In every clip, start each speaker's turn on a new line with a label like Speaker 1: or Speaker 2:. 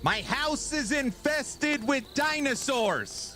Speaker 1: My house is infested with dinosaurs.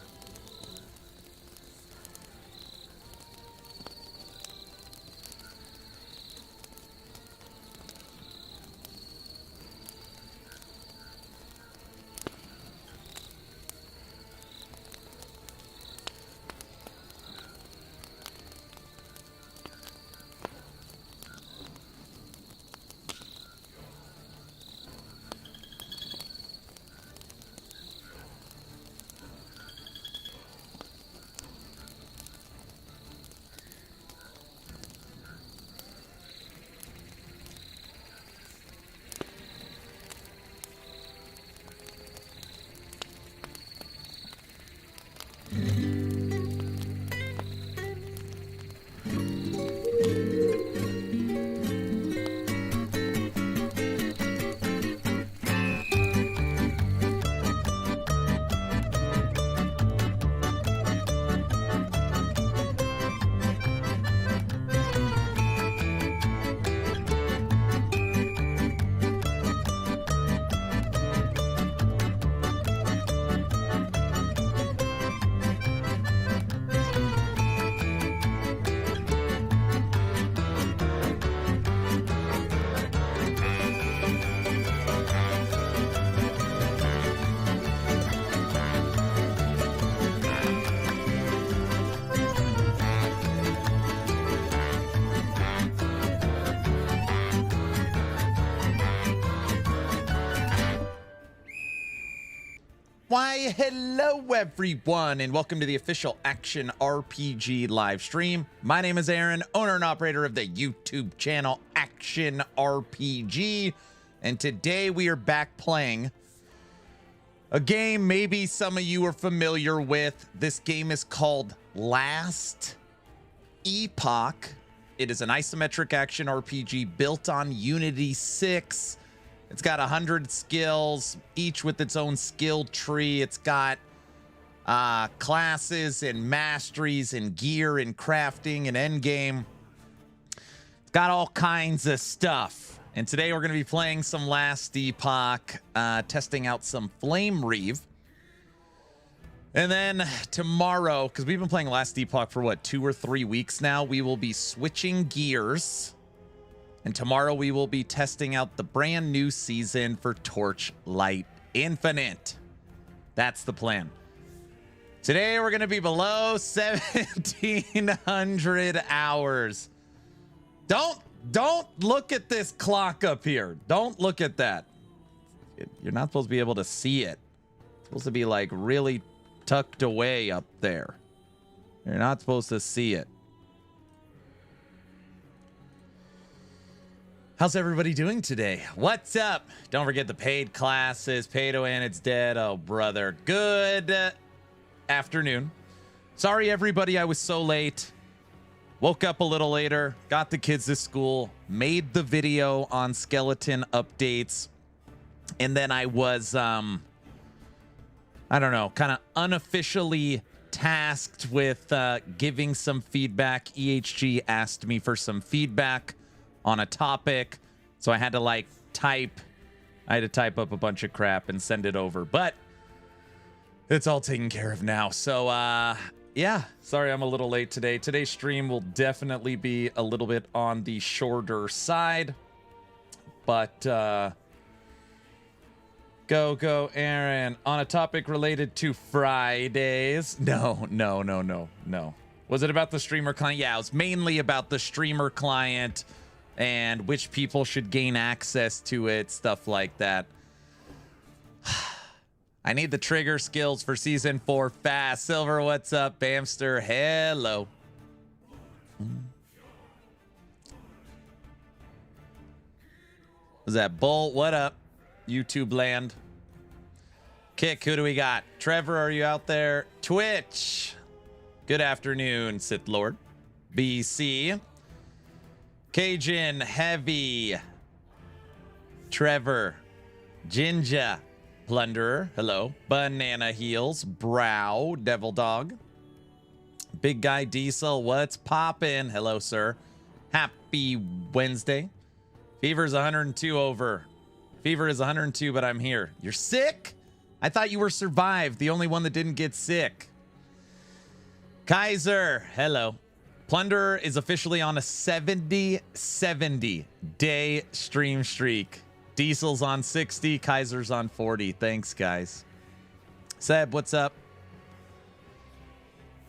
Speaker 1: Why, hello everyone, and welcome to the official Action RPG live stream. My name is Aaron, owner and operator of the YouTube channel Action RPG, and today we are back playing a game maybe some of you are familiar with. This game is called Last Epoch. It is an isometric action RPG built on Unity 6. It's got 100 skills, each with its own skill tree. It's got classes and masteries and gear and crafting and endgame. It's got all kinds of stuff. And today we're going to be playing some Last Epoch, testing out some Flame Reave. And then tomorrow, because we've been playing Last Epoch for what, 2 or 3 weeks now, we will be switching gears. And tomorrow we will be testing out the brand new season for Torchlight Infinite. That's the plan. Today we're going to be below 1,700 hours. Don't look at this clock up here. Don't look at that. You're not supposed to be able to see it. It's supposed to be like really tucked away up there. You're not supposed to see it. How's everybody doing today? What's up? Don't forget the paid classes. Pay to win, it's dead. Oh, brother. Good afternoon. Sorry, everybody, I was so late. Woke up a little later, got the kids to school, made the video on skeleton updates, and then I was, I don't know, kind of unofficially tasked with giving some feedback. EHG asked me for some feedback on a topic, so I had to type up a bunch of crap and send it over, but it's all taken care of now. So yeah, sorry I'm a little late today. Today's stream will definitely be a little bit on the shorter side, but go Aaron. On a topic related to Fridays. No. Was it about the streamer client? Yeah, it was mainly about the streamer client and which people should gain access to it, stuff like that. I need the trigger skills for season 4 fast. Silver, what's up? Bamster, hello. Was that Bolt? What up? YouTube land. Kick, who do we got? Trevor, are you out there? Twitch. Good afternoon, Sith Lord. BC. Cajun, Heavy, Trevor, Jinja, Plunderer, hello, Banana Heels, Brow, Devil Dog, Big Guy Diesel, what's poppin'? Hello, sir. Happy Wednesday. Fever's 102 over. Fever is 102, but I'm here. You're sick? I thought you were survived. The only one that didn't get sick. Kaiser, hello. Plunderer is officially on a 70 day stream streak. Diesel's on 60, Kaiser's on 40. Thanks, guys. Seb, what's up?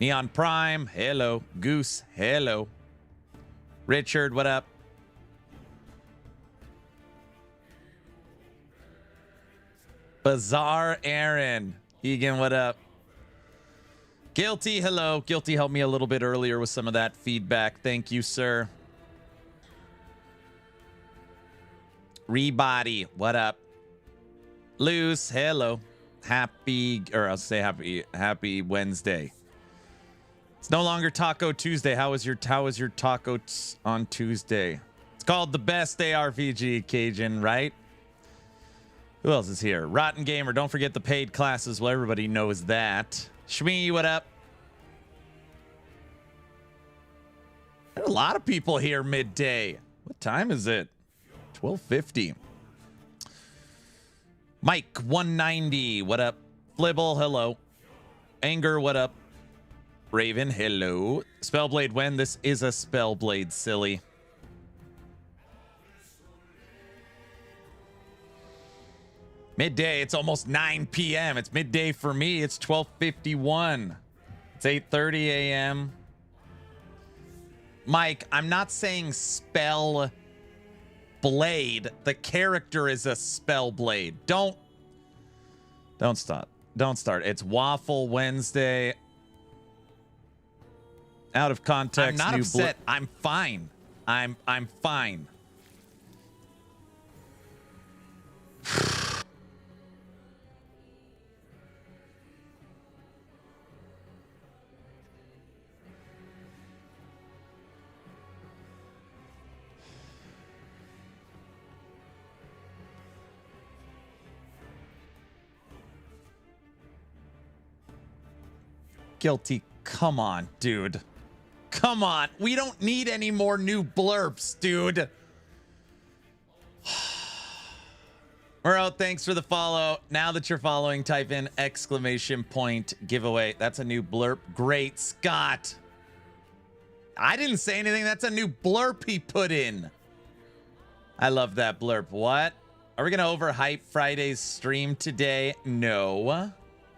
Speaker 1: Neon Prime, hello. Goose, hello. Richard, what up? Bizarre Aaron. Egan, what up? Guilty, hello. Guilty helped me a little bit earlier with some of that feedback. Thank you, sir. Rebody, what up? Luz, hello. Happy happy Wednesday. It's no longer Taco Tuesday. How was your taco on Tuesday? It's called the best ARPG, Cajun, right? Who else is here? Rotten Gamer. Don't forget the paid classes. Well, everybody knows that. Shmee, what up? There are a lot of people here midday. What time is it? 12:50. Mike 190, what up? Flibble, hello. Anger, what up? Raven, hello. Spellblade, when? This is a Spellblade, silly. Midday, it's almost 9 p.m. It's midday for me. It's 12:51. It's 8:30 a.m. Mike, I'm not saying spell blade. The character is a spell blade. Don't start. Don't start. It's Waffle Wednesday. Out of context. I'm not upset. I'm fine. I'm fine. Guilty. Come on, dude. Come on. We don't need any more new blurps, dude. Murrow, thanks for the follow. Now that you're following, type in ! giveaway. That's a new blurp. Great, Scott. I didn't say anything. That's a new blurp he put in. I love that blurp. What? Are we going to overhype Friday's stream today? No.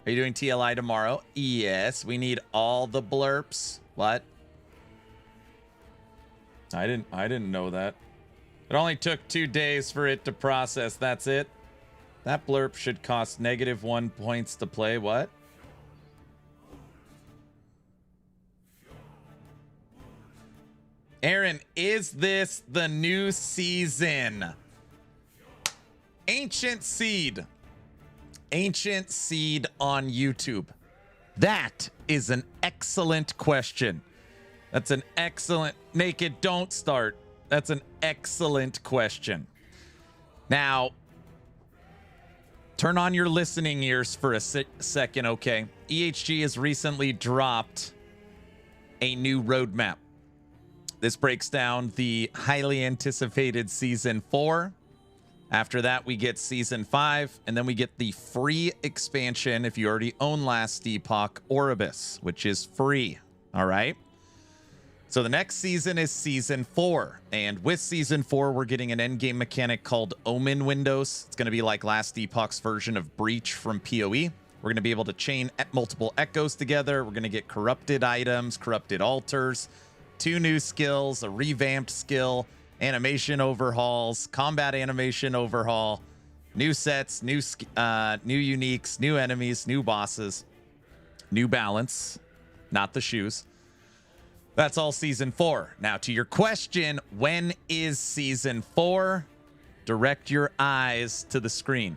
Speaker 1: Are you doing TLI tomorrow? Yes. We need all the blurps. What? I didn't know that. It only took 2 days for it to process. That's it. That blurb should cost -1 points to play. What? Aaron, is this the new season? Ancient Seed. Ancient Seed on YouTube. That is an excellent question. That's an excellent... Naked, don't start. That's an excellent question. Now, turn on your listening ears for a second, okay? EHG has recently dropped a new roadmap. This breaks down the highly anticipated Season 4. After that, we get Season 5, and then we get the free expansion if you already own Last Epoch, Oribus, which is free, all right? So the next season is Season 4, and with Season 4, we're getting an endgame mechanic called Omen Windows. It's going to be like Last Epoch's version of Breach from PoE. We're going to be able to chain multiple echoes together. We're going to get corrupted items, corrupted altars, 2 new skills, a revamped skill, animation overhauls, combat animation overhaul, new sets, new uniques, new enemies, new bosses, new balance, not the shoes. That's all Season 4. Now, to your question, when is Season 4? Direct your eyes to the screen.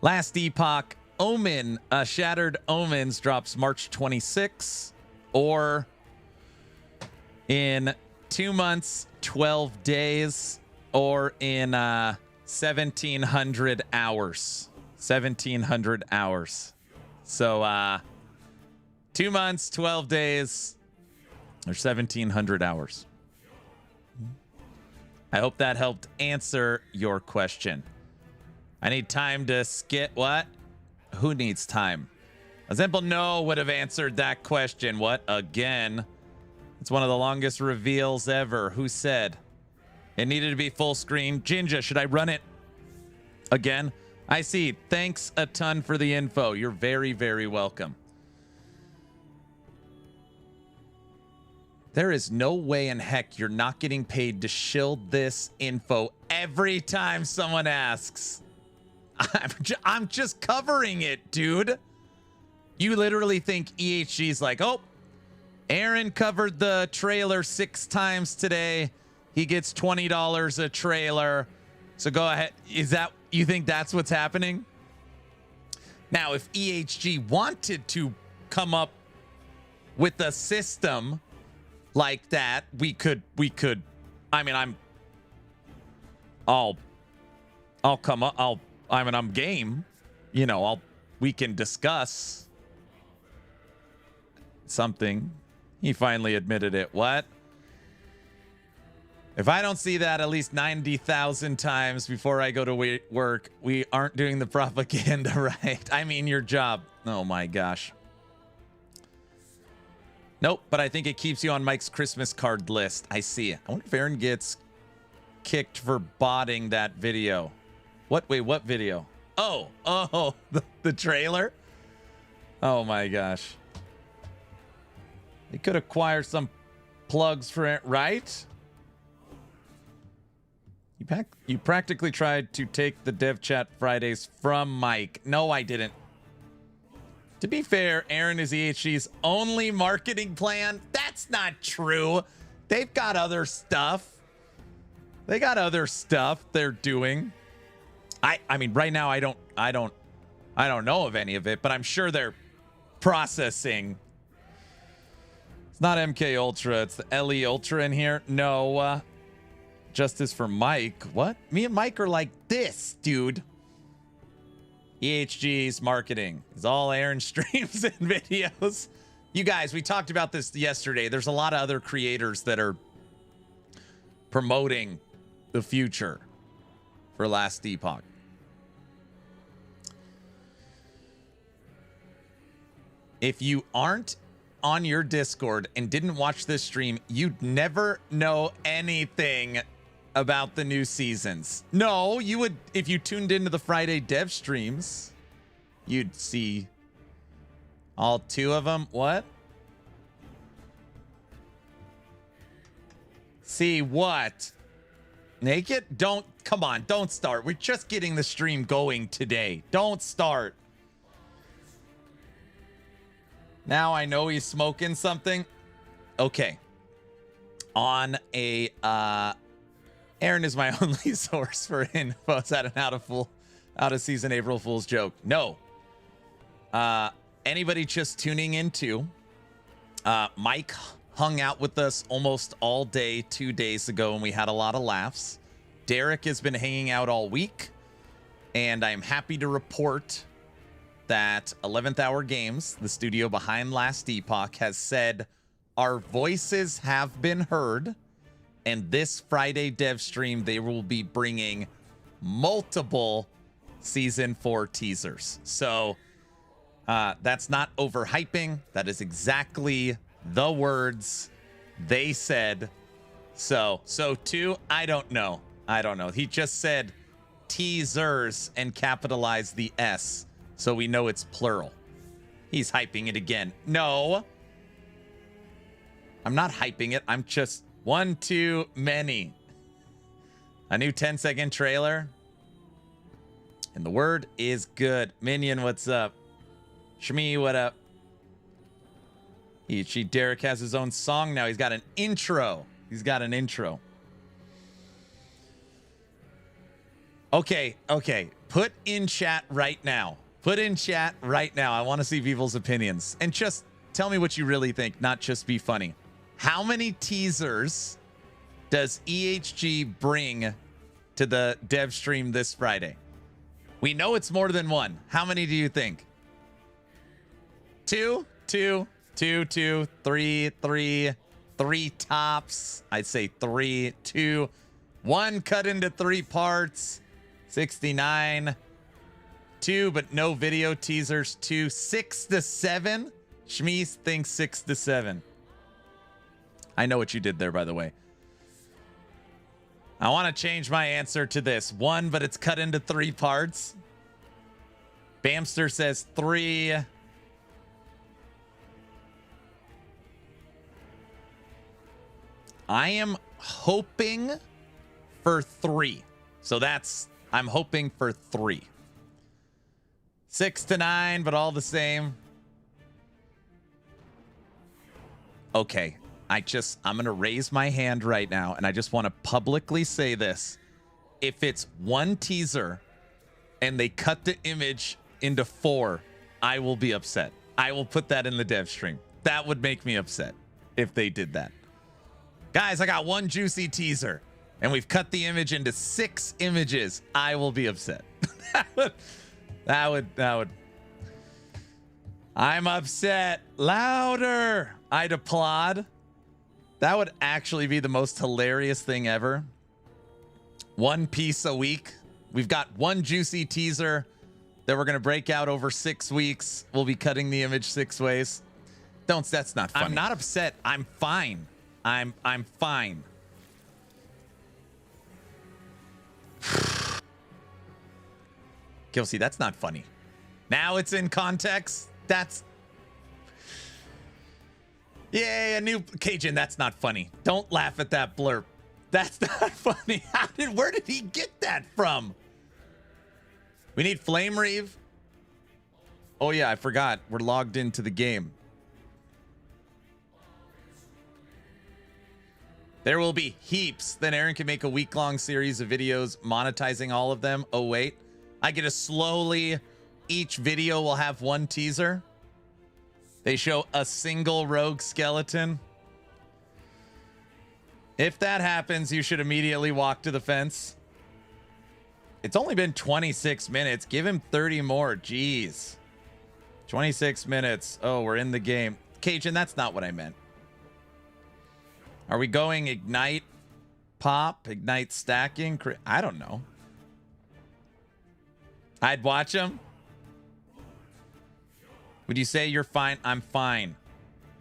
Speaker 1: Last Epoch, Omen, Shattered Omens drops March 26, or in 2 months, 12 days, or in 1,700 hours. 1,700 hours. So 2 months, 12 days, or 1,700 hours. I hope that helped answer your question. I need time to skip. What? Who needs time? A simple no would have answered that question. What? Again? It's one of the longest reveals ever. Who said? It needed to be full screen. Jinja, should I run it again? I see. Thanks a ton for the info. You're very, very welcome. There is no way in heck you're not getting paid to shield this info every time someone asks. I'm just covering it, dude. You literally think EHG's like, oh, Aaron covered the trailer 6 times today. He gets $20 a trailer. So go ahead. Is that, you think that's what's happening? Now, if EHG wanted to come up with a system like that, we could, I mean, I'm game, you know, we can discuss something. He finally admitted it. What? If I don't see that at least 90,000 times before I go to work, we aren't doing the propaganda right. I mean, your job. Oh my gosh. Nope, but I think it keeps you on Mike's Christmas card list. I see. I wonder if Aaron gets kicked for botting that video. What? Wait, what video? Oh, the trailer? Oh my gosh. He could acquire some plugs for it, right? You practically tried to take the Dev Chat Fridays from Mike. No, I didn't. To be fair, Aaron is EHG's only marketing plan. That's not true. They've got other stuff. They got other stuff they're doing. I mean, right now I don't know of any of it, but I'm sure they're processing. It's not MK Ultra. It's the LE Ultra in here. No, justice for Mike. What? Me and Mike are like this, dude. EHG's marketing is all Aaron streams and videos. You guys, we talked about this yesterday. There's a lot of other creators that are promoting the future for Last Epoch. If you aren't on your Discord and didn't watch this stream, you'd never know anything about the new seasons. No, you would, if you tuned into the Friday dev streams, you'd see all 2 of them. What? See what? Naked? Come on, don't start. We're just getting the stream going today. Don't start. Now I know he's smoking something. Okay. On a, Aaron is my only source for info. Is that an out of season April Fool's joke? No. Anybody just tuning into, Mike hung out with us almost all day 2 days ago, and we had a lot of laughs. Derek has been hanging out all week, and I'm happy to report that 11th Hour Games, the studio behind Last Epoch, has said our voices have been heard. And this Friday dev stream, they will be bringing multiple season 4 teasers. So that's not overhyping. That is exactly the words they said. So too, I don't know. He just said teasers and capitalized the S. So we know it's plural. He's hyping it again. No, I'm not hyping it. I'm just... One too many. A new 10-second trailer. And the word is good. Minion, what's up? Shmi, what up? Derek has his own song now. He's got an intro. Okay. Put in chat right now. I want to see people's opinions. And just tell me what you really think, not just be funny. How many teasers does EHG bring to the dev stream this Friday? We know it's more than one. How many do you think? Two, two, two, two, three, three, three tops. I'd say 3, 2, 1 cut into 3 parts. 69. 2, but no video teasers. 2, 6 to 7. Shmeez thinks 6 to 7. I know what you did there, by the way. I want to change my answer to this. 1, but it's cut into 3 parts. Bamster says 3. I am hoping for 3. So I'm hoping for 3. 6 to 9, but all the same. Okay. I'm going to raise my hand right now, and I just want to publicly say this. If it's 1 teaser and they cut the image into 4, I will be upset. I will put that in the dev stream. That would make me upset if they did that. Guys, I got 1 juicy teaser, and we've cut the image into 6 images. I will be upset. That would. I'm upset. Louder. I'd applaud. That would actually be the most hilarious thing ever. 1 piece a week. We've got 1 juicy teaser that we're going to break out over 6 weeks. We'll be cutting the image 6 ways. That's not funny. I'm not upset. I'm fine. I'm fine. Kelsey, that's not funny. Now it's in context. Yeah, a new Cajun. That's not funny. Don't laugh at that blurb. That's not funny. Where did he get that from? We need Flame Reave. Oh yeah, I forgot. We're logged into the game. There will be heaps. Then Aaron can make a week-long series of videos monetizing all of them. Oh wait, I get to slowly. Each video will have 1 teaser. They show a single rogue skeleton. If that happens, you should immediately walk to the fence. It's only been 26 minutes. Give him 30 more. Jeez. 26 minutes. Oh, we're in the game. Cajun, that's not what I meant. Are we going ignite, pop, ignite stacking? I don't know. I'd watch him. Would you say you're fine? I'm fine.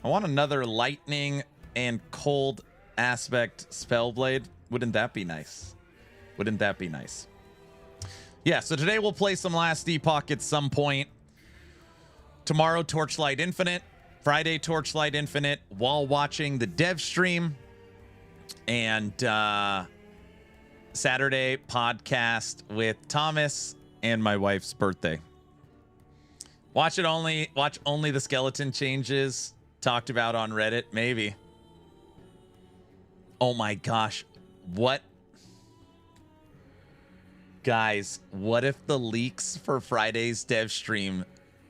Speaker 1: I want another lightning and cold aspect spellblade. Wouldn't that be nice? Wouldn't that be nice? Yeah, so today we'll play some last Epoch at some point. Tomorrow, Torchlight Infinite. Friday, Torchlight Infinite while watching the dev stream. And Saturday, podcast with Thomas and my wife's birthday. Watch only the skeleton changes talked about on Reddit, maybe. Oh my gosh. What? Guys, what if the leaks for Friday's dev stream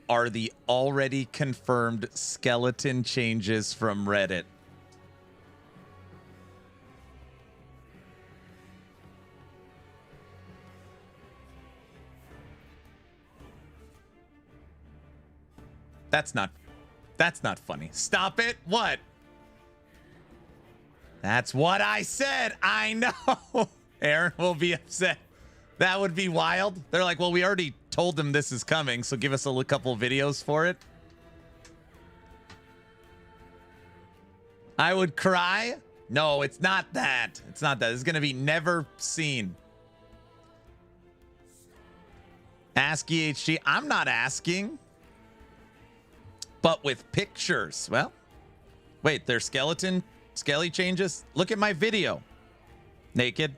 Speaker 1: are the already confirmed skeleton changes from Reddit? That's not funny. Stop it. What? That's what I said. I know. Aaron will be upset. That would be wild. They're like, well, we already told them this is coming, so give us a couple videos for it. I would cry. No, it's not that. It's not that. It's going to be never seen. Ask EHG. I'm not asking. But with pictures. Well, wait, there's skelly changes. Look at my video. Naked.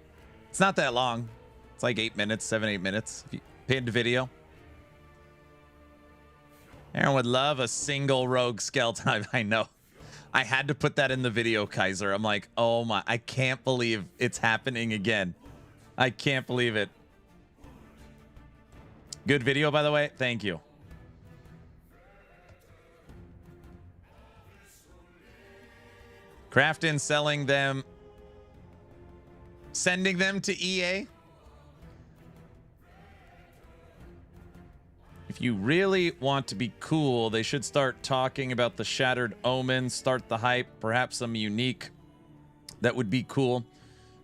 Speaker 1: It's not that long. It's like 8 minutes, 7-8 minutes. Pinned video. Aaron would love a single rogue skeleton. I know. I had to put that in the video, Kaiser. I'm like, oh my, I can't believe it's happening again. I can't believe it. Good video, by the way. Thank you. Crafton selling them, sending them to EA. you really want to be cool, they should start talking about the Shattered Omen, start the hype, perhaps some unique that would be cool.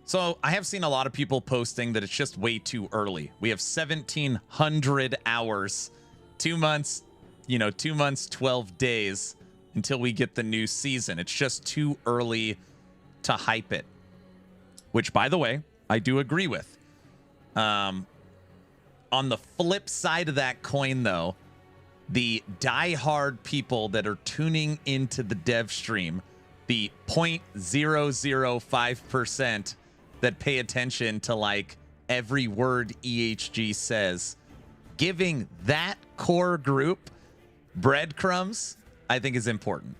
Speaker 1: So I have seen a lot of people posting that it's just way too early. We have 1,700 hours, 2 months, 2 months, 12 days until we get the new season. It's just too early to hype it, which, by the way, I do agree with. On the flip side of that coin, though, the diehard people that are tuning into the dev stream, the 0.005% that pay attention to like every word EHG says, giving that core group breadcrumbs, I think is important.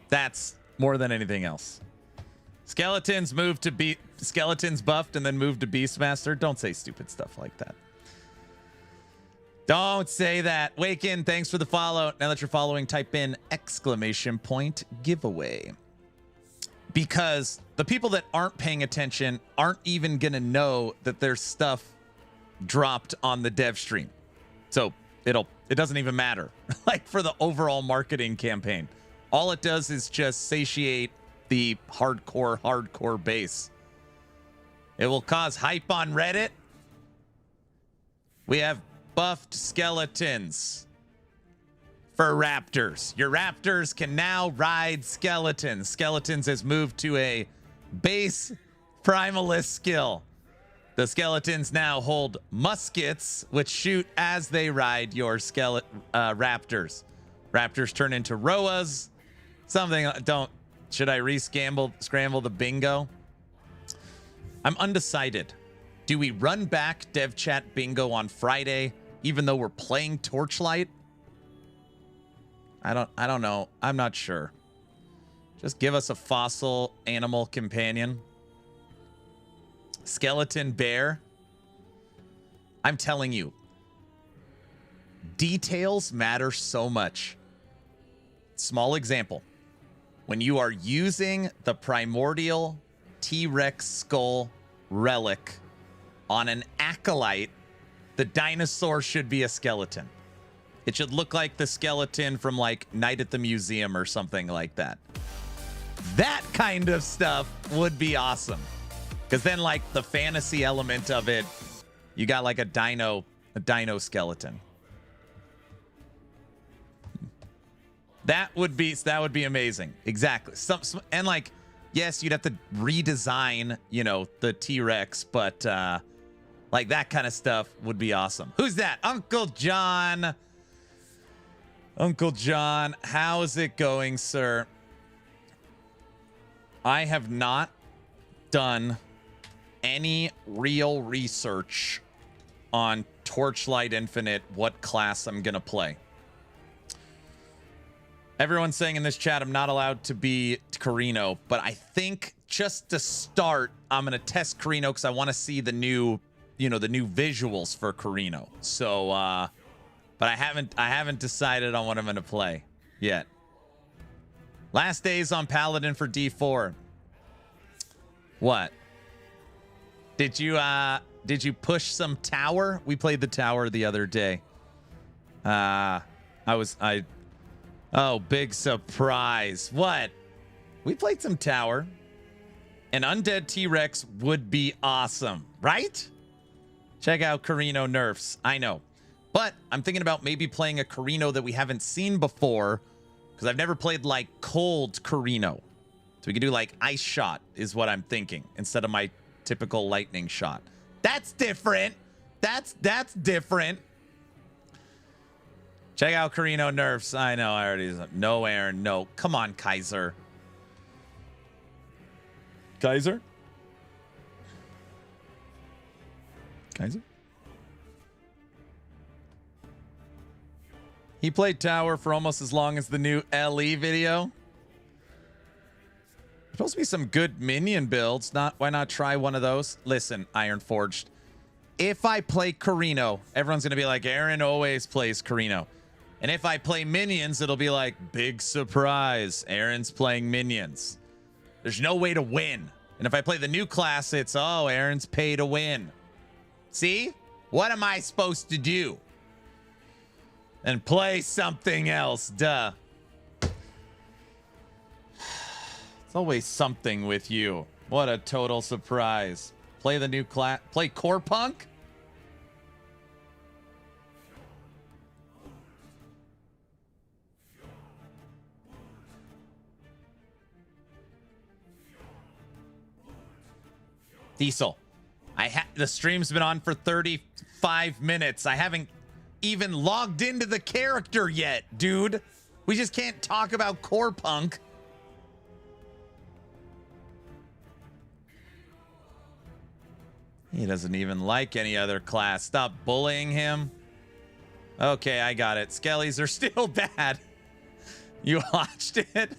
Speaker 1: That's more than anything else. Skeletons buffed and then moved to Beastmaster. Don't say stupid stuff like that. Don't say that. Waken, thanks for the follow. Now that you're following, type in !giveaway. Because the people that aren't paying attention aren't even going to know that there's stuff dropped on the dev stream. So it doesn't even matter. Like for the overall marketing campaign. All it does is just satiate the hardcore base. It will cause hype on Reddit. We have buffed skeletons for raptors. Your raptors can now ride skeletons. Skeletons has moved to a base primalist skill. The skeletons now hold muskets, which shoot as they ride your raptors. Raptors turn into Roas. Should I scramble the bingo? I'm undecided. Do we run back dev chat bingo on Friday, even though we're playing Torchlight? I don't know. I'm not sure. Just give us a fossil animal companion. Skeleton bear. I'm telling you, details matter so much. Small example. When you are using the primordial T-Rex skull relic on an Acolyte, the dinosaur should be a skeleton. It should look like the skeleton from like Night at the Museum or something like that. That kind of stuff would be awesome. Because then like the fantasy element of it, you got like a dino skeleton. That would be amazing. Exactly. And like, yes, you'd have to redesign, the T-Rex, but like that kind of stuff would be awesome. Who's that? Uncle John. Uncle John, how's it going, sir? I have not done any real research on Torchlight Infinite, what class I'm going to play. Everyone's saying in this chat I'm not allowed to be Carino, but I think just to start, I'm going to test Carino because I want to see the new, the new visuals for Carino. So, but I haven't decided on what I'm going to play yet. Last days on Paladin for D4. What? Did you push some tower? We played the tower the other day. Oh, big surprise. What? We played some tower. An undead T-Rex would be awesome, right? Check out Carino nerfs. I know. But I'm thinking about maybe playing a Carino that we haven't seen before, because I've never played like cold Carino. So we could do like ice shot is what I'm thinking instead of my typical lightning shot. That's different. That's different. Check out Carino nerfs. I know, I already... No, Aaron, no. Come on, Kaiser. Kaiser? He played tower for almost as long as the new LE video. Supposed to be some good minion builds. Why not try one of those? Listen, Ironforged. If I play Carino, everyone's going to be like, Aaron always plays Carino. And if I play minions, it'll be like, big surprise. Aaron's playing minions. There's no way to win. And if I play the new class, it's, oh, Aaron's pay to win. See? What am I supposed to do? and play something else. Duh. It's always something with you. What a total surprise. Play the new class. Play Core Punk? Diesel. The stream's been on for 35 minutes. I haven't even logged into the character yet, dude. We just can't talk about Core Punk. He doesn't even like any other class. Stop bullying him. Okay, I got it. Skellies are still bad. You watched it?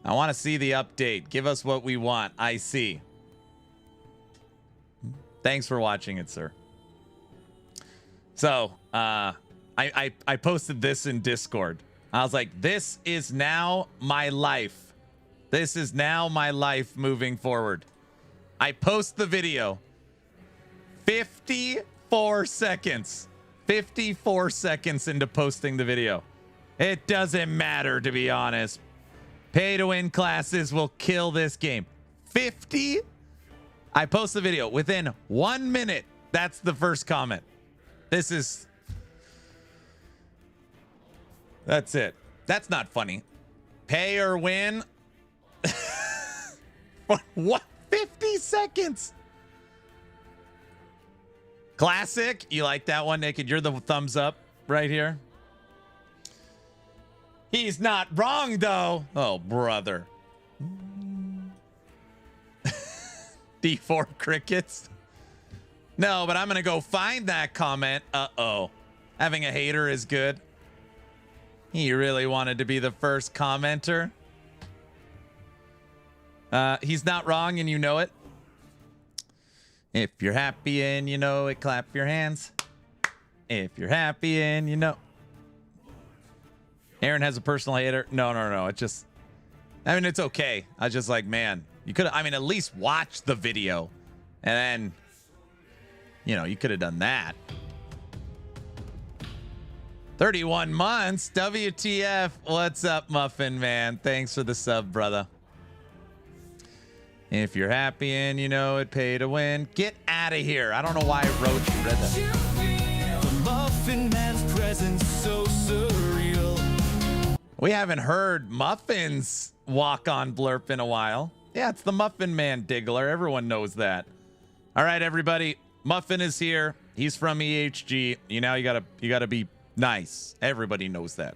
Speaker 1: I want to see the update. Give us what we want. I see. Thanks for watching it, sir. So, I posted this in Discord. I was like, this is now my life. This is now my life moving forward. I post the video. 54 seconds. 54 seconds into posting the video. It doesn't matter, to be honest. Pay to win classes will kill this game. 50? I post the video within 1 minute. That's the first comment. This is... That's it. That's not funny. Pay or win? What? 50 seconds. Classic. You like that one, Naked? You're the thumbs up right here. He's not wrong, though. Oh, brother. D4 crickets. No, but I'm going to go find that comment. Uh-oh. Having a hater is good. He really wanted to be the first commenter. He's not wrong, and you know it. If you're happy and you know it, clap your hands. If you're happy and you know. Aaron has a personal hater. No. It's just, I mean, it's okay. I was just like, man, you could, I mean, at least watch the video. And then, you know, you could have done that. 31 months. WTF. What's up, Muffin Man? Thanks for the sub, brother. If you're happy and you know it, pay to win. Get out of here. I don't know why I read that.
Speaker 2: The Muffin Man's presence so surreal.
Speaker 1: We haven't heard Muffin's walk-on blurp in a while. Yeah, it's the Muffin Man Diggler. Everyone knows that. All right, everybody. Muffin is here. He's from EHG. You gotta be nice. Everybody knows that.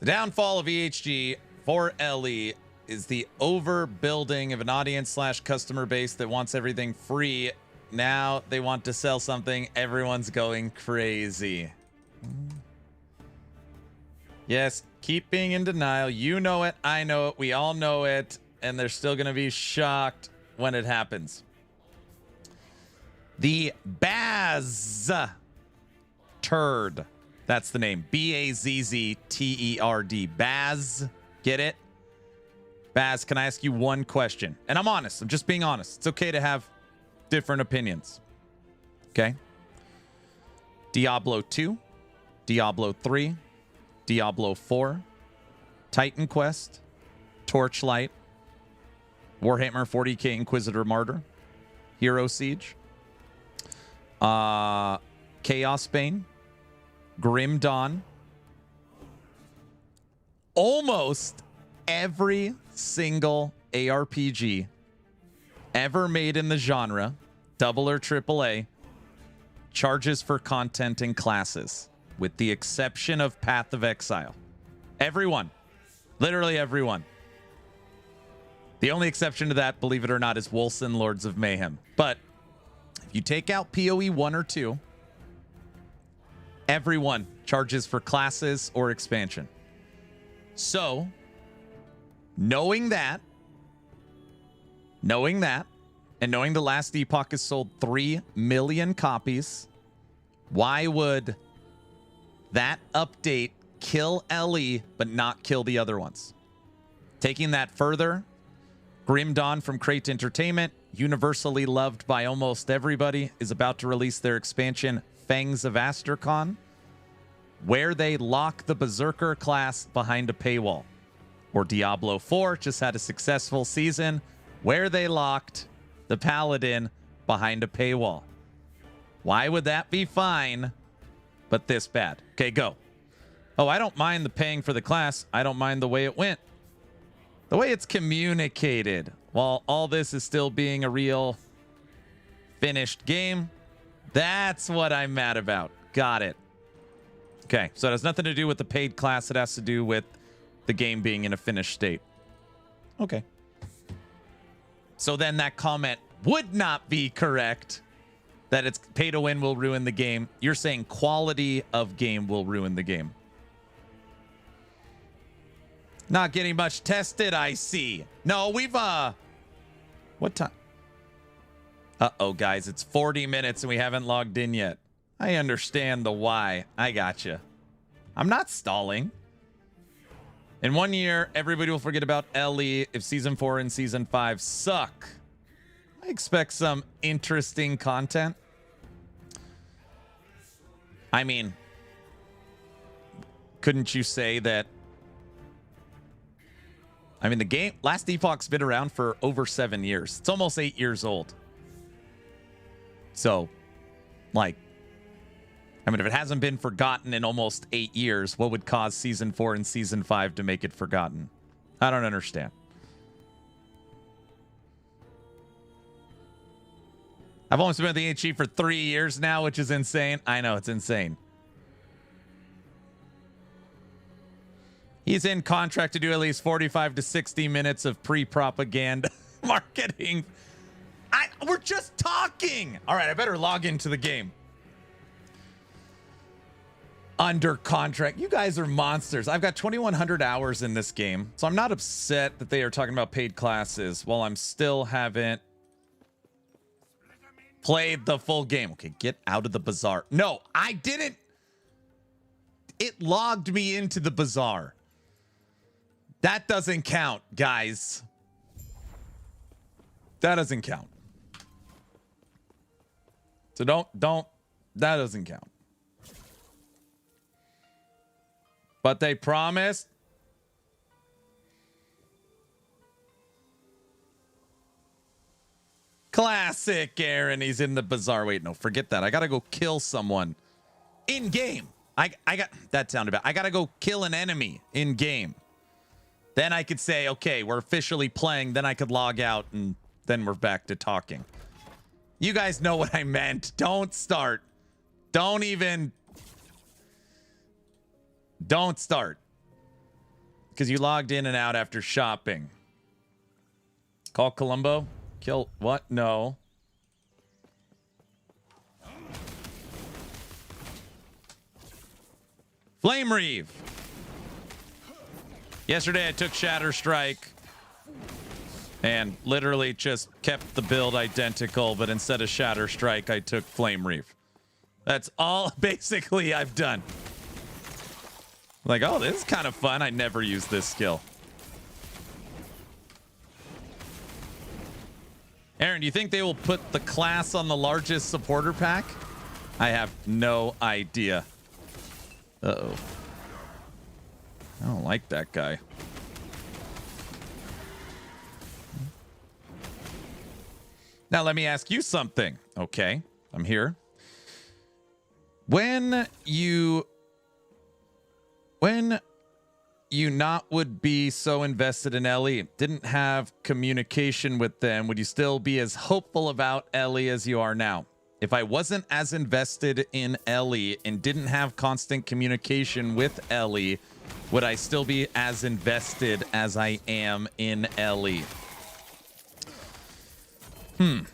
Speaker 1: The downfall of EHG for LE is the overbuilding of an audience / customer base that wants everything free. Now they want to sell something. Everyone's going crazy. Yes, keep being in denial. You know it. I know it. We all know it. And they're still going to be shocked when it happens. The Baz Turd. That's the name. Bazzterd. Baz. Get it? Baz, can I ask you one question? And I'm honest. I'm just being honest. It's okay to have different opinions. Okay? Diablo 2, Diablo 3, Diablo 4, Titan Quest, Torchlight, Warhammer 40k Inquisitor Martyr, Hero Siege, Chaos Bane, Grim Dawn, almost every single ARPG ever made in the genre, double or triple A, charges for content and classes, with the exception of Path of Exile. Everyone. Literally everyone. The only exception to that, believe it or not, is Wolcen Lords of Mayhem. But if you take out PoE 1 or 2, everyone charges for classes or expansion. So, knowing that, and knowing the last Epoch has sold 3 million copies, why would that update kill LE but not kill the other ones? Taking that further, Grim Dawn from Crate Entertainment universally loved by almost everybody, is about to release their expansion, Fangs of Astrakan, where they lock the Berserker class behind a paywall. Or Diablo 4 just had a successful season where they locked the Paladin behind a paywall. Why would that be fine, but this bad? Okay, go. Oh, I don't mind the paying for the class. I don't mind the way it went. The way it's communicated while all this is still being a real finished game. That's what I'm mad about. Got it. Okay, so it has nothing to do with the paid class. It has to do with the game being in a finished state. Okay. So then that comment would not be correct, that it's pay to win will ruin the game. You're saying quality of game will ruin the game. Not getting much tested, I see. No, we've, what time? Uh-oh, guys, it's 40 minutes and we haven't logged in yet. I understand the why. I gotcha. I'm not stalling. In 1 year, everybody will forget about Ellie if Season 4 and Season 5 suck. I expect some interesting content. I mean, couldn't you say that? I mean, the game, last Epoch's been around for over 7 years. It's almost 8 years old. So, like, I mean, if it hasn't been forgotten in almost 8 years, what would cause Season 4 and Season 5 to make it forgotten? I don't understand. I've only been at the HE for 3 years now, which is insane. I know, it's insane. He's in contract to do at least 45 to 60 minutes of pre-propaganda marketing. We're just talking. All right, I better log into the game. Under contract. You guys are monsters. I've got 2,100 hours in this game, so I'm not upset that they are talking about paid classes while I'm still haven't played the full game. Okay, get out of the bazaar. No, I didn't. It logged me into the bazaar. That doesn't count, guys. That doesn't count. So don't, that doesn't count. But they promised. Classic Aaron, he's in the bazaar. Wait, no, forget that. I gotta go kill someone in game. I got, that sounded bad. I gotta go kill an enemy in game. Then I could say, okay, we're officially playing. Then I could log out and then we're back to talking. You guys know what I meant. Don't start. Don't even. Don't start. Because you logged in and out after shopping. Call Columbo. Kill what? No. Flame Reave. Yesterday I took Shatter Strike and literally just kept the build identical, but instead of Shatter Strike, I took Flame Reave. That's all basically I've done. Like, oh, this is kind of fun. I never use this skill. Aaron, do you think they will put the class on the largest supporter pack? I have no idea. Uh-oh. I don't like that guy. Now let me ask you something. Okay, I'm here. When you not would be so invested in Ellie, didn't have communication with them, would you still be as hopeful about Ellie as you are now? If I wasn't as invested in Ellie and didn't have constant communication with Ellie, would I still be as invested as I am in Ellie? This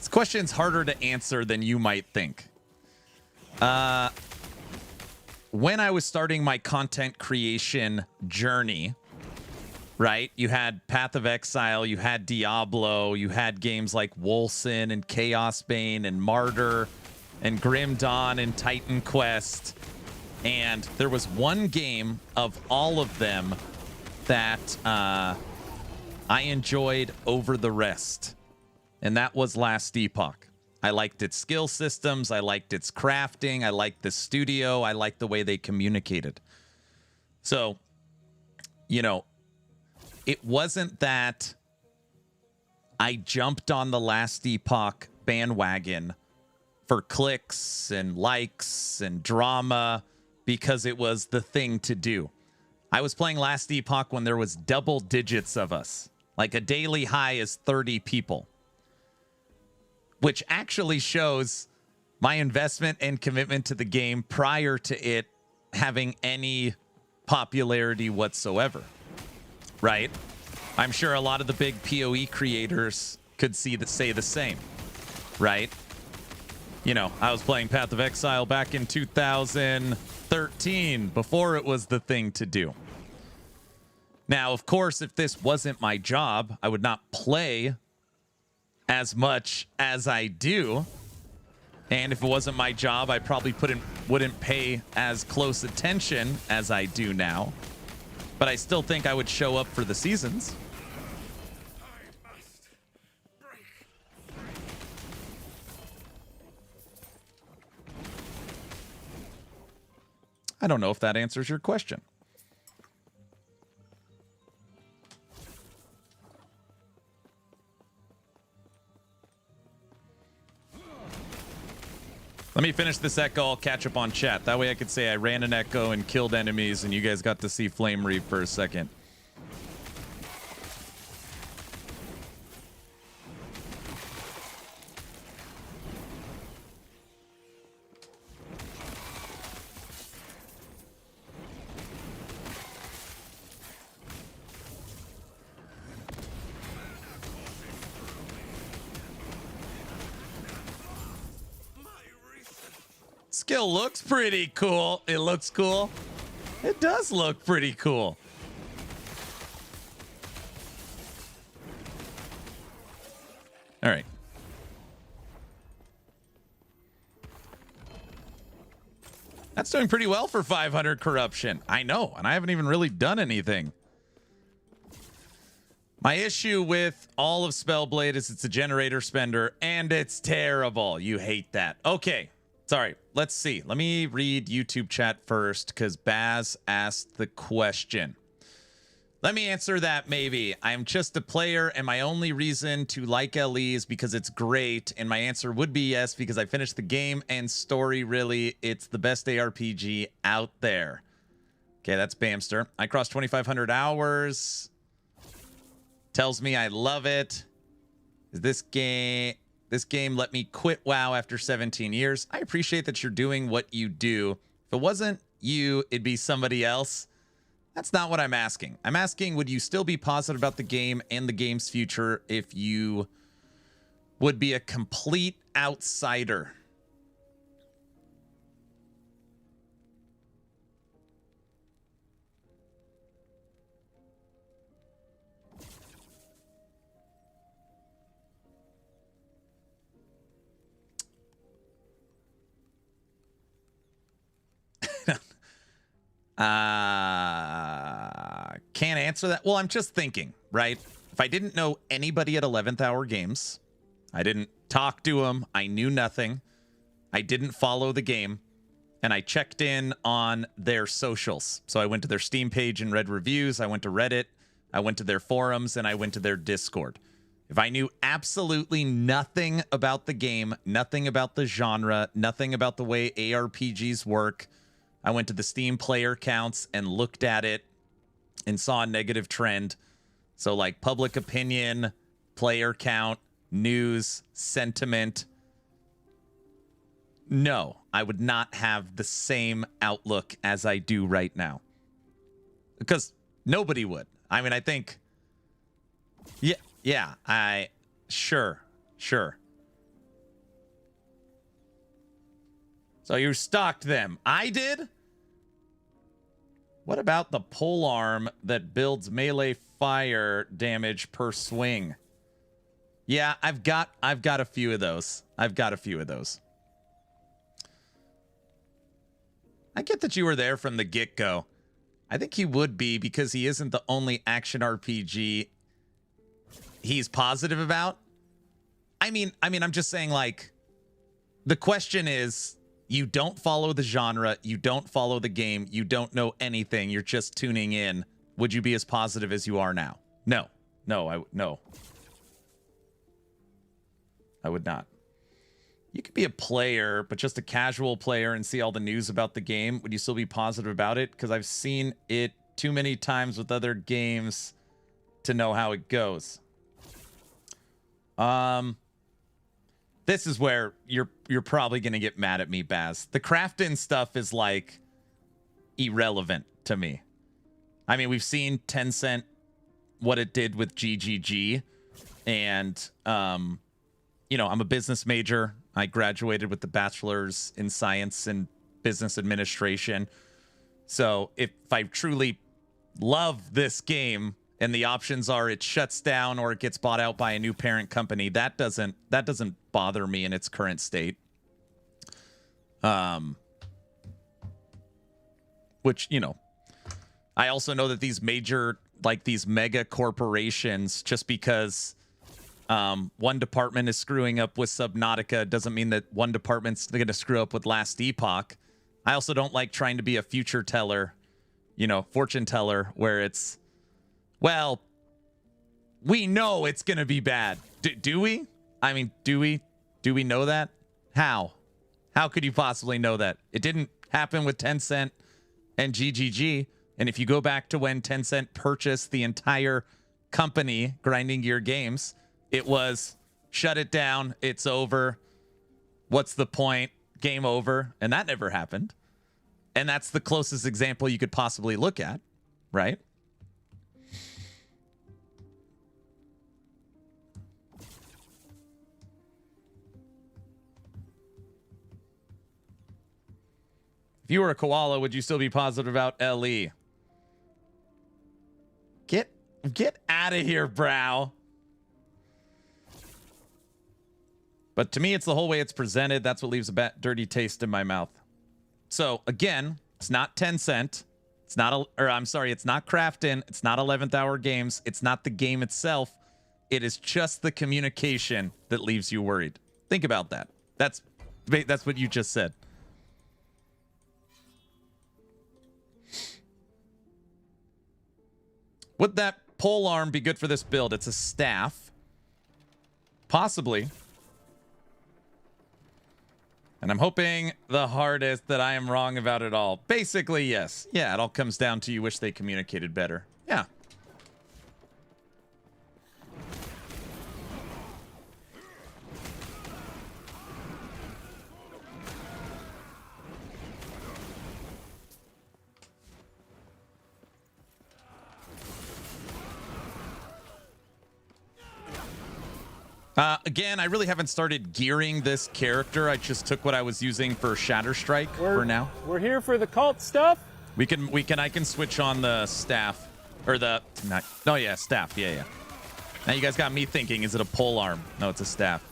Speaker 1: question's harder to answer than you might think. When I was starting my content creation journey, right? You had Path of Exile, you had Diablo, you had games like Wolcen and Chaos Bane and Martyr. and Grim Dawn and Titan Quest. And there was one game of all of them that I enjoyed over the rest. And that was Last Epoch. I liked its skill systems. I liked its crafting. I liked the studio. I liked the way they communicated. So, you know, it wasn't that I jumped on the Last Epoch bandwagon for clicks and likes and drama because it was the thing to do. I was playing Last Epoch when there was double digits of us. Like a daily high is 30 people. Which actually shows my investment and commitment to the game prior to it having any popularity whatsoever. Right? I'm sure a lot of the big PoE creators could say the same. Right? You know, I was playing Path of Exile back in 2013 before it was the thing to do. Now, of course, if this wasn't my job, I would not play as much as I do. And if it wasn't my job, I probably wouldn't pay as close attention as I do now. But I still think I would show up for the seasons. I don't know if that answers your question. Let me finish this echo. I'll catch up on chat. That way I could say I ran an echo and killed enemies and you guys got to see Flame Reave for a second. Skill looks pretty cool. It looks cool. It does look pretty cool. All right. That's doing pretty well for 500 corruption. I know, and I haven't even really done anything. My issue with all of Spellblade is it's a generator spender, and it's terrible. You hate that. Okay. Sorry, let's see. Let me read YouTube chat first because Baz asked the question. Let me answer that maybe. I'm just a player and my only reason to like LE is because it's great. And my answer would be yes because I finished the game and story really. It's the best ARPG out there. Okay, that's Bamster. I crossed 2,500 hours. Tells me I love it. Is this game... This game let me quit WoW after 17 years. I appreciate that you're doing what you do. If it wasn't you, it'd be somebody else. That's not what I'm asking. I'm asking, would you still be positive about the game and the game's future if you would be a complete outsider? Can't answer that. Well, I'm just thinking, right? If I didn't know anybody at 11th Hour Games, I didn't talk to them, I knew nothing, I didn't follow the game, and I checked in on their socials. So I went to their Steam page and read reviews, I went to Reddit, I went to their forums, and I went to their Discord. If I knew absolutely nothing about the game, nothing about the genre, nothing about the way ARPGs work, I went to the Steam player counts and looked at it and saw a negative trend. So like public opinion, player count, news, sentiment. No, I would not have the same outlook as I do right now. Because nobody would. I mean, I think... Yeah, Sure. So you stalked them. I did? What about the polearm that builds melee fire damage per swing? Yeah, I've got a few of those. I get that you were there from the get-go. I think he would be because he isn't the only action RPG he's positive about. I mean, I'm just saying, like, the question is, you don't follow the genre, you don't follow the game, you don't know anything, you're just tuning in. Would you be as positive as you are now? No. No. I would not. You could be a player, but just a casual player and see all the news about the game. Would you still be positive about it? Because I've seen it too many times with other games to know how it goes. This is where you're probably gonna get mad at me, Baz. The Crafton stuff is like irrelevant to me. I mean, we've seen Tencent, what it did with GGG, and you know, I'm a business major. I graduated with the bachelor's in science and business administration. So if I truly love this game and the options are it shuts down or it gets bought out by a new parent company, that doesn't bother me in its current state. Which, you know, I also know that these major, like these mega corporations, just because one department is screwing up with Subnautica doesn't mean that one department's going to screw up with Last Epoch. I also don't like trying to be a future teller, you know, fortune teller, where it's, well, we know it's going to be bad. Do we? I mean, do we know that? How could you possibly know that? It didn't happen with Tencent and GGG. And if you go back to when Tencent purchased the entire company, Grinding Gear Games, it was shut it down. It's over. What's the point? Game over. And that never happened. And that's the closest example you could possibly look at, right? If you were a koala, would you still be positive about LE? Get out of here, brow. But to me, it's the whole way it's presented. That's what leaves a dirty taste in my mouth. So again, it's not Tencent. It's not, it's not Crafton. It's not 11th Hour Games. It's not the game itself. It is just the communication that leaves you worried. Think about that. That's what you just said. Would that pole arm be good for this build? It's a staff. Possibly. And I'm hoping the hardest that I am wrong about it all. Basically, yes. Yeah, it all comes down to you wish they communicated better. Yeah. Again, I really haven't started gearing this character. I just took what I was using for Shatterstrike for now.
Speaker 3: We're here for the cult stuff.
Speaker 1: I can switch on the staff or the no, yeah, staff. Yeah. Now you guys got me thinking, is it a pole arm? No, it's a staff.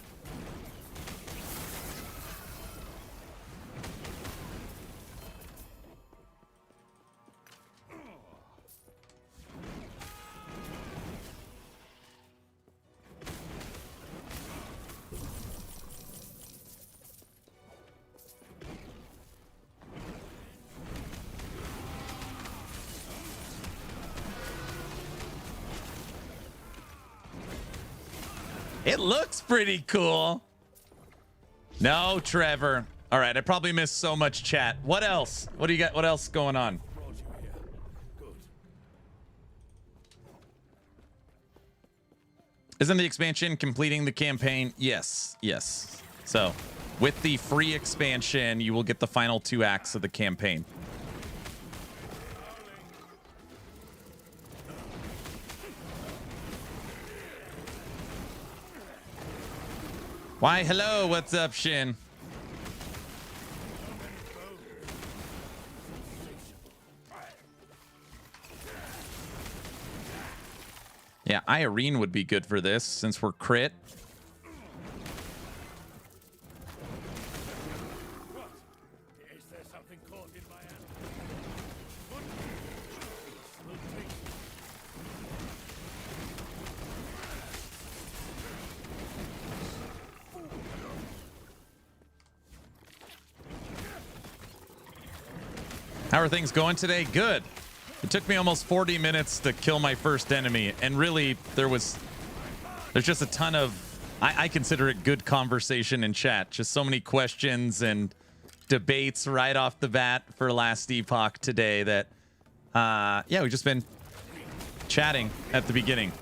Speaker 1: It looks pretty cool. No, Trevor. All right, I probably missed so much chat. What else? What do you got? What else going on? Isn't the expansion completing the campaign? Yes. So, with the free expansion, you will get the final 2 acts of the campaign. Why, hello, what's up, Shin? Yeah, Irene would be good for this since we're crit. How are things going today? Good. It took me almost 40 minutes to kill my first enemy, and really there's just a ton of, I consider it good conversation in chat. Just so many questions and debates right off the bat for last Epoch today that yeah, we've just been chatting at the beginning.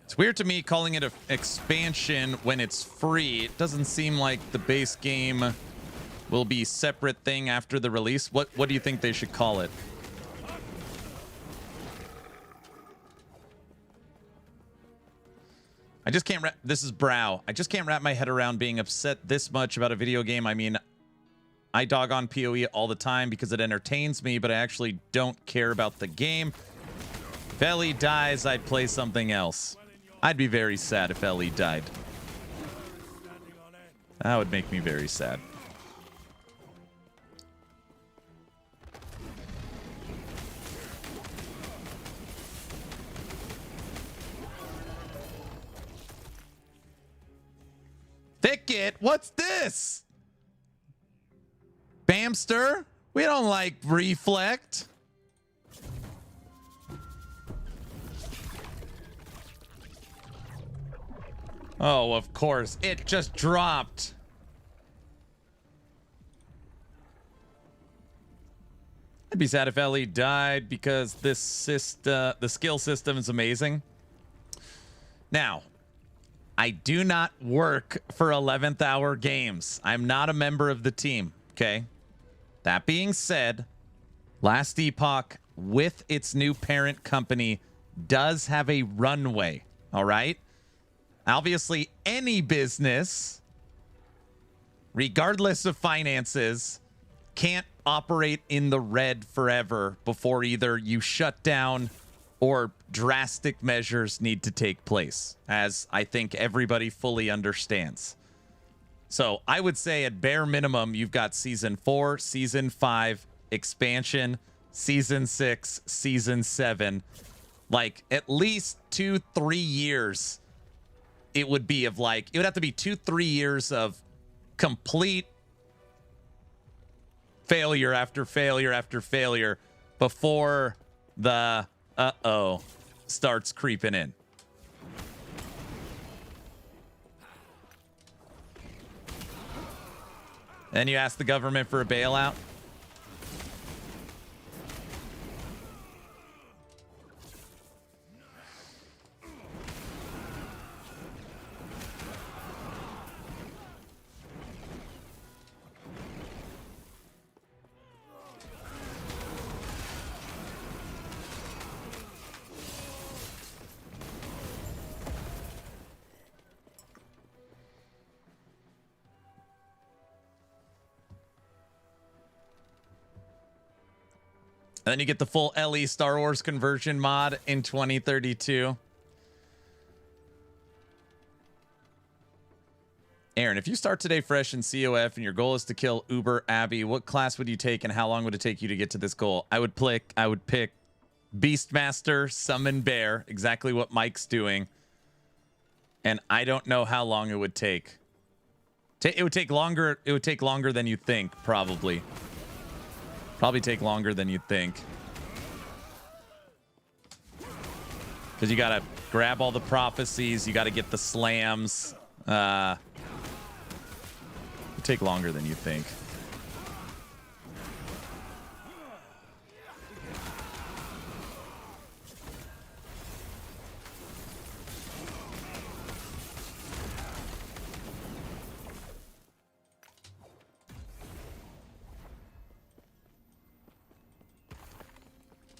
Speaker 1: It's weird to me calling it an expansion when it's free. It doesn't seem like the base game will be a separate thing after the release. What do you think they should call it? I just can't wrap, this is Brow. I just can't wrap my head around being upset this much about a video game. I mean, I dog on PoE all the time because it entertains me, but I actually don't care about the game. If Ellie dies, I'd play something else. I'd be very sad if Ellie died. That would make me very sad. Thicket? What's this? Bamster? We don't like Reflect. Oh, of course. It just dropped. I'd be sad if Ellie died because the skill system is amazing. Now, I do not work for 11th hour games. I'm not a member of the team, okay? That being said, Last Epoch, with its new parent company, does have a runway, all right? Obviously, any business, regardless of finances, can't operate in the red forever before either you shut down or drastic measures need to take place, as I think everybody fully understands. So I would say at bare minimum, you've got Season 4, Season 5, expansion, Season 6, Season 7. Like, at least 2-3 years it would be of like, it would have to be 2-3 years of complete failure after failure after failure before the starts creeping in. Then you ask the government for a bailout. And then you get the full LE Star Wars conversion mod in 2032. Aaron, if you start today fresh in COF and your goal is to kill Uber Abby, what class would you take and how long would it take you to get to this goal? I would pick Beastmaster, Summon Bear, exactly what Mike's doing. And I don't know how long it would take. It would take longer. It would take longer than you think, probably. Probably take longer than you'd think. Because you got to grab all the prophecies. You got to get the slams. It'd take longer than you think.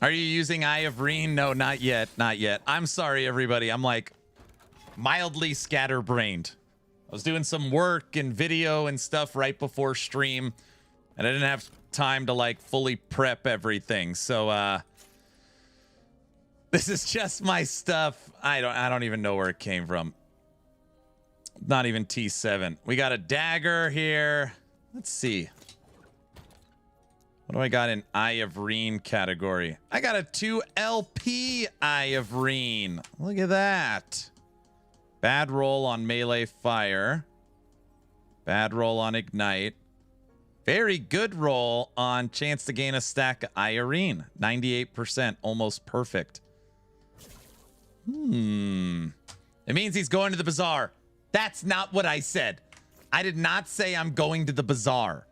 Speaker 1: Are you using Eye of Reen? No, not yet. Not yet. I'm sorry, everybody. I'm like mildly scatterbrained. I was doing some work and video and stuff right before stream, and I didn't have time to like fully prep everything. So this is just my stuff. I don't even know where it came from. Not even T7. We got a dagger here. Let's see. What do I got in Eye of Reen category? I got a 2LP Eye of Reen. Look at that. Bad roll on melee fire. Bad roll on Ignite. Very good roll on chance to gain a stack of Irene. 98%, almost perfect. It means he's going to the bazaar. That's not what I said. I did not say I'm going to the bazaar.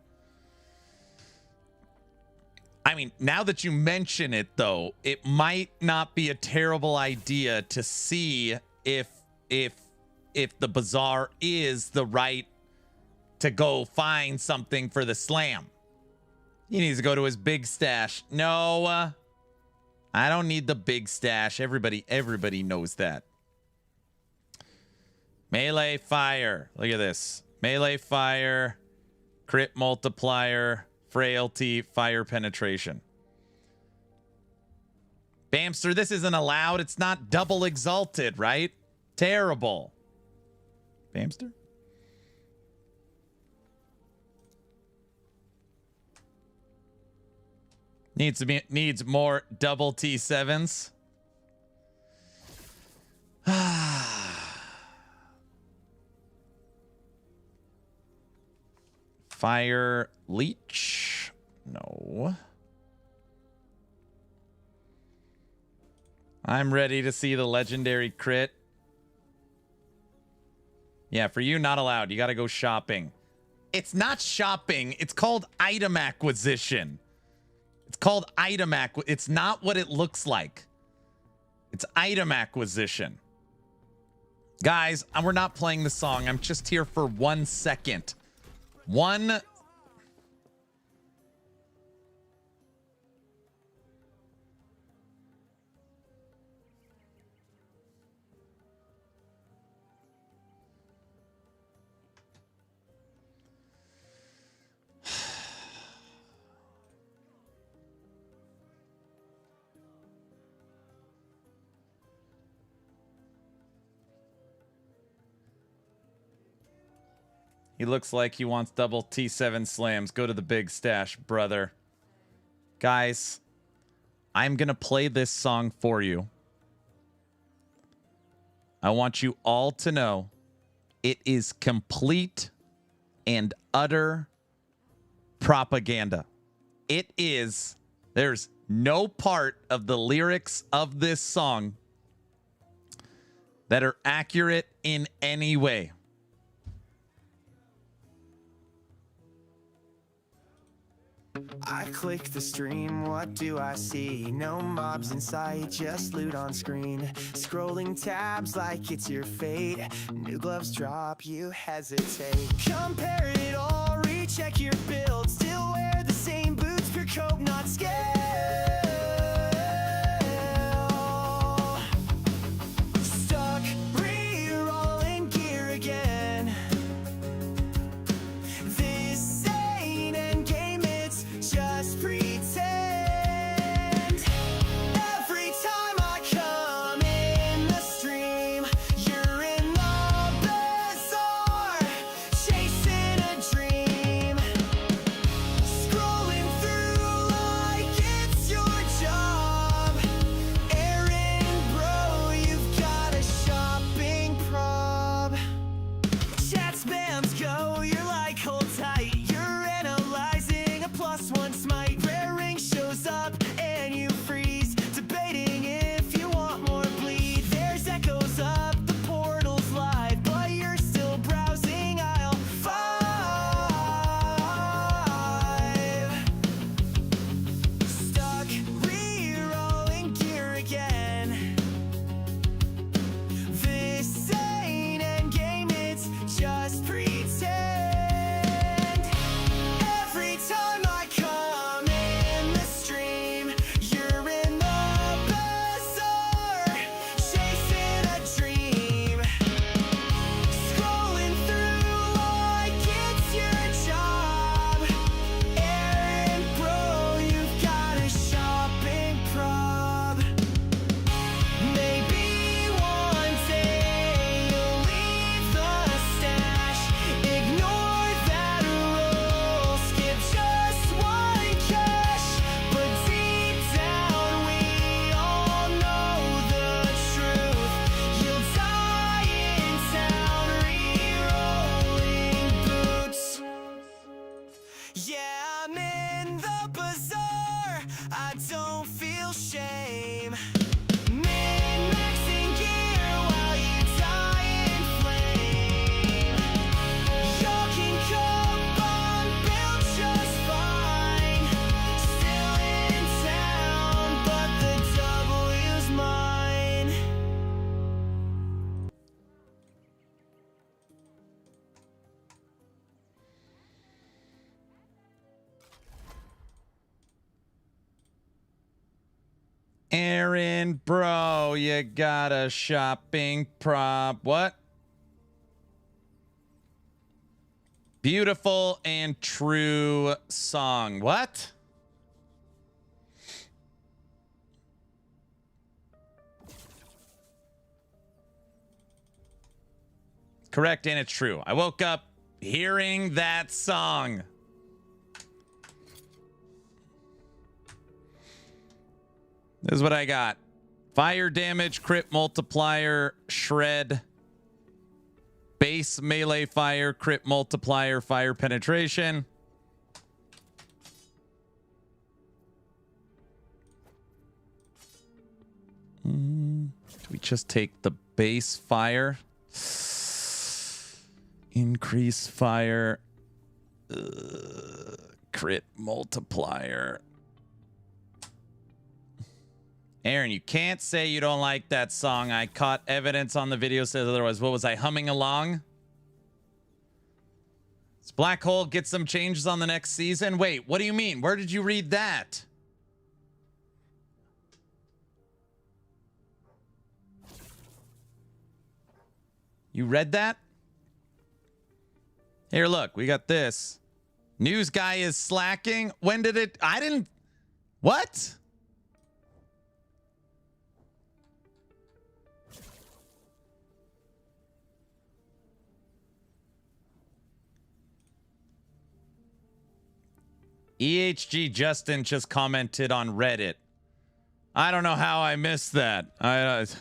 Speaker 1: I mean, now that you mention it, though, it might not be a terrible idea to see if the bazaar is the right to go find something for the slam. He needs to go to his big stash. No, I don't need the big stash. Everybody knows that. Melee fire. Look at this. Melee fire, crit multiplier, frailty, fire penetration. Bamster, this isn't allowed. It's not double exalted, right? Terrible. Bamster? Needs more double T7s. Fire leech. No. I'm ready to see the legendary crit. Yeah, for you, not allowed. You got to go shopping. It's not shopping. It's called item acquisition. It's called item acquisition. It's not what it looks like. It's item acquisition. Guys, we're not playing the song. I'm just here for 1 second. One. He looks like he wants double T7 slams. Go to the big stash, brother. Guys, I'm going to play this song for you. I want you all to know it is complete and utter propaganda. It is. There's no part of the lyrics of this song that are accurate in any way.
Speaker 2: I click the stream, what do I see? No mobs in sight, just loot on screen. Scrolling tabs like it's your fate. New gloves drop, you hesitate. Compare it all, recheck your build. Still wear the same boots, pure cope, not scale. Stuck, re-rolling gear again. This ain't endgame, it's just pretend. Every time I come in the stream, you're in the bazaar, chasing a dream.
Speaker 1: Aaron, bro, you got a shopping prop. What? Beautiful and true song. What? Correct, and it's true. I woke up hearing that song. This is what I got. Fire damage, crit multiplier, shred. Base melee fire, crit multiplier, fire penetration. Do we just take the base fire? Increase fire. Crit multiplier. Aaron, you can't say you don't like that song. I caught evidence on the video says otherwise. What was I humming along? Does Black Hole get some changes on the next season? Wait, what do you mean? Where did you read that? You read that? Here, look, we got this. News guy is slacking. When did it? I didn't. What? EHG Justin just commented on Reddit. I don't know how I missed that. Jeez.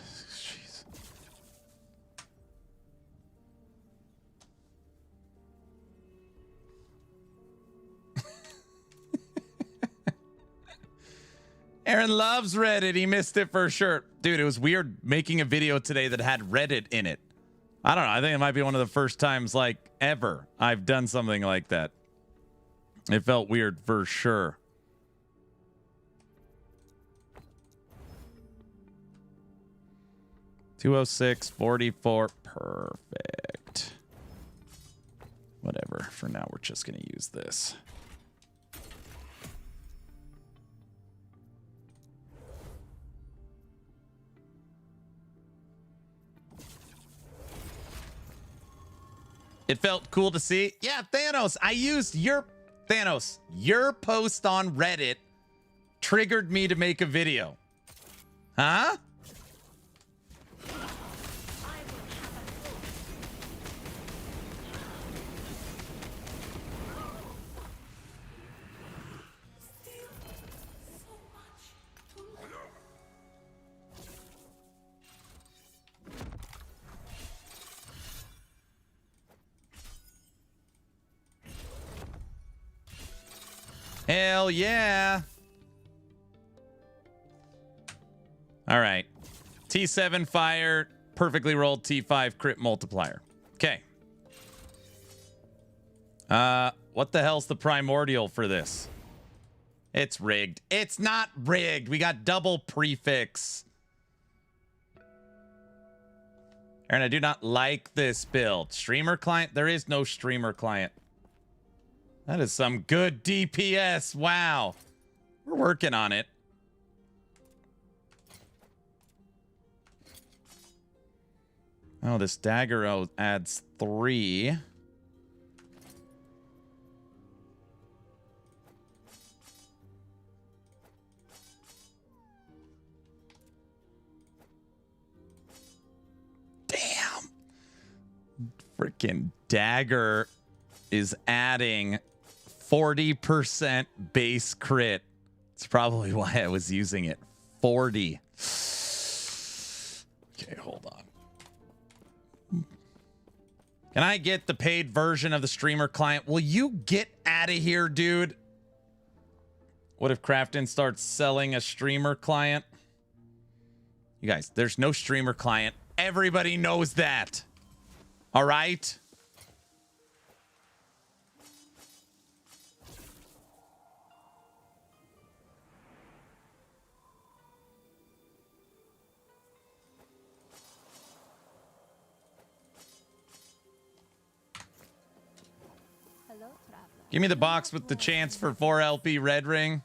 Speaker 1: Aaron loves Reddit. He missed it for sure. Dude, it was weird making a video today that had Reddit in it. I don't know. I think it might be one of the first times, like, ever I've done something like that. It felt weird for sure. $206.44. Perfect. Whatever. For now, we're just going to use this. It felt cool to see. Yeah, Thanos, I used your post on Reddit triggered me to make a video. Huh? Hell yeah. All right. T7 fire, perfectly rolled T5 crit multiplier. Okay. What the hell's the primordial for this? It's rigged. It's not rigged. We got double prefix. Aaron, I do not like this build. Streamer client? There is no streamer client. That is some good DPS. Wow. We're working on it. Oh, this dagger adds 3. Damn. Freaking dagger is adding 40% base crit. It's probably why I was using it. 40. Okay, hold on. Can I get the paid version of the streamer client? Will you get out of here, dude? What if Crafton starts selling a streamer client? You guys, there's no streamer client. Everybody knows that. All right? Give me the box with the chance for 4 LP red ring.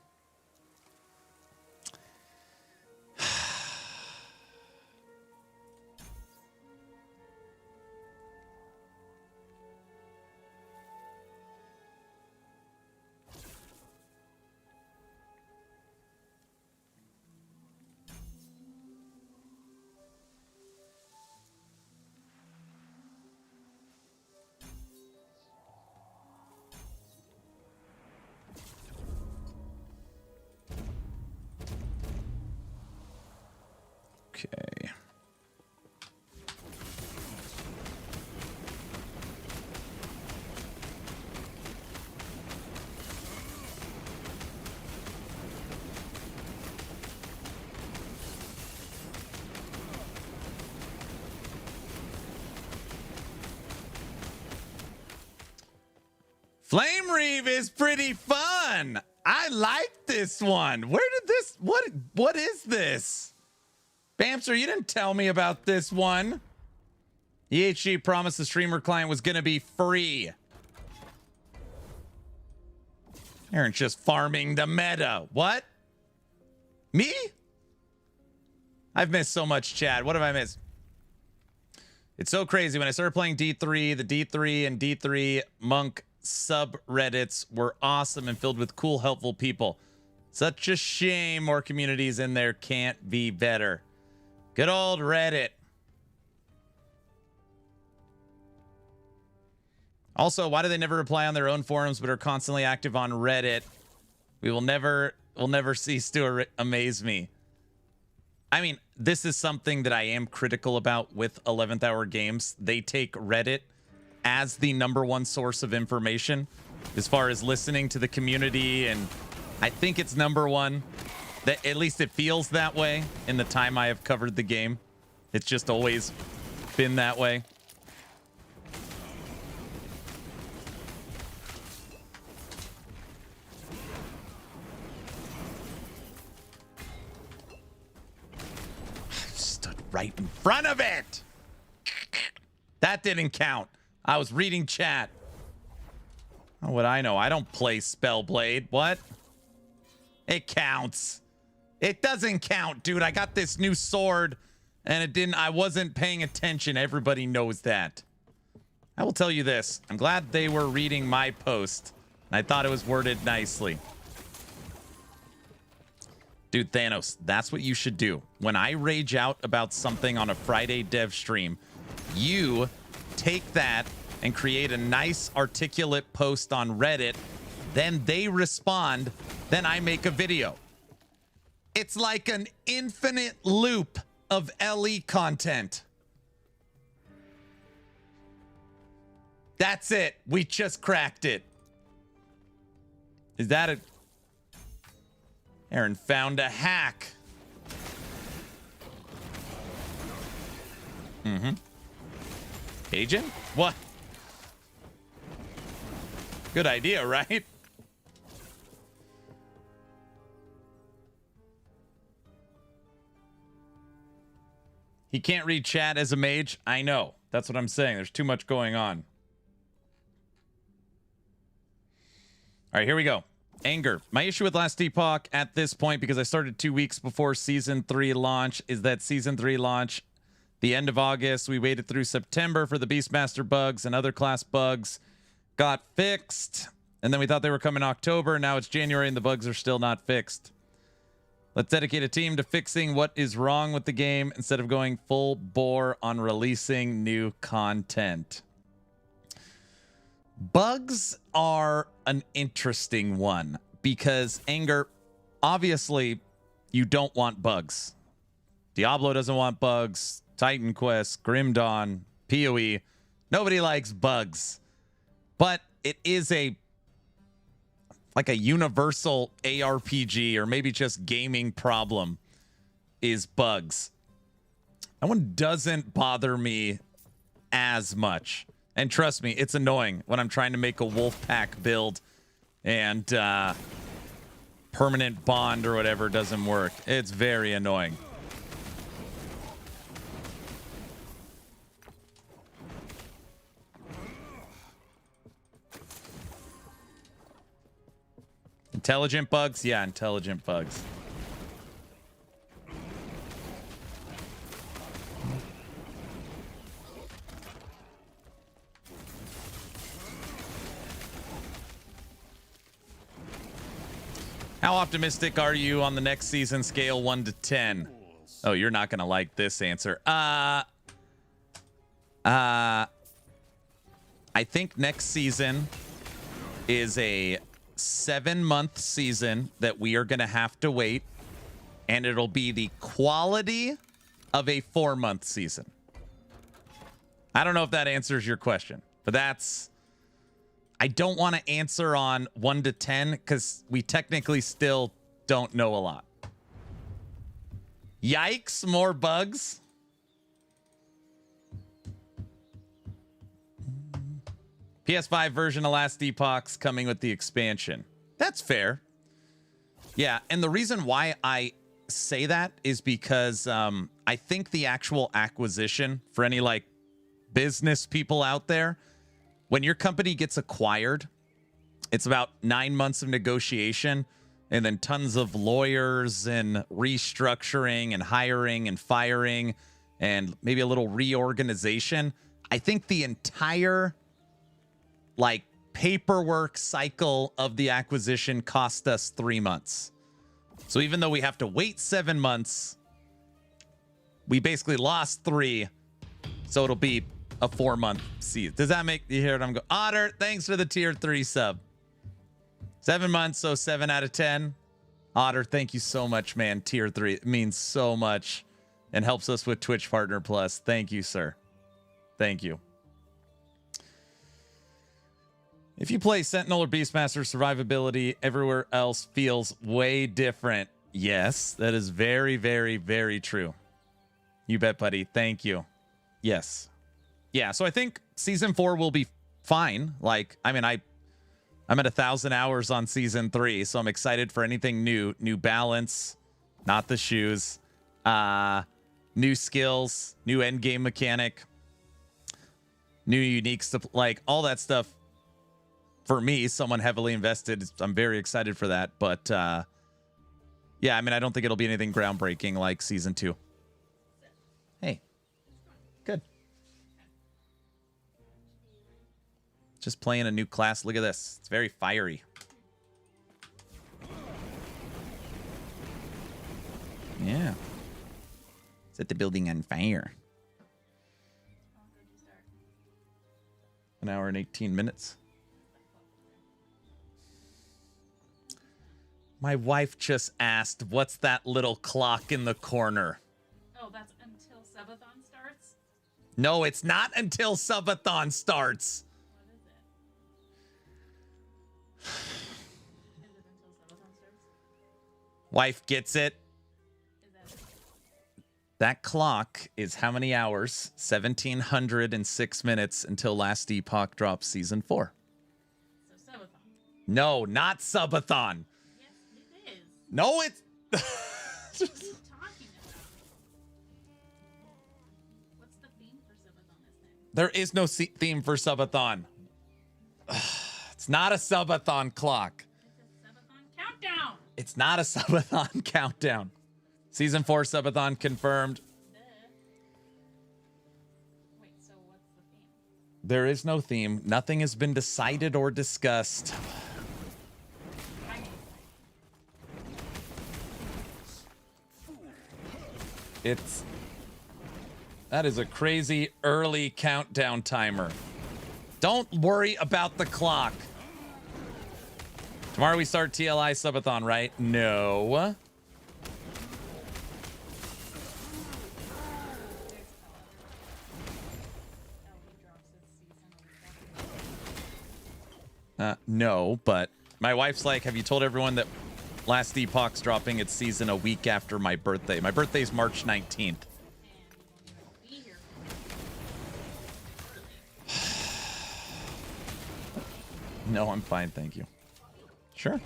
Speaker 1: Okay. Flame Reave is pretty fun. I like this one. Where did this, what is this? Bamster, you didn't tell me about this one. EHG promised the streamer client was gonna be free. Aaron's just farming the meta. What? Me? I've missed so much, Chad. What have I missed? It's so crazy. When I started playing D3, the D3 and D3 Monk subreddits were awesome and filled with cool, helpful people. Such a shame more communities in there can't be better. Good old Reddit. Also, why do they never reply on their own forums but are constantly active on Reddit? Will never cease to amaze me. I mean, this is something that I am critical about with 11th Hour Games. They take Reddit as the #1 source of information as far as listening to the community, and I think it's #1. That at least it feels that way in the time I have covered the game. It's just always been that way. Stood right in front of it. That didn't count. I was reading chat. Oh, what I know? I don't play Spellblade. What? It counts. It doesn't count, dude. I got this new sword and it didn't. I wasn't paying attention. Everybody knows that. I will tell you this. I'm glad they were reading my post. I thought it was worded nicely. Dude, Thanos, that's what you should do. When I rage out about something on a Friday dev stream, you take that and create a nice articulate post on Reddit. Then they respond. Then I make a video. It's like an infinite loop of LE content. That's it. We just cracked it. Is that a... Aaron found a hack. Mm-hmm. Agent? What? Good idea, right? He can't read chat as a mage. I know. That's what I'm saying. There's too much going on. All right, here we go. Anger. My issue with last Epoch at this point, because I started 2 weeks before Season 3 launch, is that Season 3 launch, the end of August, we waited through September for the Beastmaster bugs and other class bugs got fixed. And then we thought they were coming October. Now it's January and the bugs are still not fixed. Let's dedicate a team to fixing what is wrong with the game instead of going full bore on releasing new content. Bugs are an interesting one because, Anger, obviously you don't want bugs. Diablo doesn't want bugs. Titan Quest, Grim Dawn, PoE. Nobody likes bugs. But it is like a universal ARPG or maybe just gaming problem is bugs. That one doesn't bother me as much. And trust me, it's annoying when I'm trying to make a wolf pack build and permanent bond or whatever doesn't work. It's very annoying. Intelligent bugs? Yeah, intelligent bugs. How optimistic are you on the next season scale 1 to 10? Oh, you're not going to like this answer. I think next season is a 7-month season that we are going to have to wait, and it'll be the quality of a 4-month season. I don't know if that answers your question, but that's... I don't want to answer on 1 to 10 because we technically still don't know a lot. Yikes, more bugs. PS5 version of Last Epoch's coming with the expansion. That's fair. Yeah, and the reason why I say that is because I think the actual acquisition for any like business people out there, when your company gets acquired, it's about 9 months of negotiation and then tons of lawyers and restructuring and hiring and firing and maybe a little reorganization. I think the entire like paperwork cycle of the acquisition cost us 3 months. So even though we have to wait 7 months, we basically lost 3. So it'll be a 4-month season. Does that make you hear what I'm going? Otter, thanks for the tier 3 sub. 7 months, so 7 out of 10. Otter, thank you so much, man. Tier 3, it means so much and helps us with Twitch Partner Plus. Thank you, sir. Thank you. If you play Sentinel or Beastmaster, survivability everywhere else feels way different. Yes, that is very, very, very true. You bet, buddy. Thank you. Yes. Yeah, so I think season 4 will be fine. Like, I mean, I'm at 1,000 hours on season 3, so I'm excited for anything new. New balance, not the shoes. New skills, new end game mechanic, new unique stuff, like all that stuff. For me, someone heavily invested, I'm very excited for that. But yeah, I mean, I don't think it'll be anything groundbreaking like season 2. Hey, good. Just playing a new class. Look at this. It's very fiery. Yeah. Set the building on fire. 1 hour and 18 minutes. My wife just asked, what's that little clock in the corner?
Speaker 4: Oh, that's until subathon starts?
Speaker 1: No, it's not until subathon starts.
Speaker 4: What is it? Is it until subathon starts?
Speaker 1: Wife gets it.
Speaker 4: Is that it?
Speaker 1: That clock is how many hours? 1,706 minutes until Last Epoch drops season 4.
Speaker 4: So subathon.
Speaker 1: No, not subathon.
Speaker 4: Yes, it is.
Speaker 1: No, it's...
Speaker 4: What are you talking about? What's the theme for subathon this time?
Speaker 1: There is no theme for subathon. It's not a subathon clock.
Speaker 4: It's a subathon countdown.
Speaker 1: It's not a subathon countdown. Season 4 subathon confirmed.
Speaker 4: Duh. Wait, so what's the theme?
Speaker 1: There is no theme. Nothing has been decided or discussed.
Speaker 4: I mean,
Speaker 1: That is a crazy early countdown timer. Don't worry about the clock. Tomorrow we start TLI subathon, right? No. No, but my wife's like, have you told everyone that Last Epoch's dropping its season a week after my birthday? My birthday's March 19th.
Speaker 4: be here.
Speaker 1: No, I'm fine, thank you. Sure.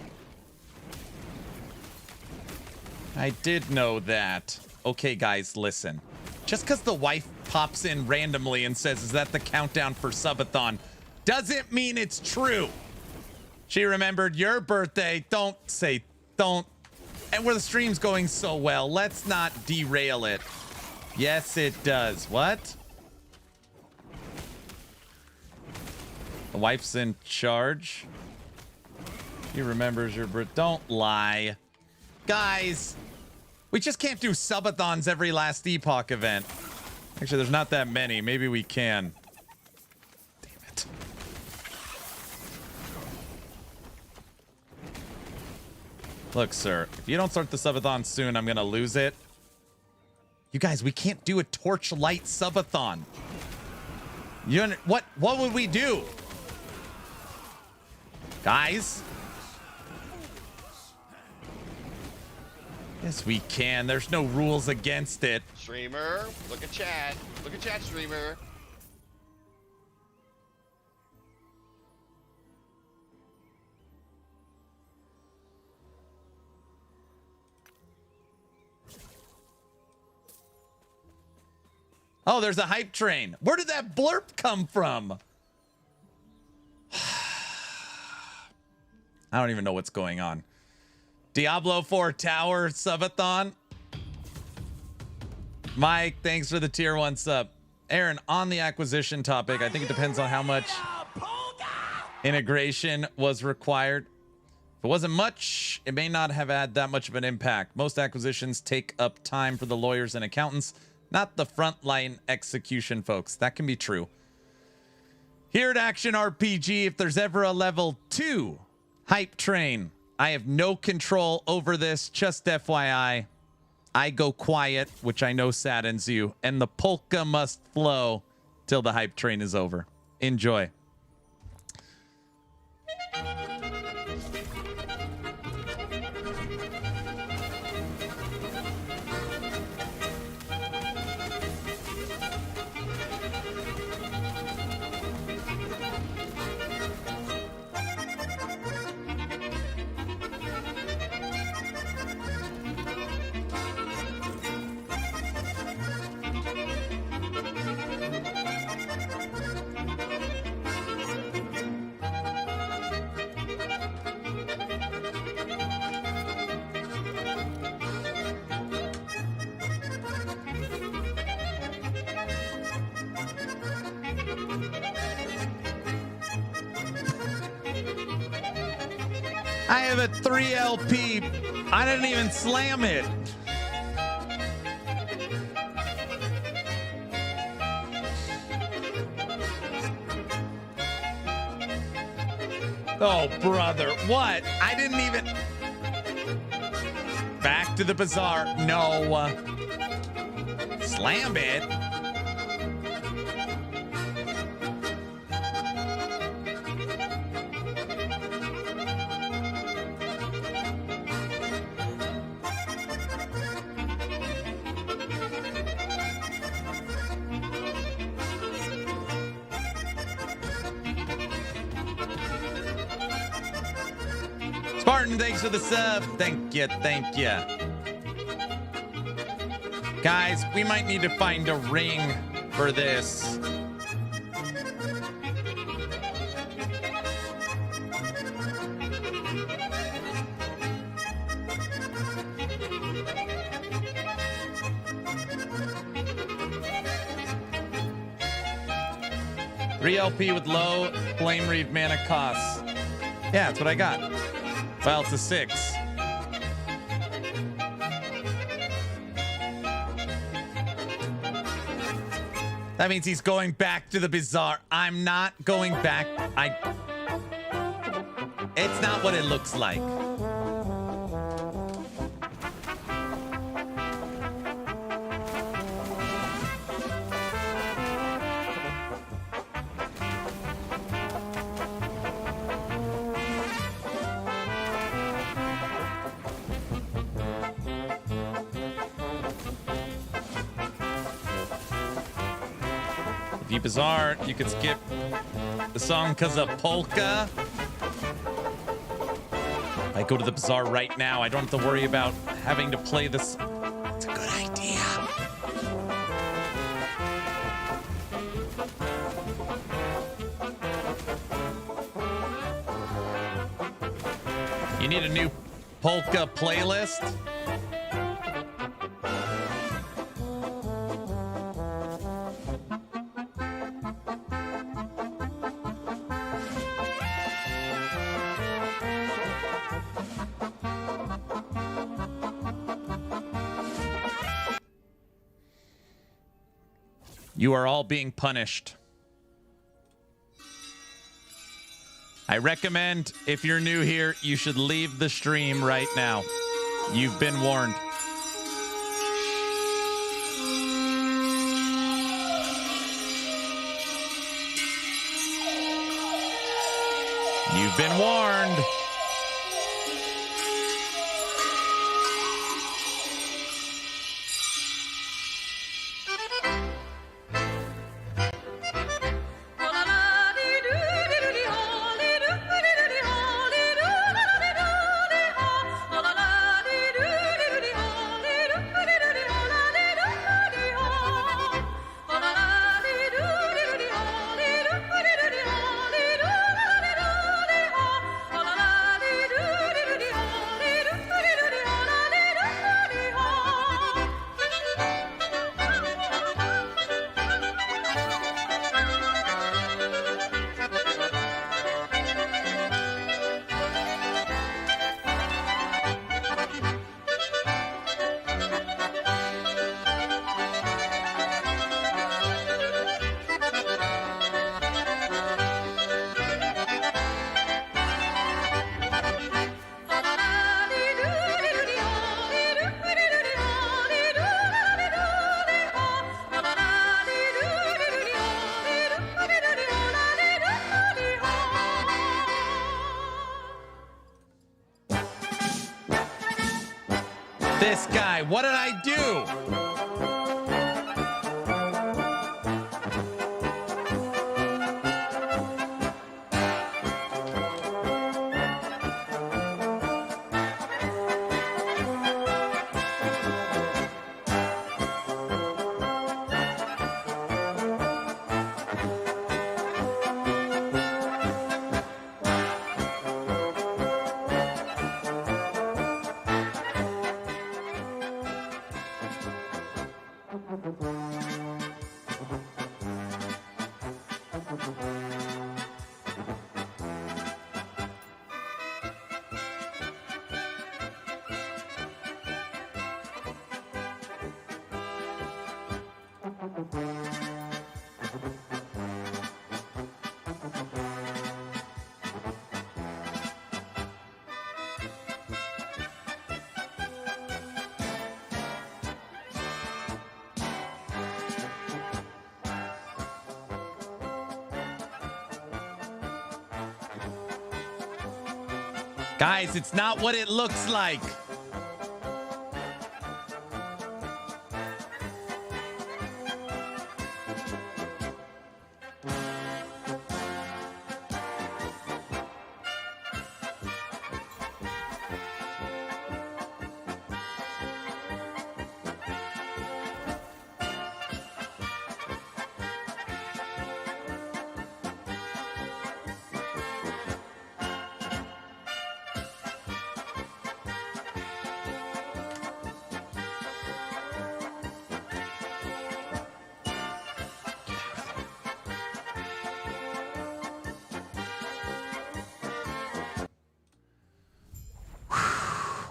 Speaker 1: I did know that. Okay, guys, listen. Just because the wife pops in randomly and says, is that the countdown for subathon, doesn't mean it's true. She remembered your birthday. Don't. And where the stream's going so well, let's not derail it. Yes, it does. What? The wife's in charge. He remembers your birthday. Don't lie. Guys, we just can't do subathons every Last Epoch event. Actually, there's not that many. Maybe we can. Damn it. Look, sir, if you don't start the subathon soon, I'm going to lose it. You guys, we can't do a Torchlight subathon. What would we do? Guys? Yes, we can. There's no rules against it.
Speaker 5: Streamer, look at chat. Look at chat, streamer.
Speaker 1: Oh, there's a hype train. Where did that blurb come from? I don't even know what's going on. Diablo 4 Tower subathon. Mike, thanks for the tier 1 sub. Aaron, on the acquisition topic, I think it depends on how much integration was required. If it wasn't much, it may not have had that much of an impact. Most acquisitions take up time for the lawyers and accountants, not the frontline execution folks. That can be true. Here at Action RPG, if there's ever a level 2 hype train, I have no control over this. Just FYI, I go quiet, which I know saddens you, and the polka must flow till the hype train is over. Enjoy. I have a 3 LP. I didn't even slam it. Oh, brother. What? I didn't even... Back to the bazaar. No. Slam it. Spartan, thanks for the sub. Thank you, thank you. Guys, we might need to find a ring for this. LP with low Flame Reave mana costs. Yeah, that's what I got. Well, it's a 6. That means he's going back to the bazaar. I'm not going back. It's not what it looks like. If you bazaar, you could skip the song because of polka. I go to the bazaar right now. I don't have to worry about having to play this. It's a good idea. You need a new polka playlist? You are all being punished. I recommend, if you're new here, you should leave the stream right now. You've been warned. You've been warned. This guy, what did I do? Guys, it's not what it looks like.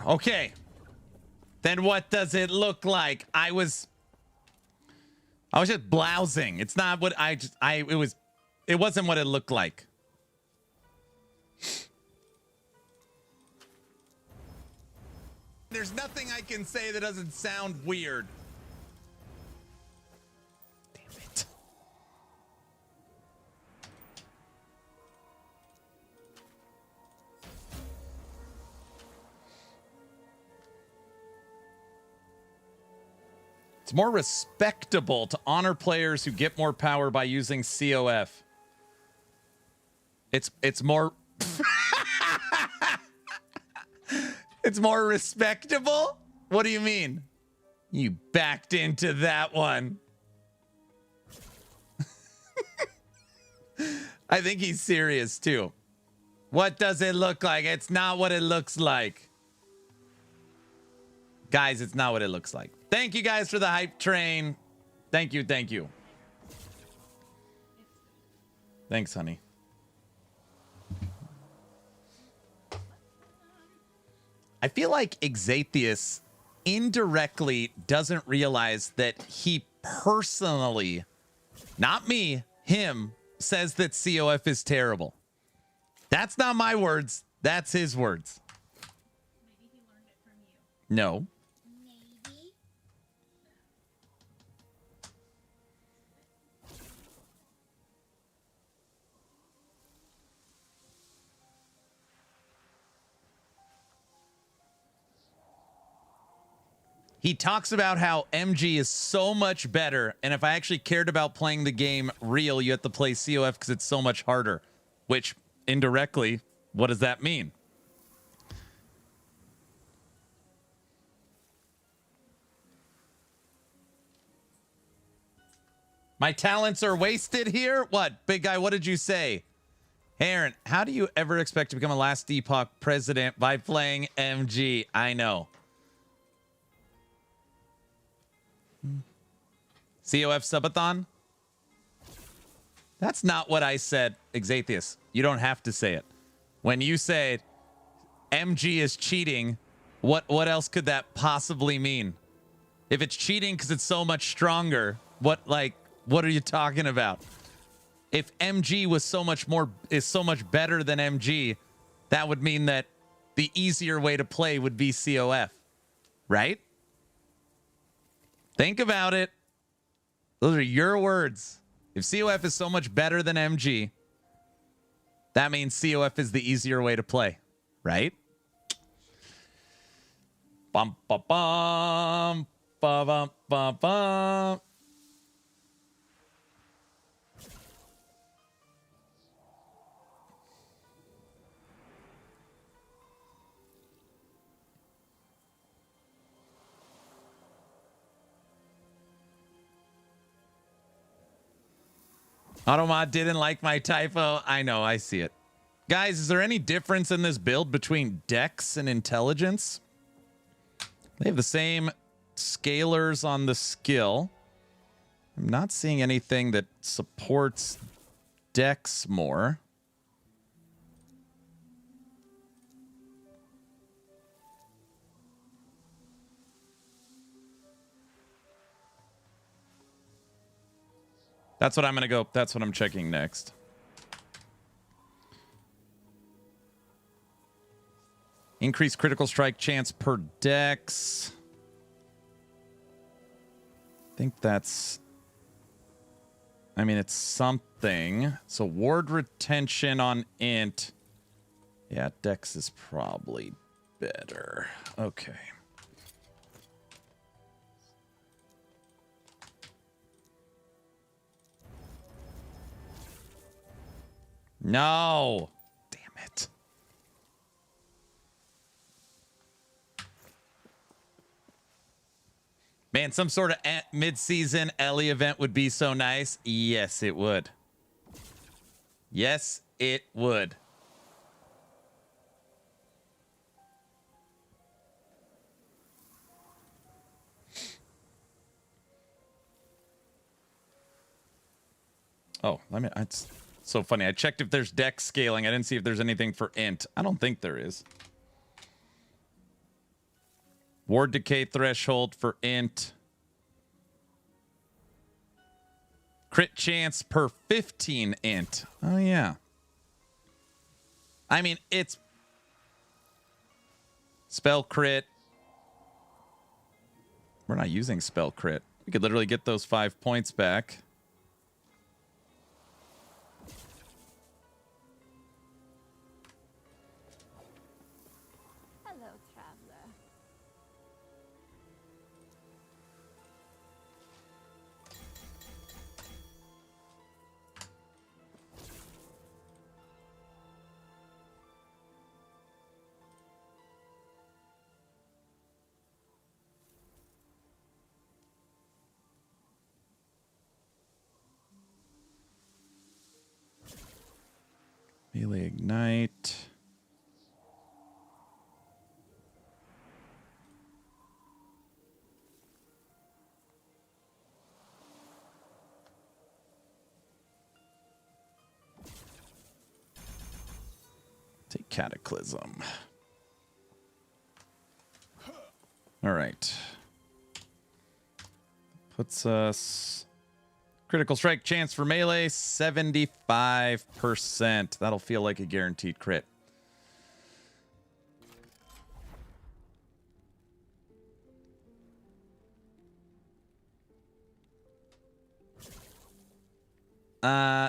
Speaker 1: Okay. Then what does it look like? I was just blousing. It's not what it wasn't what it looked like. There's nothing I can say that doesn't sound weird. Damn it. It's more respectable to honor players who get more power by using COF. It's more It's more respectable? What do you mean? You backed into that one. I think he's serious too. What does it look like? It's not what it looks like. Guys, it's not what it looks like. Thank you guys for the hype train. Thank you, thank you. Thanks, honey. I feel like Exatheus indirectly doesn't realize that he personally, not me, him, says that COF is terrible. That's not my words. That's his words.
Speaker 4: Maybe he learned it from you.
Speaker 1: No.
Speaker 4: Maybe.
Speaker 1: He talks about how MG is so much better, and if I actually cared about playing the game real, you have to play COF because it's so much harder. Which, indirectly, what does that mean? My talents are wasted here? What? Big guy, what did you say? Hey, Aaron, how do you ever expect to become a last Epoch president by playing MG? I know. COF subathon? That's not what I said, Exathius. You don't have to say it. When you say MG is cheating, what else could that possibly mean? If it's cheating because it's so much stronger, what are you talking about? If MG was so much better than MG, that would mean that the easier way to play would be COF, right? Think about it. Those are your words. If COF is so much better than MG, that means COF is the easier way to play, right? Bum bum bum bum bum bum bum. Automod didn't like my typo. I know, I see it. Guys, is there any difference in this build between Dex and Intelligence? They have the same scalars on the skill. I'm not seeing anything that supports Dex more. That's what I'm going to go. That's what I'm checking next. Increased critical strike chance per dex. I think that's... I mean, it's something. So ward retention on int. Yeah, dex is probably better. Okay. No. Damn it. Man, some sort of mid-season Ellie event would be so nice. Yes, it would. Yes, it would. Oh, let me... It's so funny. I checked if there's dex scaling. I didn't see if there's anything for int. I don't think there is. Ward decay threshold for int. Crit chance per 15 int. Oh, yeah. I mean, it's... Spell crit. We're not using spell crit. We could literally get those 5 points back. Melee ignite. Take Cataclysm. All right. Puts us... Critical strike chance for melee, 75%. That'll feel like a guaranteed crit.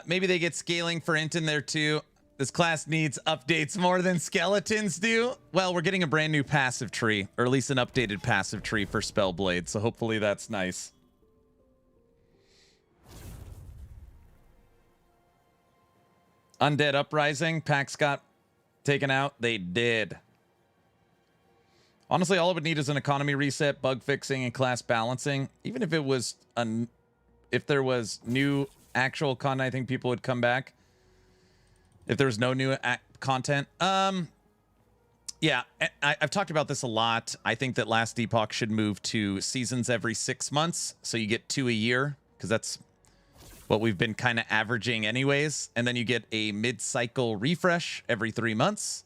Speaker 1: Maybe they get scaling for int in there too. This class needs updates more than skeletons do. Well, we're getting a brand new passive tree, or at least an updated passive tree for Spellblade, so hopefully that's nice. Undead Uprising, packs got taken out. They did. Honestly, all it would need is an economy reset, bug fixing, and class balancing. Even if it was if there was new actual content, I think people would come back. If there was no new content, yeah, I've talked about this a lot. I think that last Epoch should move to seasons every 6 months, so you get 2 a year, because that's what we've been kind of averaging anyways. And then you get a mid-cycle refresh every 3 months.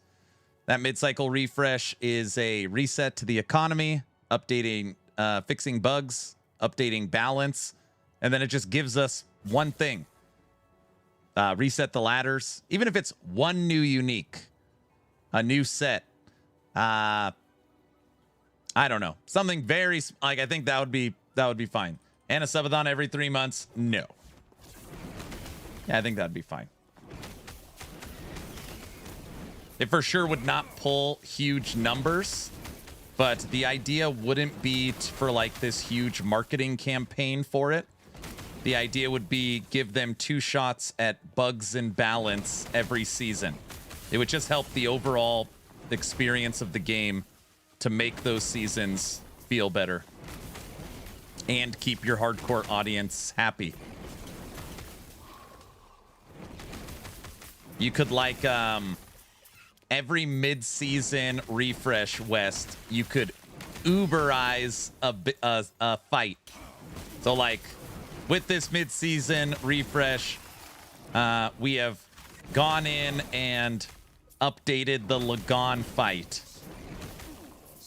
Speaker 1: That mid-cycle refresh is a reset to the economy, updating, fixing bugs, updating balance, and then it just gives us one thing. Reset the ladders. Even if it's one new unique, a new set. I don't know. Something very, like, I think that would be fine. And a subathon every 3 months? No. Yeah, I think that'd be fine. It for sure would not pull huge numbers, but the idea wouldn't be for like this huge marketing campaign for it. The idea would be give them 2 shots at bugs and balance every season. It would just help the overall experience of the game to make those seasons feel better and keep your hardcore audience happy. You could like every mid-season refresh, West, you could Uberize a fight. So like with this mid-season refresh, we have gone in and updated the Lagon fight.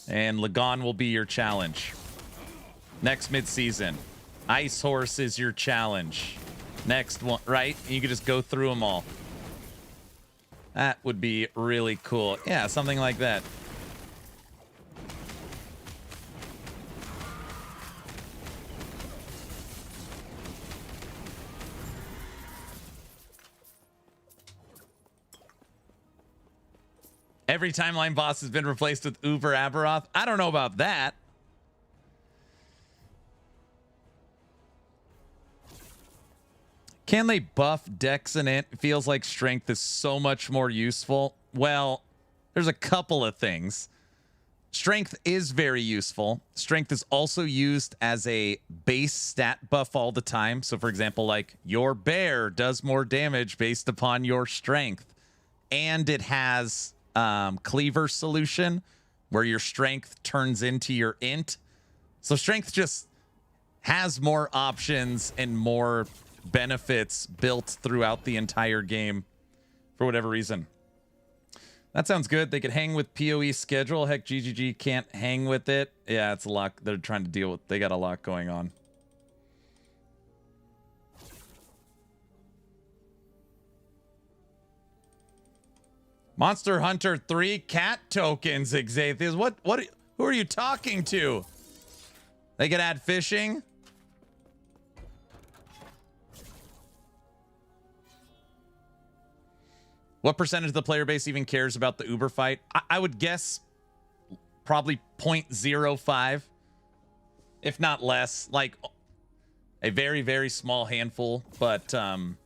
Speaker 1: And Lagon will be your challenge. Next mid-season, Ice Horse is your challenge. Next one, right? You could just go through them all. That would be really cool. Yeah, something like that. Every timeline boss has been replaced with Uber Aberoth. I don't know about that. Can they buff Dex in it? It feels like Strength is so much more useful. Well, there's a couple of things. Strength is very useful. Strength is also used as a base stat buff all the time. So, for example, like your bear does more damage based upon your strength. And it has cleaver solution where your strength turns into your int. So strength just has more options and more benefits built throughout the entire game for whatever reason. That sounds good. They could hang with PoE schedule. Heck, GGG can't hang with it. Yeah, it's a lot they're trying to deal with. They got a lot going on. Monster Hunter 3 cat tokens, Xathias. What who are you talking to? They could add fishing. What percentage of the player base even cares about the Uber fight? I would guess probably 0.05, if not less. Like a very, very small handful. But and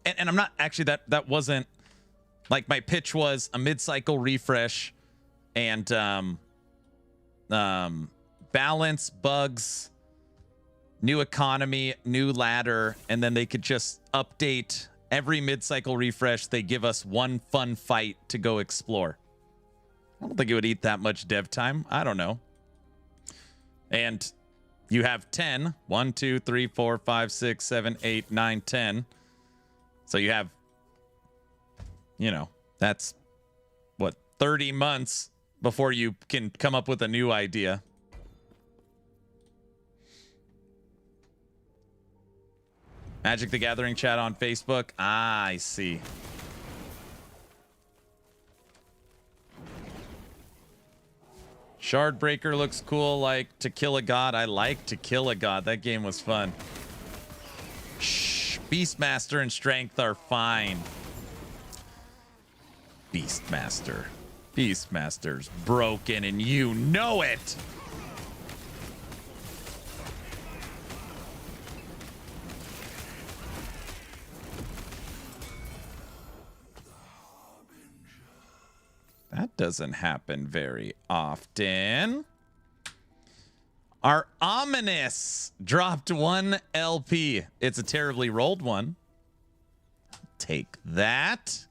Speaker 1: I'm not actually that wasn't like my pitch was a mid-cycle refresh and balance, bugs, new economy, new ladder, and then they could just update every mid-cycle refresh. They give us one fun fight to go explore. I don't think it would eat that much dev time. I don't know. And you have 10. 1, 2, 3, 4, 5, 6, 7, 8, 9, 10. So you have, you know, that's what, 30 months before you can come up with a new idea. Magic the Gathering chat on Facebook. Ah, I see. Shardbreaker looks cool, like To Kill a God. I like To Kill a God. That game was fun. Shh. Beastmaster and Strength are fine. Beastmaster. Beastmaster's broken and you know it. That doesn't happen very often. Our Ominous dropped 1 LP. It's a terribly rolled one. Take that.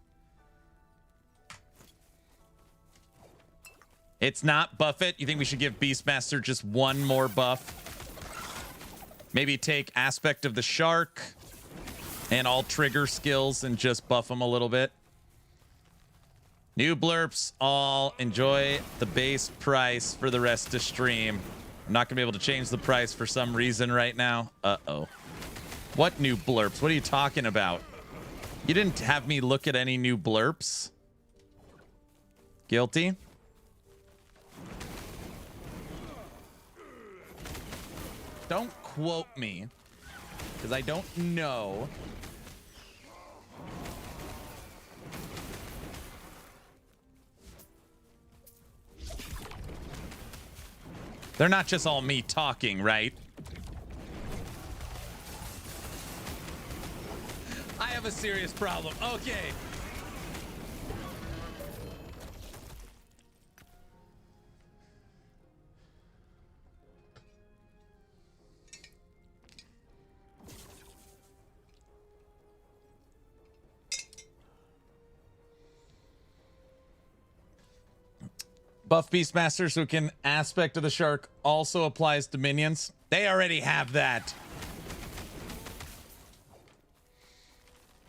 Speaker 1: It's not buff it. You think we should give Beastmaster just 1 more buff? Maybe take Aspect of the Shark and all trigger skills and just buff them a little bit. New blurps all enjoy the base price for the rest of stream. I'm not gonna be able to change the price for some reason right now. Uh-oh. What new blurps? What are you talking about? You didn't have me look at any new blurps. Guilty. Don't quote me, because I don't know. They're not just all me talking, right? I have a serious problem. Okay. Buff Beastmasters who can Aspect of the Shark also applies to minions. They already have that.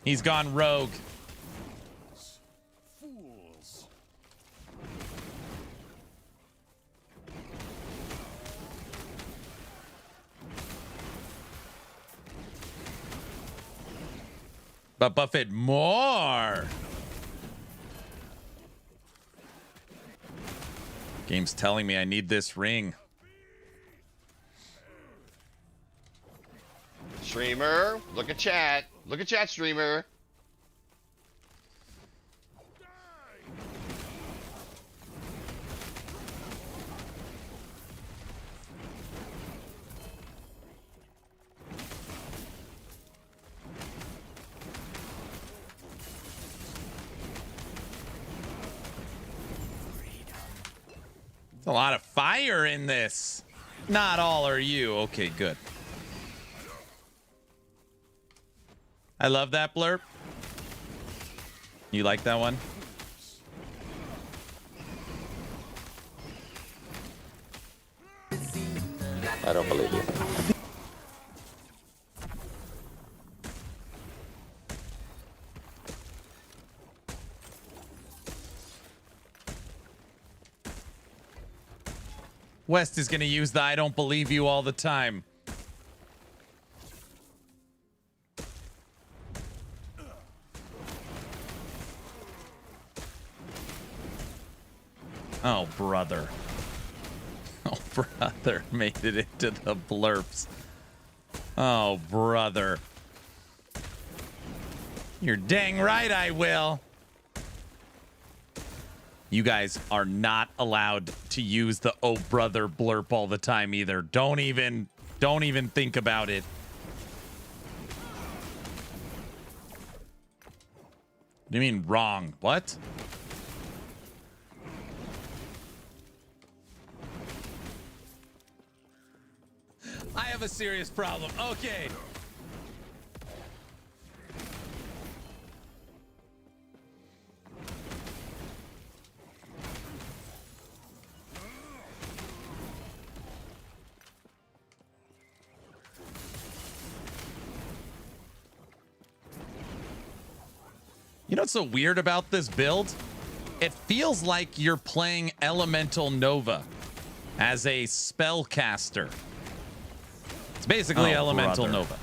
Speaker 1: He's gone rogue.
Speaker 6: Fools.
Speaker 1: But buff it more. Game's telling me I need this ring.
Speaker 5: Streamer, look at chat. Look at chat, streamer.
Speaker 1: There's a lot of fire in this. Not all are you. Okay, good. I love that blurb. You like that one?
Speaker 7: I don't believe you.
Speaker 1: West is going to use the I don't believe you all the time. Oh, brother. Oh, brother. Made it into the blurps. Oh, brother. You're dang right I will. You guys are not allowed to use the oh, brother blurp all the time either. Don't even think about it. What do you mean wrong? What? I have a serious problem. Okay. You know what's so weird about this build? It feels like you're playing Elemental Nova as a spellcaster. It's basically Elemental Nova.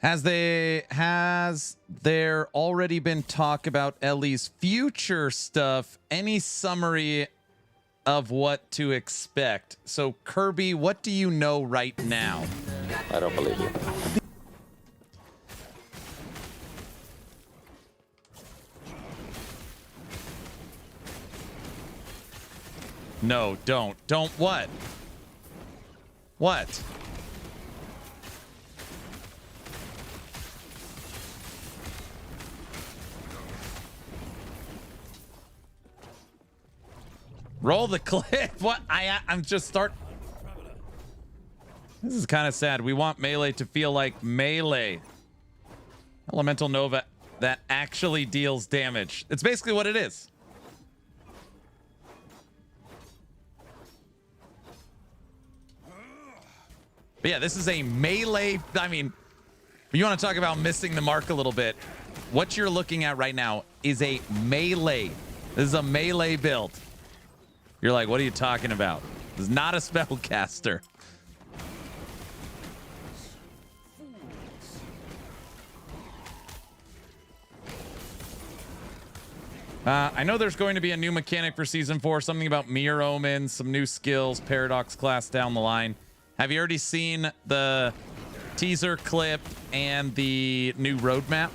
Speaker 1: Has there already been talk about Ellie's future stuff? Any summary of what to expect? So Kirby, what do you know right now?
Speaker 7: I don't believe you.
Speaker 1: No, don't. Don't what? What? Roll the clip. What? I'm just start. This is kind of sad. We want Melee to feel like Melee. Elemental Nova that actually deals damage. It's basically what it is. But yeah, this is a Melee. I mean, you want to talk about missing the mark a little bit. What you're looking at right now is a Melee. This is a Melee build. You're like, what are you talking about? This is not a spellcaster. I know there's going to be a new mechanic for Season 4, something about Mirror Omen, some new skills, Paradox class down the line. Have you already seen the teaser clip and the new roadmap?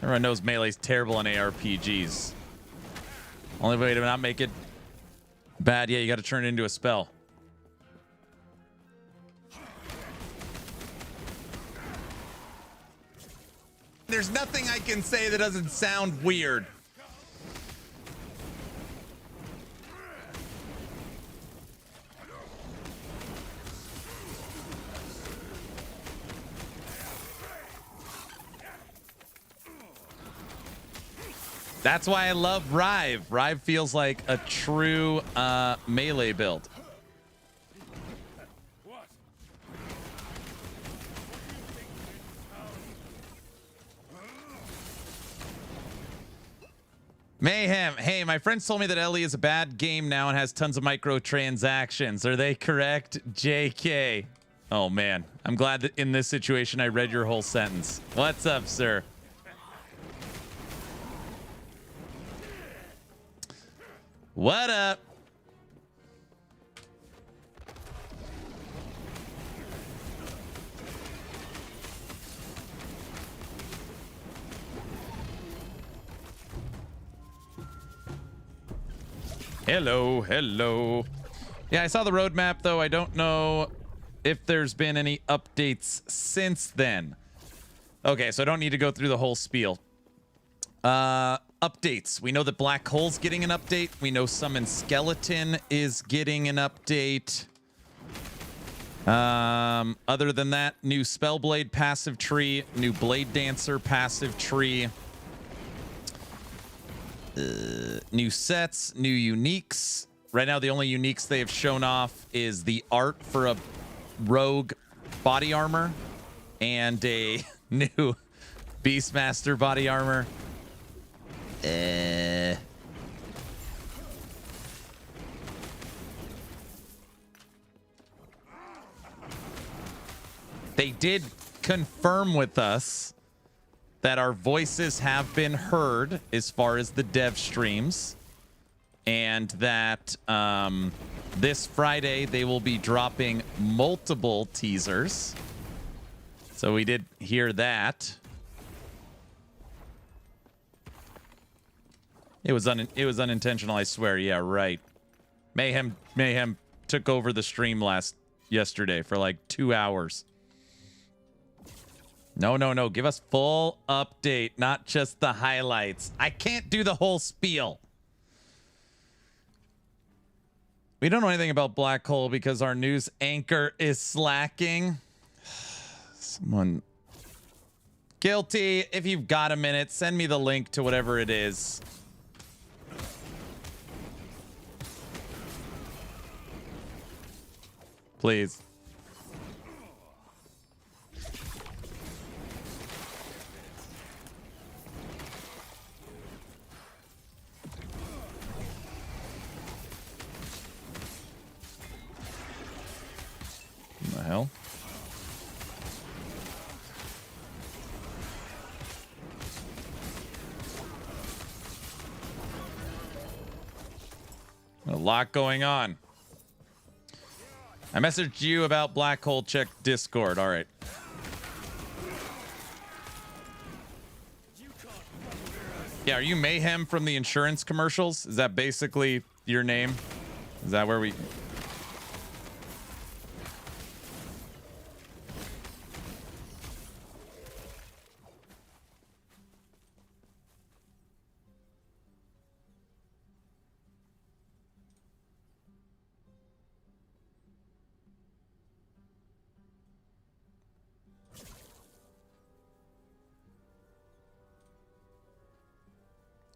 Speaker 1: Everyone knows Melee's terrible in ARPGs. Only way to not make it bad, yeah, you got to turn it into a spell. There's nothing I can say that doesn't sound weird. That's why I love Reave. Reave feels like a true Melee build. Mayhem. Hey, my friends told me that Ellie is a bad game now and has tons of microtransactions. Are they correct? JK. Oh, man. I'm glad that in this situation I read your whole sentence. What's up, sir? What up? Hello, hello. Yeah, I saw the roadmap, though. I don't know if there's been any updates since then. Okay, so I don't need to go through the whole spiel. Updates. We know that Black Hole's getting an update. We know Summon Skeleton is getting an update. Other than that, new Spellblade passive tree, new Blade Dancer passive tree. New sets, new uniques. Right now, the only uniques they have shown off is the art for a rogue body armor and a new Beastmaster body armor. They did confirm with us that our voices have been heard as far as the dev streams, and that this Friday they will be dropping multiple teasers. So we did hear that. It was unintentional, I swear. Yeah, right. Mayhem took over the stream yesterday for like 2 hours. No. Give us full update, not just the highlights. I can't do the whole spiel. We don't know anything about Black Hole because our news anchor is slacking. Someone guilty. If you've got a minute, send me the link to whatever it is. Please. What the hell? A lot going on. I messaged you about Black Hole. Check Discord. All right. Yeah, are you Mayhem from the insurance commercials? Is that basically your name? Is that where we...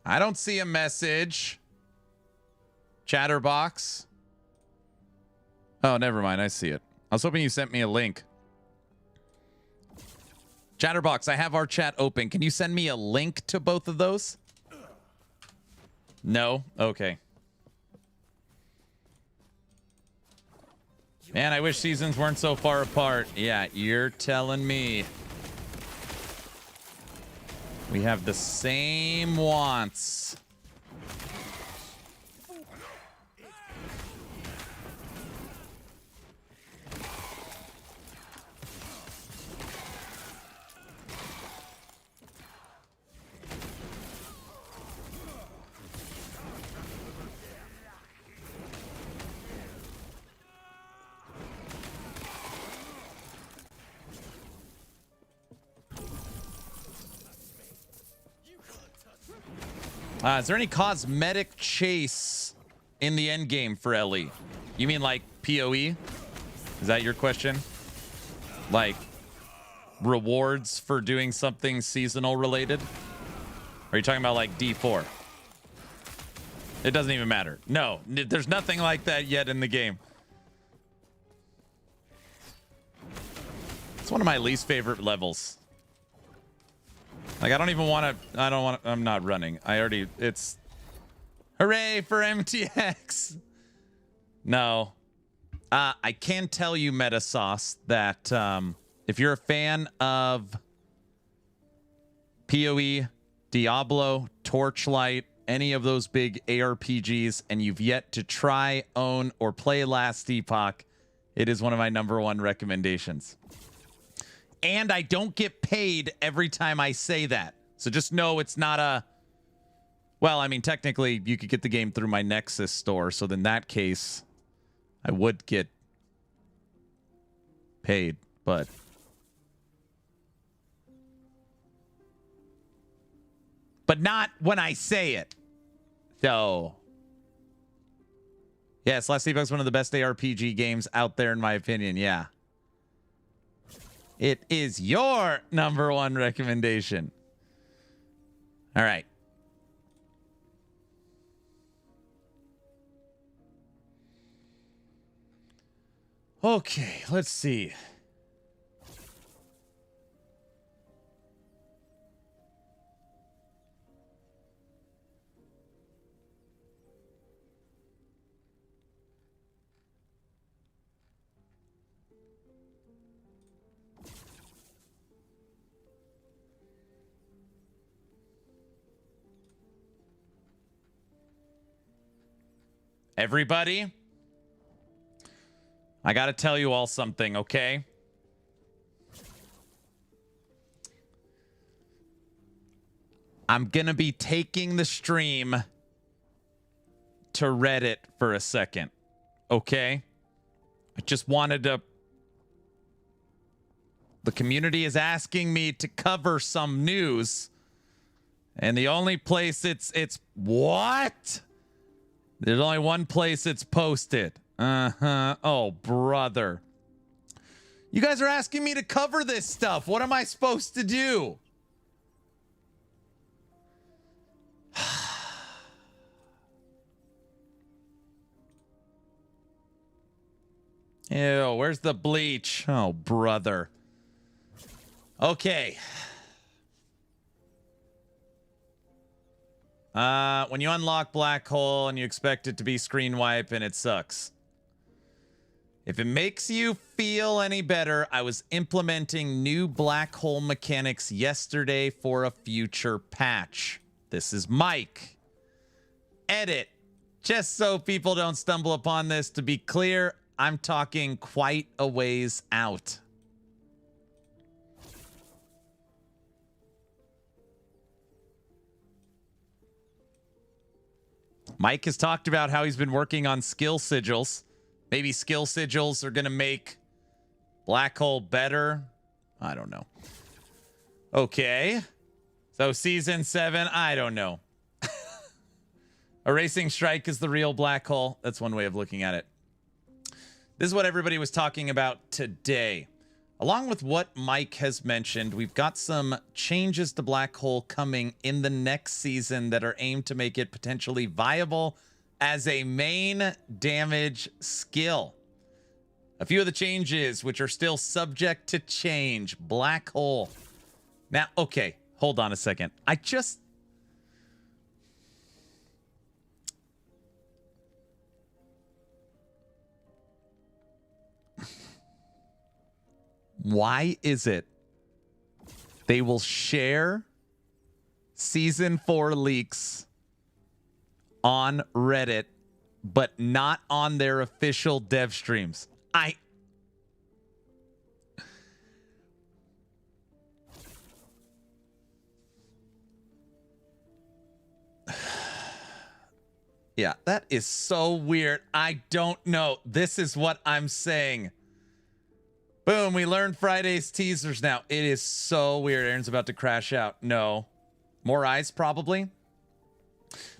Speaker 1: I don't see a message. Chatterbox. Oh, never mind. I see it. I was hoping you sent me a link. Chatterbox, I have our chat open. Can you send me a link to both of those? No? Okay. Man, I wish seasons weren't so far apart. Yeah, you're telling me. We have the same wants. Is there any cosmetic chase in the end game for Ellie? You mean like PoE? Is that your question? Like rewards for doing something seasonal related? Or are you talking about like D4? It doesn't even matter. No, there's nothing like that yet in the game. It's one of my least favorite levels. Like, I don't even want to, I'm not running. It's, hooray for MTX. No. I can tell you, Metasauce, that if you're a fan of PoE, Diablo, Torchlight, any of those big ARPGs, and you've yet to try, own, or play Last Epoch, it is one of my #1 recommendations. And I don't get paid every time I say that. So just know it's not a... Well, I mean, technically, you could get the game through my Nexus store. So in that case, I would get paid. But... not when I say it. So... Yes, Last Epoch is one of the best ARPG games out there, in my opinion. Yeah. It is your #1 recommendation. All right. Okay, let's see. Everybody, I got to tell you all something, okay? I'm going to be taking the stream to Reddit for a second, okay? I just wanted to... The community is asking me to cover some news, and the only place it's what? There's only one place it's posted. Uh-huh. Oh, brother. You guys are asking me to cover this stuff. What am I supposed to do? Ew, where's the bleach? Oh, brother. Okay. When you unlock Black Hole and you expect it to be screen wipe and it sucks. If it makes you feel any better, I was implementing new Black Hole mechanics yesterday for a future patch. This is Mike. Edit. Just so people don't stumble upon this, to be clear, I'm talking quite a ways out. Mike has talked about how he's been working on skill sigils. Maybe skill sigils are going to make Black Hole better. I don't know. Okay. So season 7, I don't know. Erasing Strike is the real Black Hole. That's one way of looking at it. This is what everybody was talking about today. Along with what Mike has mentioned, we've got some changes to Black Hole coming in the next season that are aimed to make it potentially viable as a main damage skill. A few of the changes, which are still subject to change. Black Hole. Now, okay, hold on a second. Why is it they will share season 4 leaks on Reddit, but not on their official dev streams? Yeah, that is so weird. I don't know. This is what I'm saying. Boom, we learned Friday's teasers now. It is so weird. Aaron's about to crash out. No. More eyes, probably.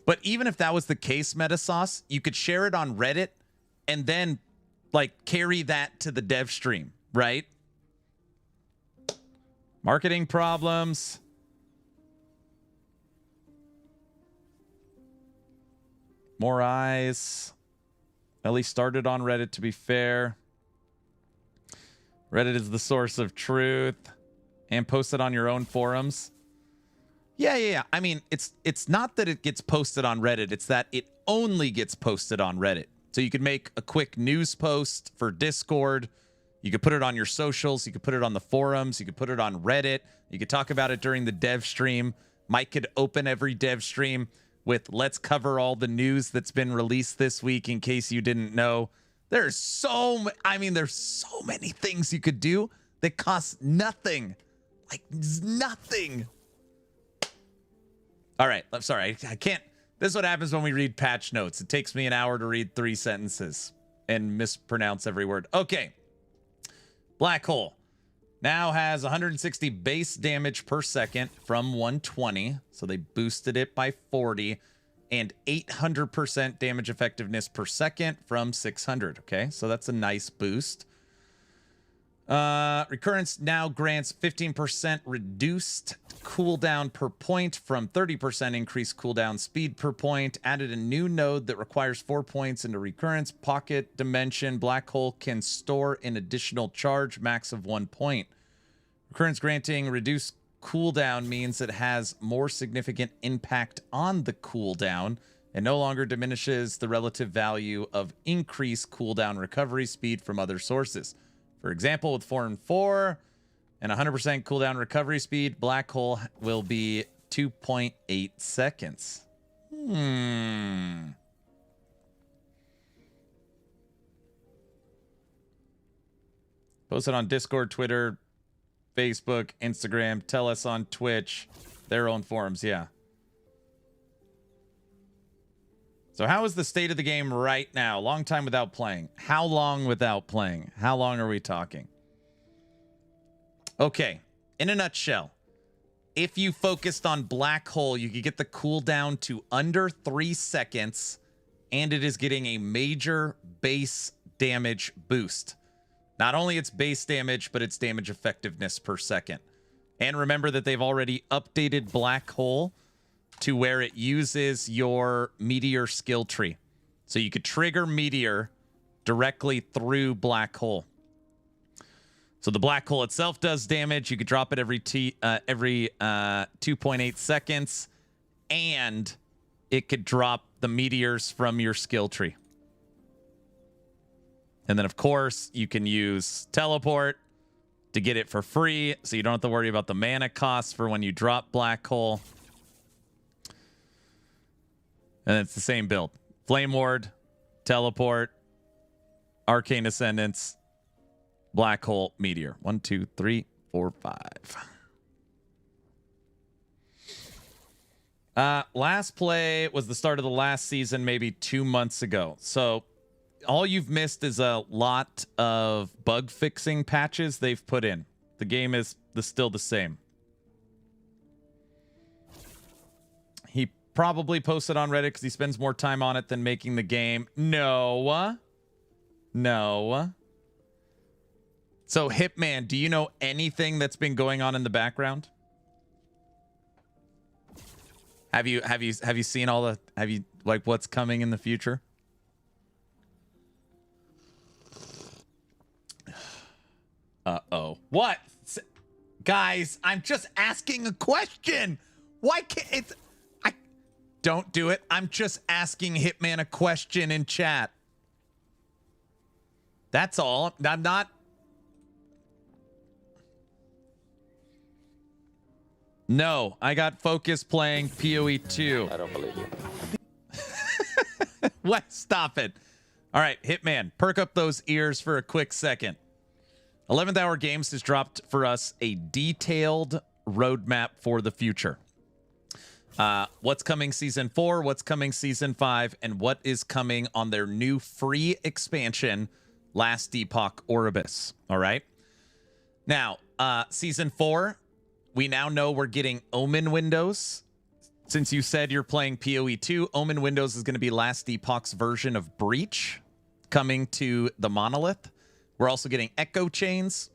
Speaker 1: But even if that was the case, Metasauce, you could share it on Reddit and then, like, carry that to the dev stream, right? Marketing problems. More eyes. At least started on Reddit, to be fair. Reddit is the source of truth. And post it on your own forums. Yeah. I mean, it's not that it gets posted on Reddit. It's that it only gets posted on Reddit. So you could make a quick news post for Discord. You could put it on your socials. You could put it on the forums. You could put it on Reddit. You could talk about it during the dev stream. Mike could open every dev stream with let's cover all the news that's been released this week in case you didn't know. There's so many things you could do that cost nothing. Like nothing. All right, I'm sorry. I can't. This is what happens when we read patch notes. It takes me an hour to read 3 sentences and mispronounce every word. Okay. Black Hole now has 160 base damage per second from 120. So they boosted it by 40. And 800% damage effectiveness per second from 600. Okay, so that's a nice boost. Recurrence now grants 15% reduced cooldown per point from 30% increased cooldown speed per point. Added a new node that requires 4 points into recurrence. Pocket dimension. Black Hole can store an additional charge, max of 1 point. Recurrence granting reduced cooldown means it has more significant impact on the cooldown and no longer diminishes the relative value of increased cooldown recovery speed from other sources. For example, with 4 and 4 and 100% cooldown recovery speed, Black Hole will be 2.8 seconds. Post it on Discord, Twitter, Facebook, Instagram. Tell us on Twitch. Their own forums, yeah. So how is the state of the game right now? Long time without playing. How long without playing? How long are we talking? Okay, in a nutshell, if you focused on Black Hole, you could get the cooldown to under 3 seconds, and it is getting a major base damage boost. Not only its base damage, but its damage effectiveness per second. And remember that they've already updated Black Hole to where it uses your Meteor skill tree. So you could trigger Meteor directly through Black Hole. So the Black Hole itself does damage. You could drop it every 2.8 seconds. And it could drop the meteors from your skill tree. And then, of course, you can use teleport to get it for free, so you don't have to worry about the mana costs for when you drop Black Hole. And it's the same build. Flame Ward, Teleport, Arcane Ascendance, Black Hole, Meteor. 1, 2, 3, 4, 5. Last play was the start of the last season, maybe 2 months ago. So all you've missed is a lot of bug fixing patches they've put in. The game is still the same. He probably posted on Reddit because he spends more time on it than making the game. No. So Hitman, do you know anything that's been going on in the background? Have you seen all the, like what's coming in the future? Uh-oh. What? Guys, I'm just asking a question. Why can't don't do it. I'm just asking Hitman a question in chat. That's all. I'm not. No, I got Focus playing PoE 2.
Speaker 7: I don't believe you.
Speaker 1: What? Stop it. All right, Hitman, perk up those ears for a quick second. 11th Hour Games has dropped for us a detailed roadmap for the future. What's coming season 4, what's coming season 5, and what is coming on their new free expansion, Last Epoch Orbis. All right. Now, season 4, we now know we're getting Omen windows. Since you said you're playing PoE 2, Omen windows is going to be Last Epoch's version of Breach coming to the Monolith. We're also getting Echo Chains.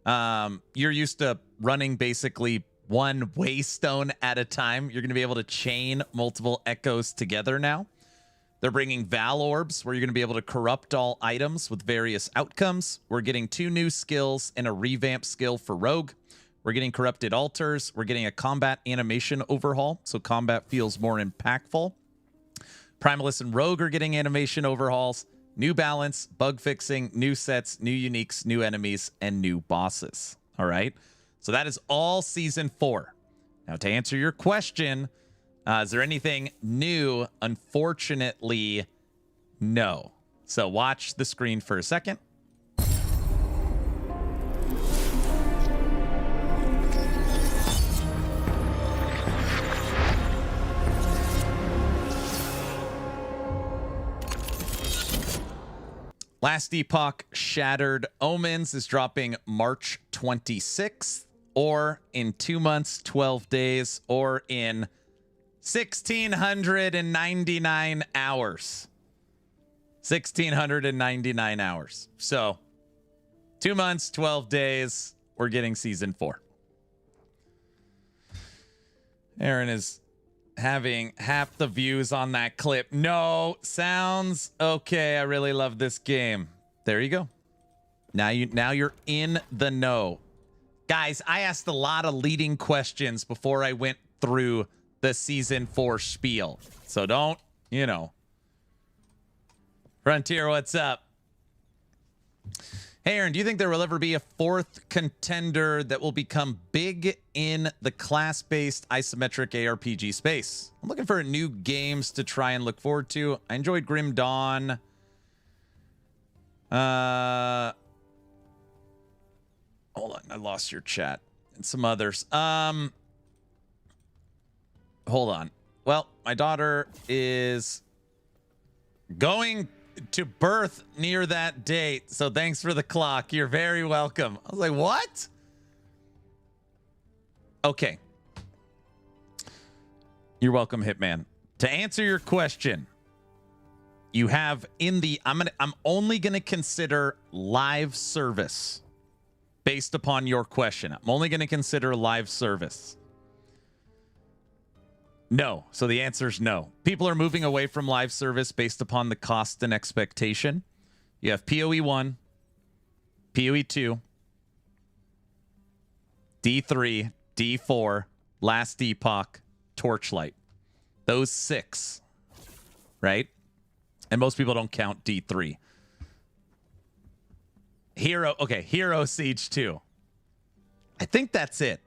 Speaker 1: You're used to running basically one waystone at a time. You're going to be able to chain multiple Echoes together now. They're bringing Val Orbs, where you're going to be able to corrupt all items with various outcomes. We're getting 2 new skills and a revamped skill for Rogue. We're getting Corrupted Altars. We're getting a combat animation overhaul, so combat feels more impactful. Primalist and Rogue are getting animation overhauls. New balance, bug fixing, new sets, new uniques, new enemies, and new bosses. All right? So that is all season 4. Now, to answer your question, is there anything new? Unfortunately, no. So watch the screen for a second. Last Epoch Shattered Omens is dropping March 26th, or in 2 months, 12 days, or in 1,699 hours. 1,699 hours. So 2 months, 12 days, we're getting season 4. Aaron is having half the views on that clip. No, sounds okay. I really love this game. There you go. Now you're in the know. Guys, I asked a lot of leading questions before I went through the season 4 spiel. So don't, Frontier, what's up? Hey, Aaron, do you think there will ever be a 4th contender that will become big in the class-based isometric ARPG space? I'm looking for new games to try and look forward to. I enjoyed Grim Dawn. Hold on, I lost your chat. And some others. Hold on. Well, my daughter is going to birth near that date, so thanks for the clock. You're very welcome. I was like, what? Okay. You're welcome, Hitman. To answer your question, you have in the I'm only gonna consider live service based upon your question. I'm only gonna consider live service. No. So the answer is no. People are moving away from live service based upon the cost and expectation. You have PoE 1, PoE 2, D3, D4, Last Epoch, Torchlight. Those 6, right? And most people don't count D3. Hero Siege 2. I think that's it,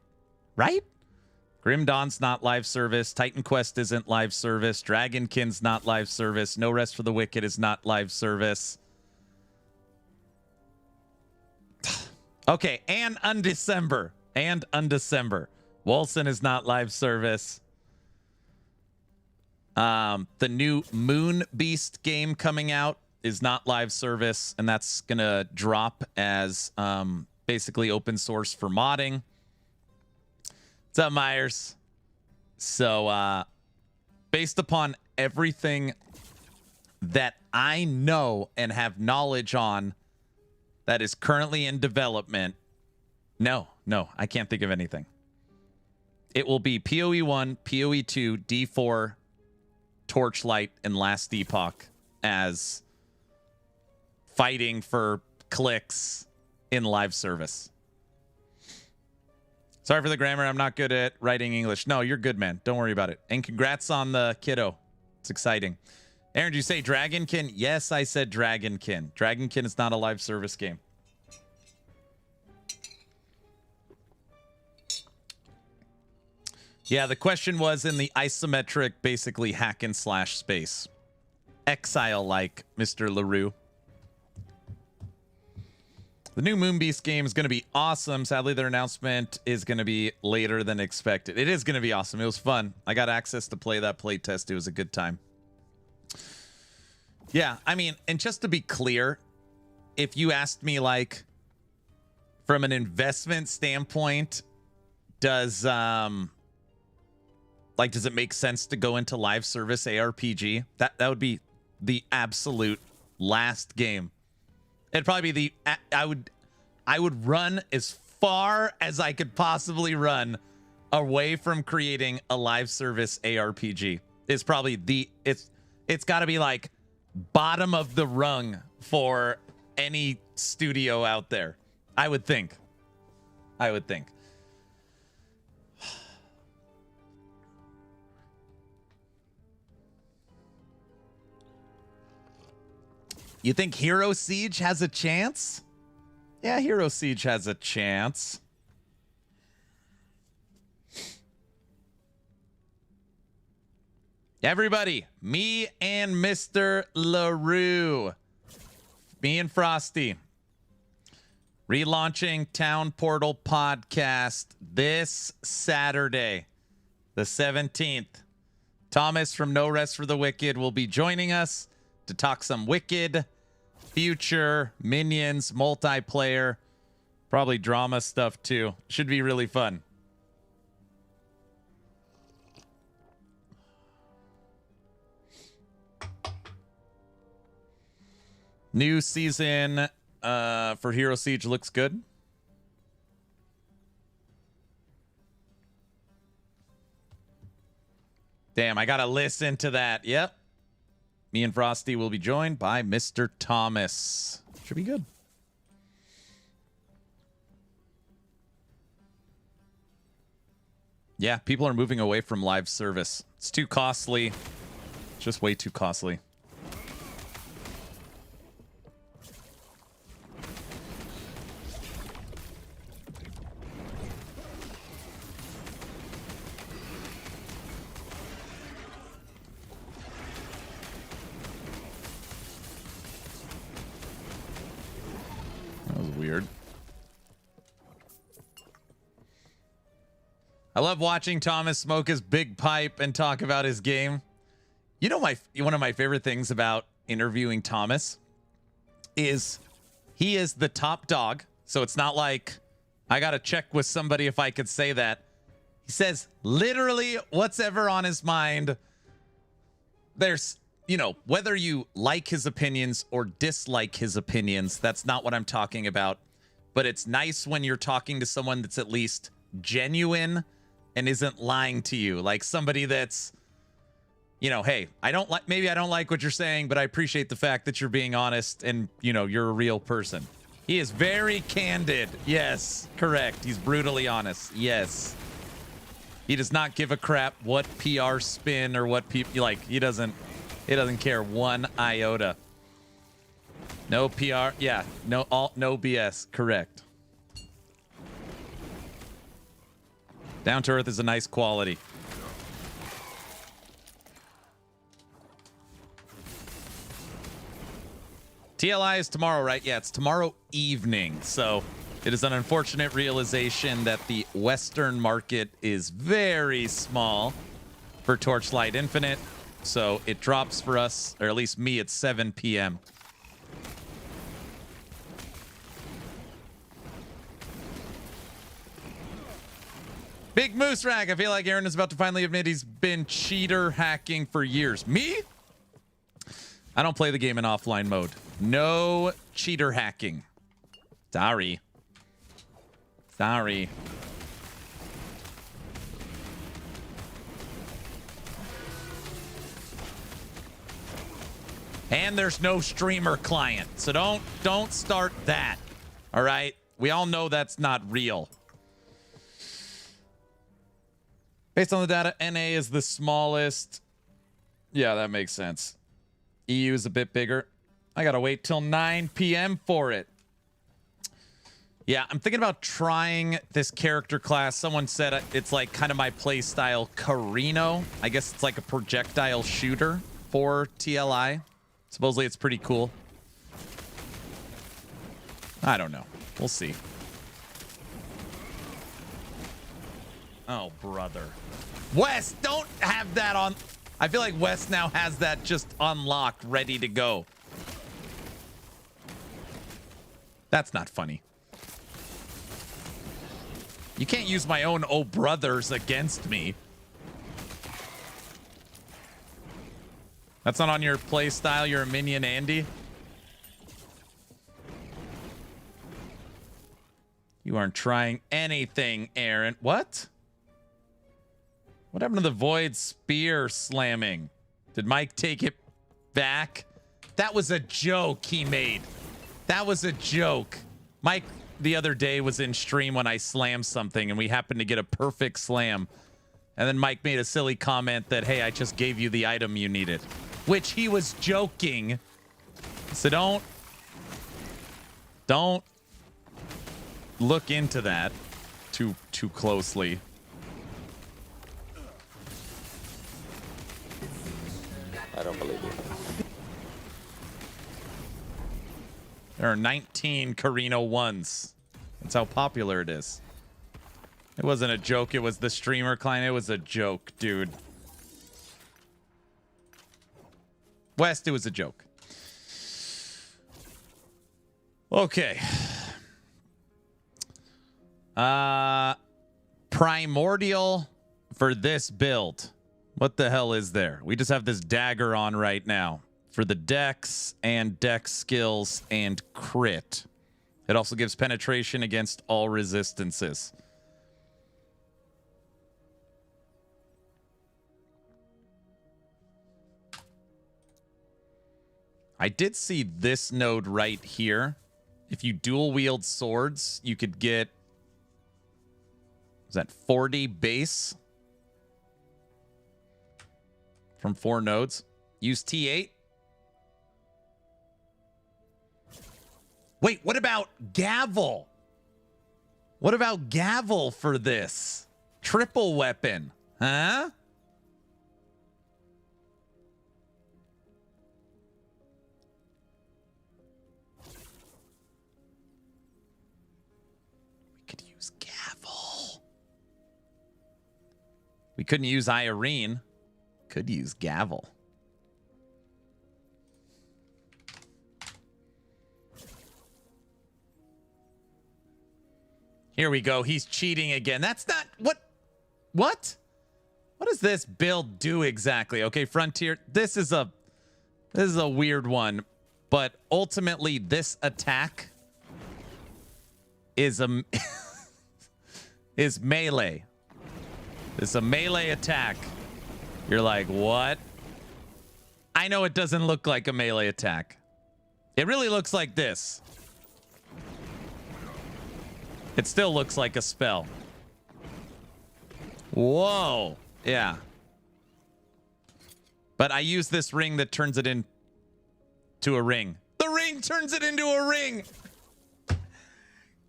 Speaker 1: right? Grim Dawn's not live service. Titan Quest isn't live service. Dragonkin's not live service. No Rest for the Wicked is not live service. Okay, and Undecember. And Undecember. Wolson is not live service. The new Moon Beast game coming out is not live service, and that's gonna drop as basically open source for modding. What's up, Myers? So based upon everything that I know and have knowledge on that is currently in development, no, I can't think of anything. It will be PoE 1, PoE 2, D4, Torchlight, and Last Epoch as fighting for clicks in live service. Sorry for the grammar. I'm not good at writing English. No, you're good, man. Don't worry about it. And congrats on the kiddo. It's exciting. Aaron, did you say Dragonkin? Yes, I said Dragonkin. Dragonkin is not a live service game. Yeah, the question was in the isometric, basically hack and slash space. Exile-like, Mr. LaRue. The new Moonbeast game is going to be awesome. Sadly, their announcement is going to be later than expected. It is going to be awesome. It was fun. I got access to play that playtest. It was a good time. Yeah, I mean, and just to be clear, if you asked me, like, from an investment standpoint, does it make sense to go into live service ARPG? That would be the absolute last game. It'd probably be I would run as far as I could possibly run away from creating a live service ARPG. It's probably it's got to be like bottom of the rung for any studio out there. I would think. You think Hero Siege has a chance? Yeah, Hero Siege has a chance. Everybody, me and Mr. LaRue. Me and Frosty. Relaunching Town Portal podcast this Saturday, the 17th. Thomas from No Rest for the Wicked will be joining us to talk some Wicked, future, minions, multiplayer, probably drama stuff too. Should be really fun. New season for Hero Siege looks good. Damn, I gotta listen to that. Yep. Me and Frosty will be joined by Mr. Thomas. Should be good. Yeah, people are moving away from live service. It's too costly. It's just way too costly. Weird. I love watching Thomas smoke his big pipe and talk about his game. You know, one of my favorite things about interviewing Thomas is he is the top dog. So it's not like I got to check with somebody if I could say that. He says literally what's ever on his mind. There's, you know, whether you like his opinions or dislike his opinions, that's not what I'm talking about. But it's nice when you're talking to someone that's at least genuine and isn't lying to you. Like somebody that's, you know, hey, maybe I don't like what you're saying, but I appreciate the fact that you're being honest and, you know, you're a real person. He is very candid. Yes, correct. He's brutally honest. Yes. He does not give a crap what PR spin or what people like. He doesn't care one iota. No PR. Yeah. No BS. Correct. Down to earth is a nice quality. TLI is tomorrow, right? Yeah, it's tomorrow evening. So it is an unfortunate realization that the Western market is very small for Torchlight Infinite. So it drops for us, or at least me, at 7 p.m. Big Moose Rag. I feel like Aaron is about to finally admit he's been cheater hacking for years. Me? I don't play the game in offline mode. No cheater hacking. Sorry. Sorry. And there's no streamer client. So don't start that. All right? We all know that's not real. Based on the data, NA is the smallest. Yeah, that makes sense. EU is a bit bigger. I gotta wait till 9 p.m. for it. Yeah, I'm thinking about trying this character class. Someone said it's like kind of my play style, Carino. I guess it's like a projectile shooter for TLI. Supposedly it's pretty cool. I don't know. We'll see. Oh, brother. West, don't have that on. I feel like West now has that just unlocked, ready to go. That's not funny. You can't use my own oh brothers against me. That's not on your play style. You're a minion, Andy. You aren't trying anything, Aaron. What? What happened to the Void Spear slamming? Did Mike take it back? That was a joke he made. That was a joke. Mike the other day was in stream when I slammed something and we happened to get a perfect slam. And then Mike made a silly comment that, hey, I just gave you the item you needed. Which he was joking. So don't look into that too closely.
Speaker 7: I don't believe you.
Speaker 1: There are 19 Carino 1s. That's how popular it is. It wasn't a joke. It was the streamer client. It was a joke, dude. West, it was a joke. Okay. Primordial for this build. What the hell is there? We just have this dagger on right now for the dex and dex skills and crit. It also gives penetration against all resistances. I did see this node right here. If you dual wield swords, you could get, is that 40 base from 4 nodes? Use T8. Wait, what about Gavel? What about Gavel for this? Triple weapon, huh? We could use Gavel. We couldn't use Irene. Could use Gavel. Here we go. He's cheating again. That's not what? What does this build do exactly? Okay, Frontier. This is a weird one, but ultimately this attack is a is melee. It's a melee attack. You're like, what? I know it doesn't look like a melee attack. It really looks like this. It still looks like a spell. Whoa. Yeah. But I use this ring that turns it into a ring. The ring turns it into a ring.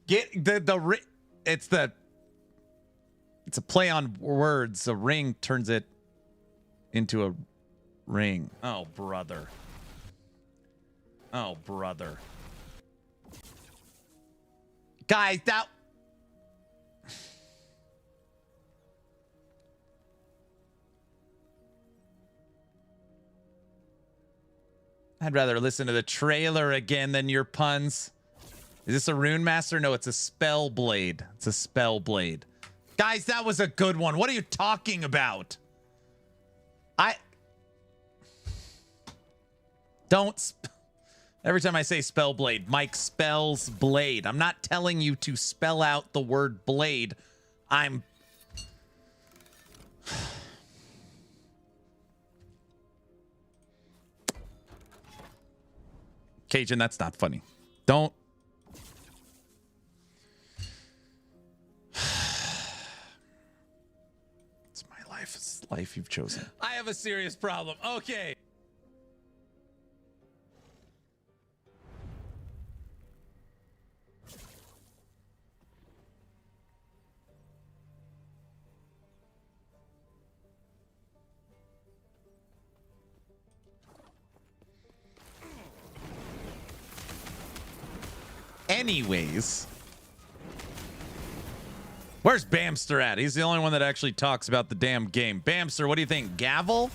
Speaker 1: Get the ring. It's It's a play on words. A ring turns it into a ring. Oh, brother. Oh, brother. Guys, that... I'd rather listen to the trailer again than your puns. Is this a Rune Master? No, it's a Spell Blade. It's a Spell Blade. Guys, that was a good one. What are you talking about? Every time I say Spell Blade, Mike spells blade. I'm not telling you to spell out the word blade. I'm... Cajun, that's not funny. Don't. It's my life. It's the life you've chosen. I have a serious problem. Okay. Anyways, where's Bamster at? He's the only one that actually talks about the damn game. Bamster, what do you think? Gavel?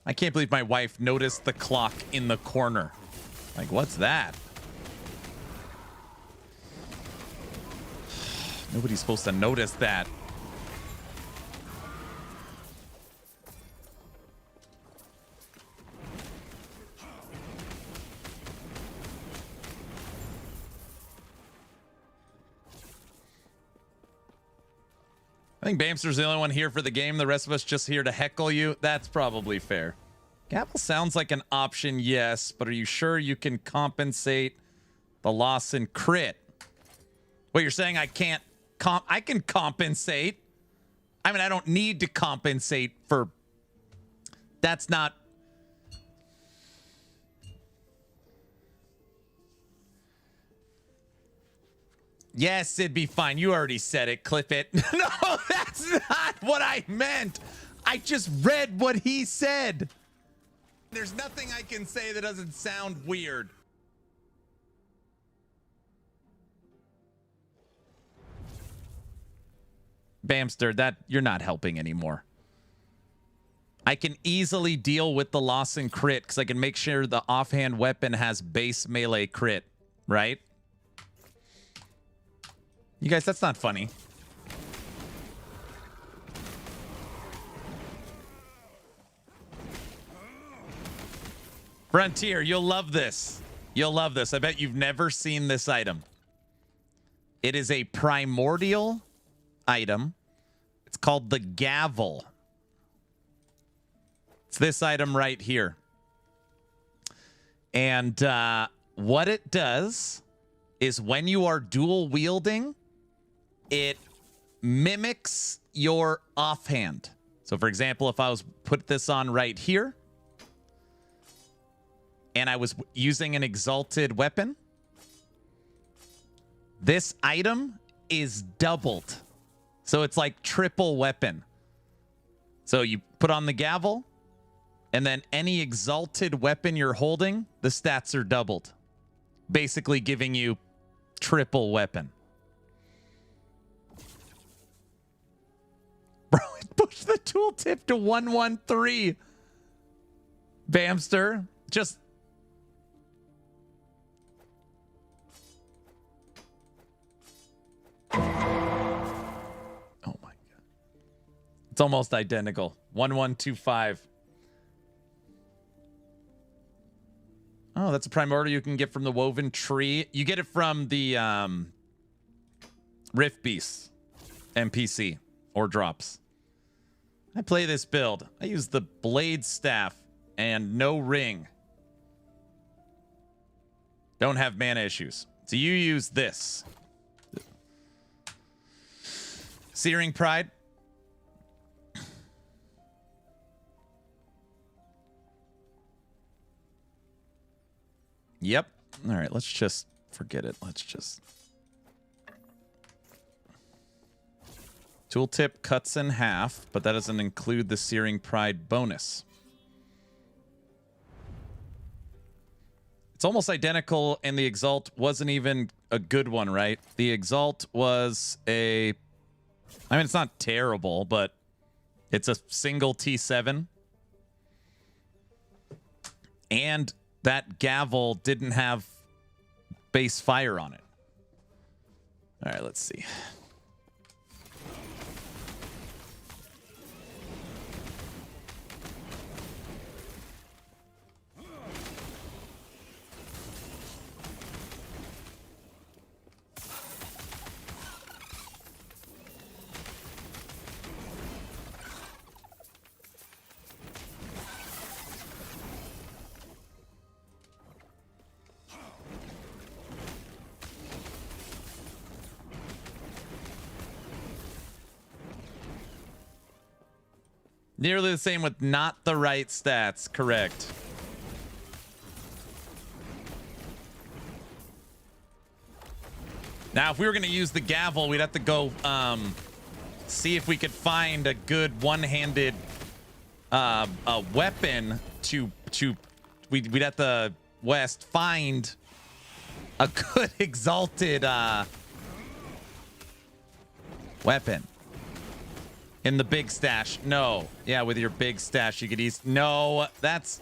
Speaker 1: I can't believe my wife noticed the clock in the corner. Like, what's that? Nobody's supposed to notice that. I think Bamster's the only one here for the game. The rest of us just here to heckle you. That's probably fair. Gavel sounds like an option, yes, but are you sure you can compensate the loss in crit? What you're saying, I can't I can compensate. I mean, I don't need to compensate for... That's not... Yes, it'd be fine. You already said it. Clip it. No, that's not what I meant. I just read what he said. There's nothing I can say that doesn't sound weird. Bamster, that you're not helping anymore. I can easily deal with the loss in crit because I can make sure the offhand weapon has base melee crit, right? You guys, that's not funny. Frontier, you'll love this. You'll love this. I bet you've never seen this item. It is a primordial item. It's called the Gavel. It's this item right here. And what it does is when you are dual wielding, it mimics your offhand. So for example, if I was put this on right here and I was using an exalted weapon, this item is doubled. So it's like triple weapon. So you put on the Gavel, and then any exalted weapon you're holding, the stats are doubled. Basically giving you triple weapon. Bro, it pushed the tooltip to 113. Bamster, just... Oh my god. It's almost identical. 1125. Oh, that's a primordial you can get from the woven tree. You get it from the Rift Beast NPC or drops. I play this build. I use the blade staff and no ring. Don't have mana issues. So you use this. Searing Pride. Yep. All right, let's just forget it. Let's just... Tooltip cuts in half, but that doesn't include the Searing Pride bonus. It's almost identical, and the Exalt wasn't even a good one, right? The Exalt was a... I mean, it's not terrible, but it's a single T7. And that gavel didn't have base fire on it. All right, let's see. Nearly the same with not the right stats. Correct. Now, if we were going to use the gavel, we'd have to go see if we could find a good one-handed weapon we'd have to find a good exalted weapon. In the big stash. No. Yeah, with your big stash, you could ease. No, that's...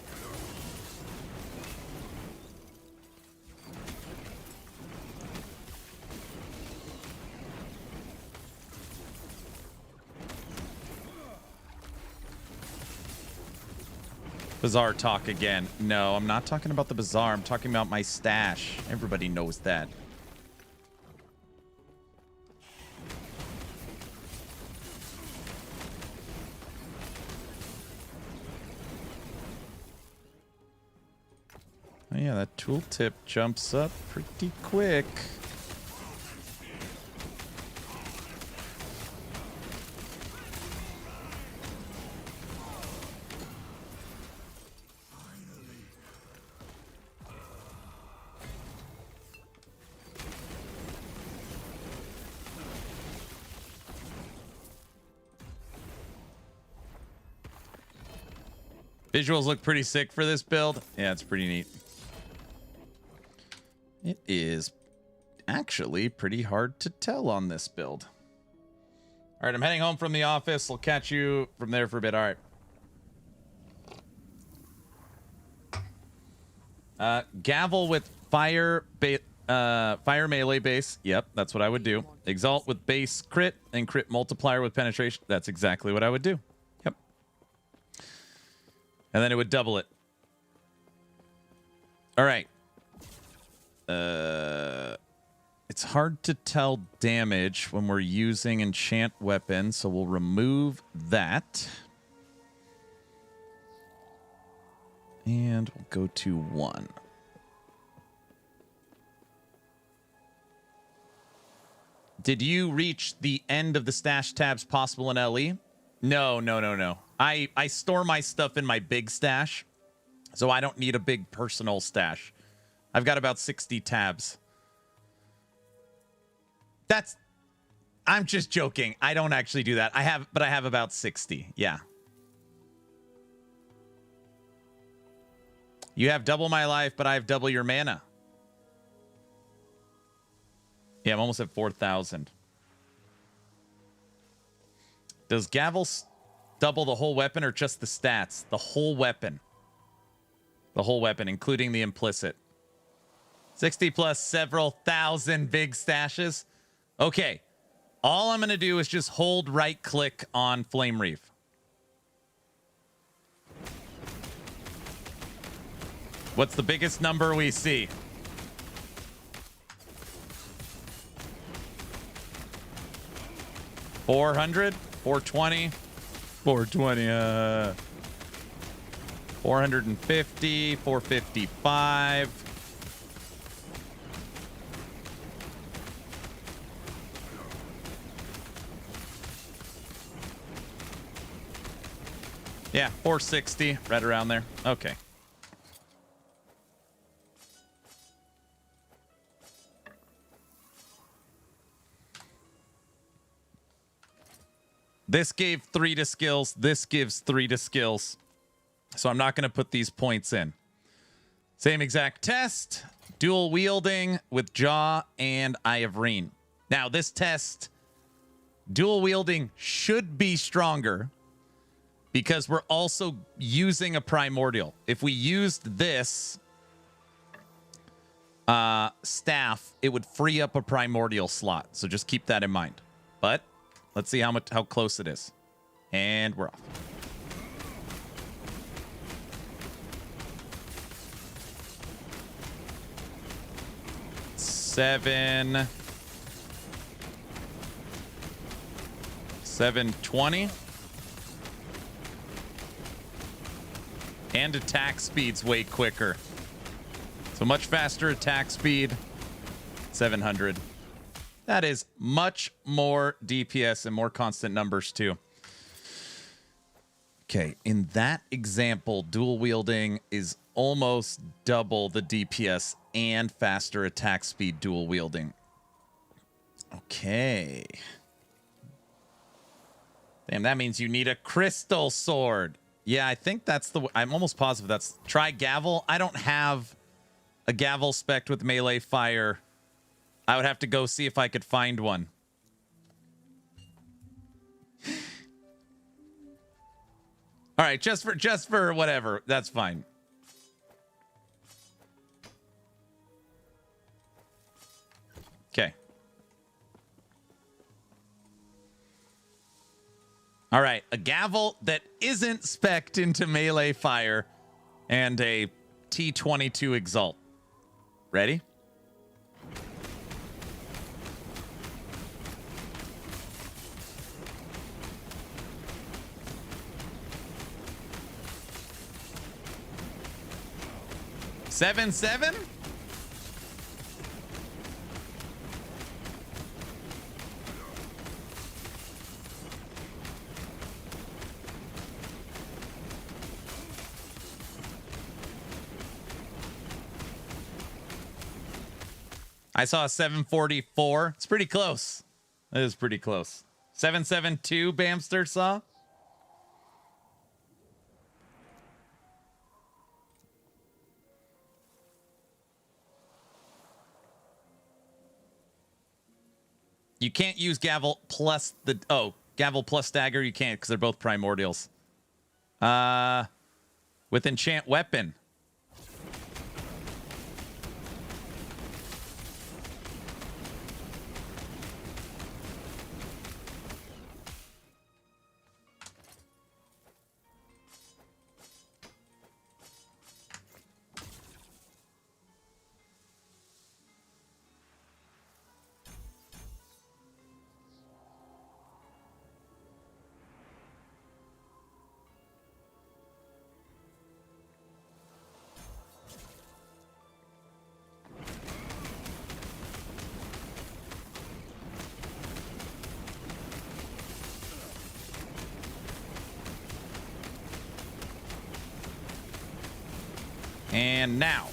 Speaker 1: Bazaar talk again. No, I'm not talking about the bazaar. I'm talking about my stash. Everybody knows that. Oh, yeah, that tooltip jumps up pretty quick. Visuals look pretty sick for this build. Yeah, it's pretty neat. It is actually pretty hard to tell on this build. All right, I'm heading home from the office. I'll catch you from there for a bit. All right. Gavel with fire melee base. Yep, that's what I would do. Exalt with base crit and crit multiplier with penetration. That's exactly what I would do. Yep. And then it would double it. All right. It's hard to tell damage when we're using enchant weapons, so we'll remove that. And we'll go to 1. Did you reach the end of the stash tabs possible in LE? No. I store my stuff in my big stash, so I don't need a big personal stash. I've got about 60 tabs. I'm just joking. I don't actually do that. I have about 60. Yeah. You have double my life, but I have double your mana. Yeah, I'm almost at 4,000. Does Gavel double the whole weapon or just the stats? The whole weapon. The whole weapon, including the implicit. 60 plus several thousand big stashes. Okay. All I'm going to do is just hold right click on Flame Reave. What's the biggest number we see? $400? 420? 420, 450, 455. Yeah, 460, right around there. Okay. This gave 3 to skills. This gives 3 to skills. So I'm not going to put these points in. Same exact test. Dual wielding with Jaw and Eye of Reen. Now, this test, dual wielding should be stronger because we're also using a primordial. If we used this staff, it would free up a primordial slot. So just keep that in mind. But let's see how close it is. And we're off. Seven. 720. And attack speed's way quicker. So much faster attack speed. 700. That is much more DPS and more constant numbers too. Okay, in that example, dual wielding is almost double the DPS and faster attack speed dual wielding. Okay. Damn, that means you need a crystal sword. Yeah, I think that's the... I'm almost positive that's... Try Gavel. I don't have a Gavel spec with melee fire. I would have to go see if I could find one. All right, just for whatever. That's fine. Okay. All right, a Gavel that isn't spec'd into melee fire and a T22 Exalt. Ready? Seven. I saw a 744. It's pretty close. That is pretty close. 772 Bamster saw. You can't use Gavel plus the... Oh, Gavel plus Dagger, you can't because they're both primordials. With Enchant Weapon. And now.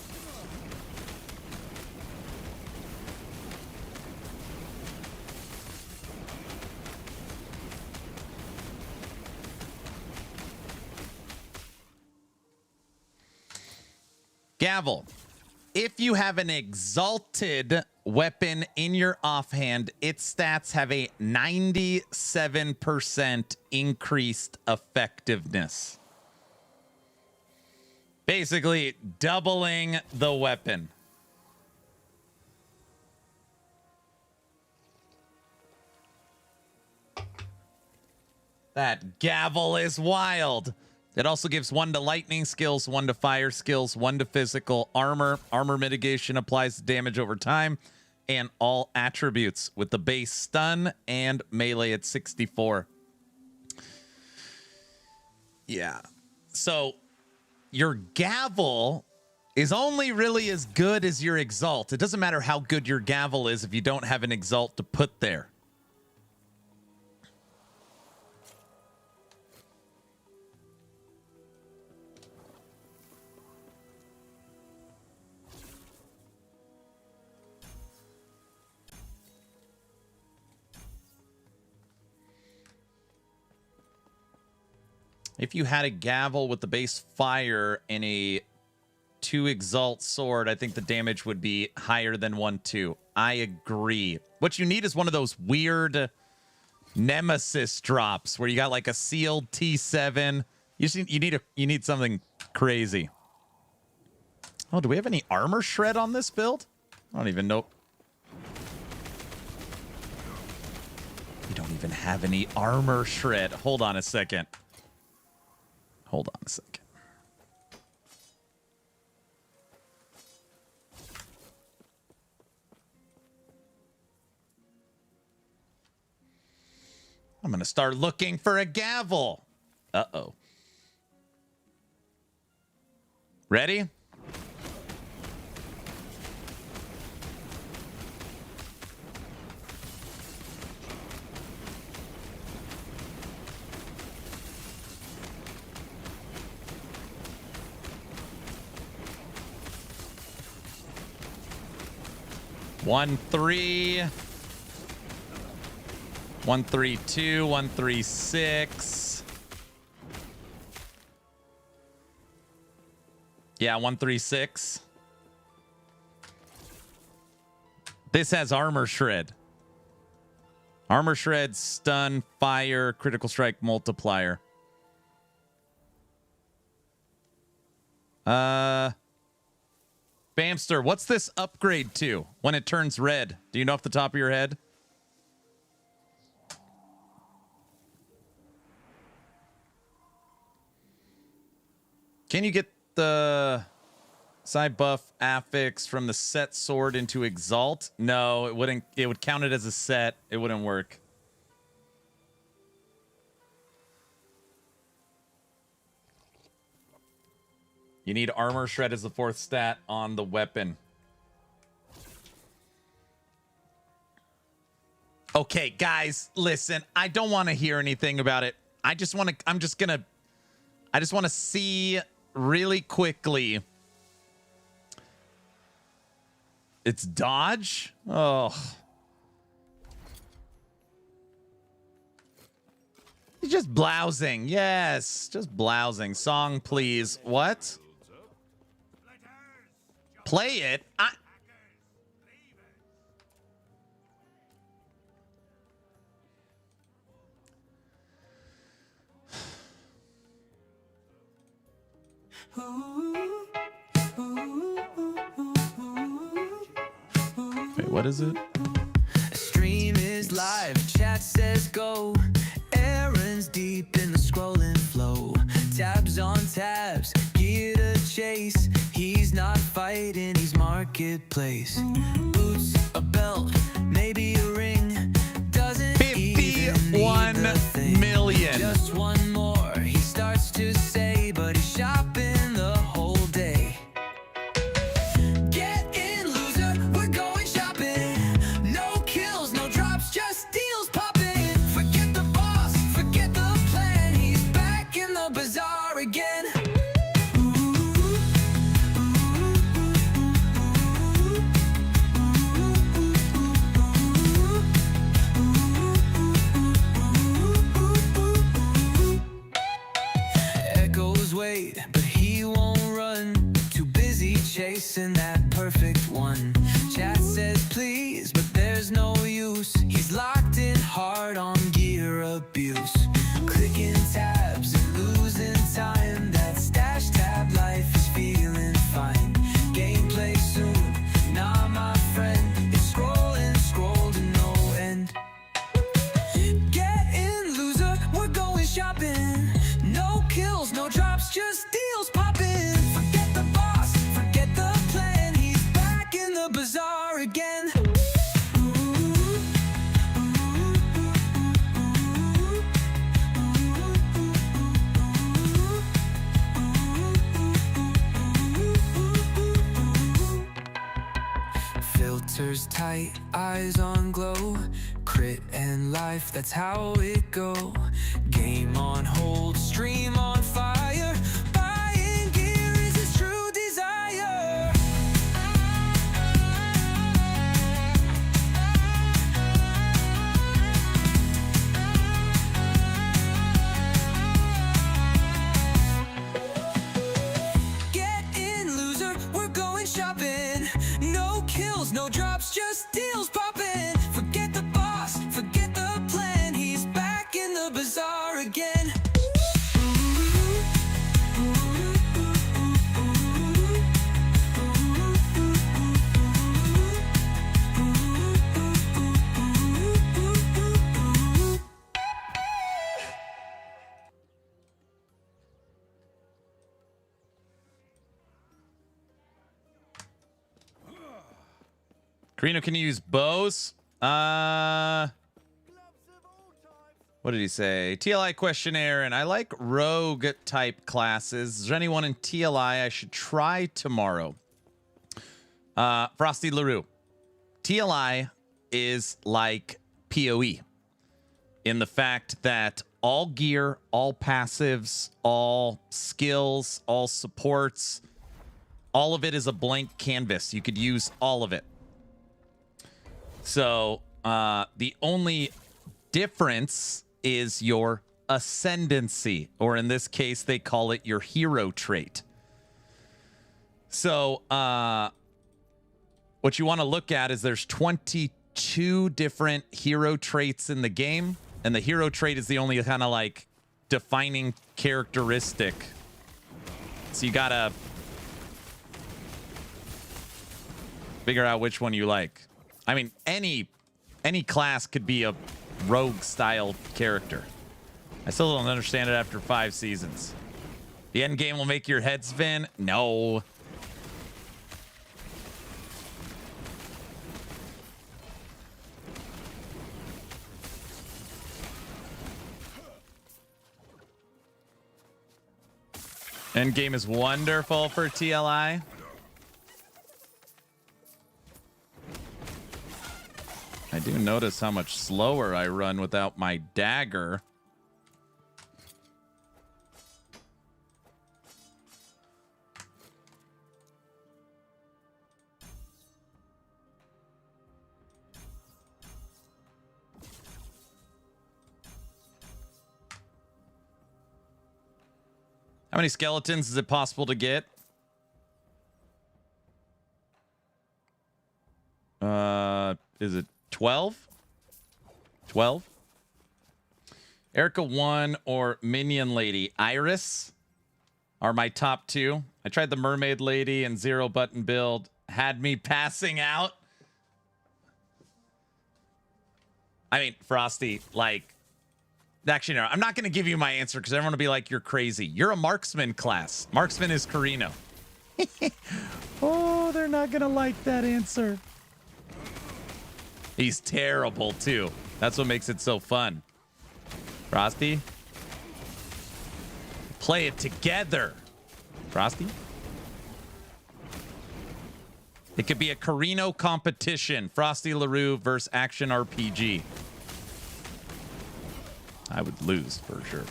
Speaker 1: Gavel. If you have an exalted weapon in your offhand, its stats have a 97% increased effectiveness. Basically, doubling the weapon. That Gavel is wild. It also gives 1 to lightning skills, 1 to fire skills, 1 to physical armor. Armor mitigation applies damage over time, and all attributes with the base stun and melee at 64. Yeah. So your Gavel is only really as good as your Exalt. It doesn't matter how good your Gavel is if you don't have an Exalt to put there. If you had a gavel with the base fire and a 2 exalt sword, I think the damage would be higher than 1-2. I agree. What you need is one of those weird nemesis drops where you got like a sealed T7. You need something crazy. Oh, do we have any armor shred on this build? I don't even know. We don't even have any armor shred. Hold on a second. Hold on a second. I'm going to start looking for a gavel. Uh-oh. Ready? One, 3. 1, 3, 2, 1, 3, 6. Yeah, 1, 3, 6. This has armor shred. Armor shred, stun, fire, critical strike, multiplier. Bamster, what's this upgrade to when it turns red? Do you know off the top of your head? Can you get the side buff affix from the set sword into exalt? No, it wouldn't. It would count it as a set. It wouldn't work. You need armor shred as the 4th stat on the weapon. Okay, guys, listen. I don't want to hear anything about it. I just want to see really quickly. It's dodge? Oh. He's just blousing. Yes, just blousing. Song, please. What? Play it? Wait, what is it?
Speaker 2: Stream is live, chat says go. Errands deep in the scrolling flow. Tabs on tabs, gear to chase. He's not fighting, he's marketplace. Boots, a belt, maybe a ring. Doesn't even need the thing.
Speaker 1: 51 million.
Speaker 2: Just one more, he starts to say, but he's shopping the whole day. Get in, loser, we're going shopping. No kills, no drops, just deals popping. Forget the boss, forget the plan. He's back in the bazaar again. Echoes wait, but he won't run. Too busy chasing that perfect one. Chat says please, but there's no use. He's locked in hard on gear abuse. Clicking tabs and losing time. That stash tab life is feeling fine. Gameplay soon, nah my friend. It's scrolling, scroll to no end. Get in, loser, we're going shopping. No kills, no drops, just deals popping. Forget the boss, forget the plan. He's back in the bazaar again. Filters tight, eyes on glow. Crit and life, that's how it go. Game on hold, stream on fire. Buying gear is his true desire. just deals popping. Forget the boss, forget the plan. He's back in the bazaar again.
Speaker 1: Carino, can you use bows? What did he say? TLI questionnaire, and I like rogue type classes. Is there anyone in TLI I should try tomorrow? Frosty LaRue. TLI is like PoE in the fact that all gear, all passives, all skills, all supports, all of it is a blank canvas. You could use all of it. So the only difference is your ascendancy, or in this case, they call it your hero trait. So what you want to look at is there's 22 different hero traits in the game, and the hero trait is the only kind of like defining characteristic. So you gotta figure out which one you like. I mean, any class could be a rogue style character. I still don't understand it after 5 seasons. The end game will make your head spin? No. End game is wonderful for TLI. I do notice how much slower I run without my dagger. How many skeletons is it possible to get? Is it 12? 12? Erica 1 or Minion Lady. Iris are my top 2. I tried the Mermaid Lady and 0 button build. Had me passing out. I mean, Frosty, like... Actually, no. I'm not going to give you my answer because everyone will be like, you're crazy. You're a marksman class. Marksman is Carino. Oh, they're not going to like that answer. He's terrible, too. That's what makes it so fun. Frosty? Play it together. Frosty? It could be a Carino competition. Frosty LaRue versus Action RPG. I would lose for sure.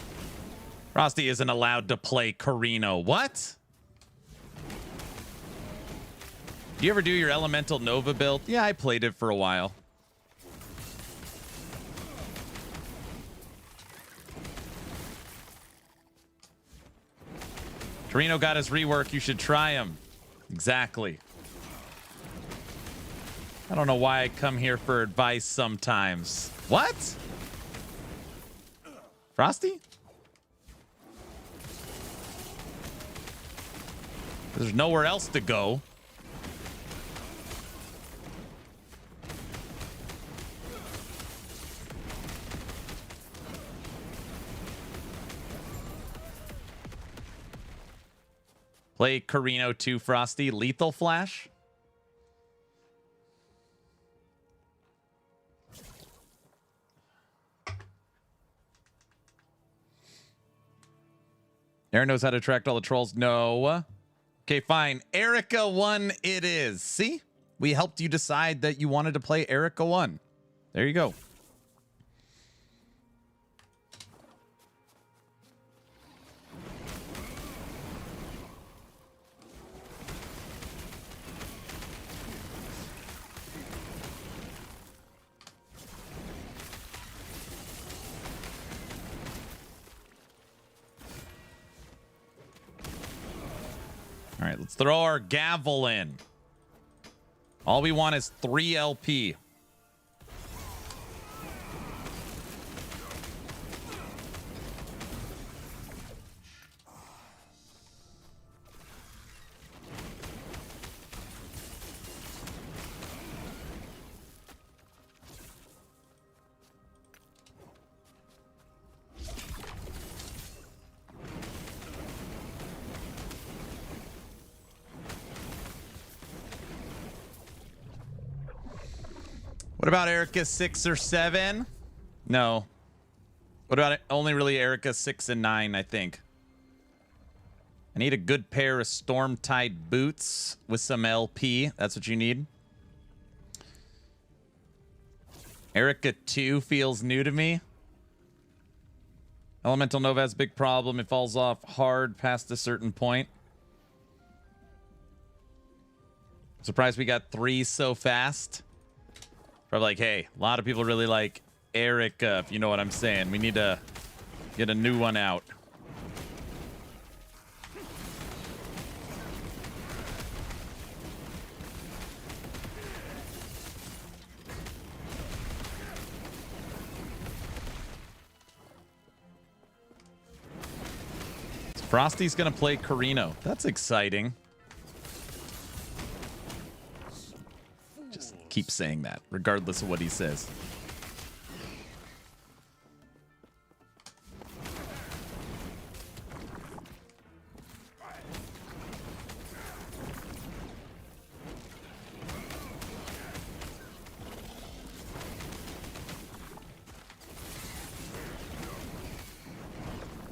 Speaker 1: Frosty isn't allowed to play Carino. What? Do you ever do your Elemental Nova build? Yeah, I played it for a while. Carino got his rework. You should try him. Exactly. I don't know why I come here for advice sometimes. What? Frosty? There's nowhere else to go. Play Carino 2 Frosty. Lethal Flash? Aaron knows how to attract all the trolls. No. Okay, fine. Erica 1 it is. See? We helped you decide that you wanted to play Erica 1. There you go. All right, let's throw our gavel in. All we want is 3 LP. What about Erica 6 or 7? No. What about only really Erica 6 and 9, I think. I need a good pair of Storm-Tide boots with some LP. That's what you need. Erica 2 feels new to me. Elemental Nova has a big problem. It falls off hard past a certain point. Surprised we got 3 so fast. Probably like, hey, a lot of people really like Erica, if you know what I'm saying. We need to get a new one out. So Frosty's going to play Carino. That's exciting. Keep saying that, regardless of what he says.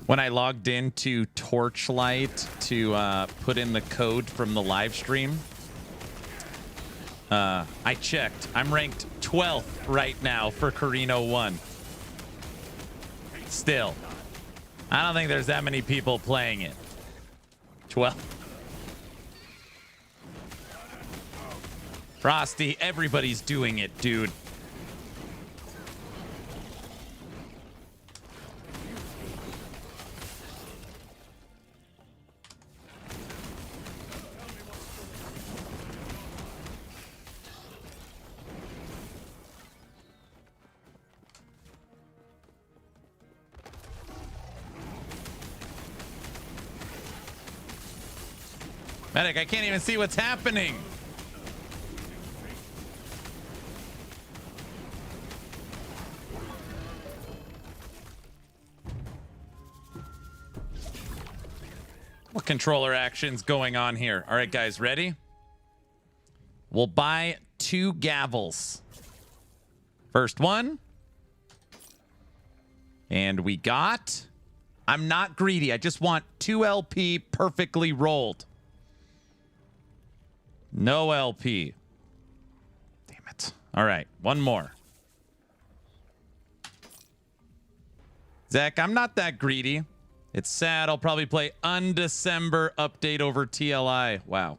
Speaker 1: When I logged into Torchlight to put in the code from the live stream, I checked. I'm ranked 12th right now for Carino 1. Still. I don't think there's that many people playing it. 12. Frosty, everybody's doing it, dude. Medic, I can't even see what's happening. What controller action's going on here? All right, guys, ready? We'll buy 2 gavels. First one. And we got... I'm not greedy. I just want 2 LP perfectly rolled. No LP. Damn it. All right, one more. Zach, I'm not that greedy. It's sad. I'll probably play Undecember update over TLI. Wow.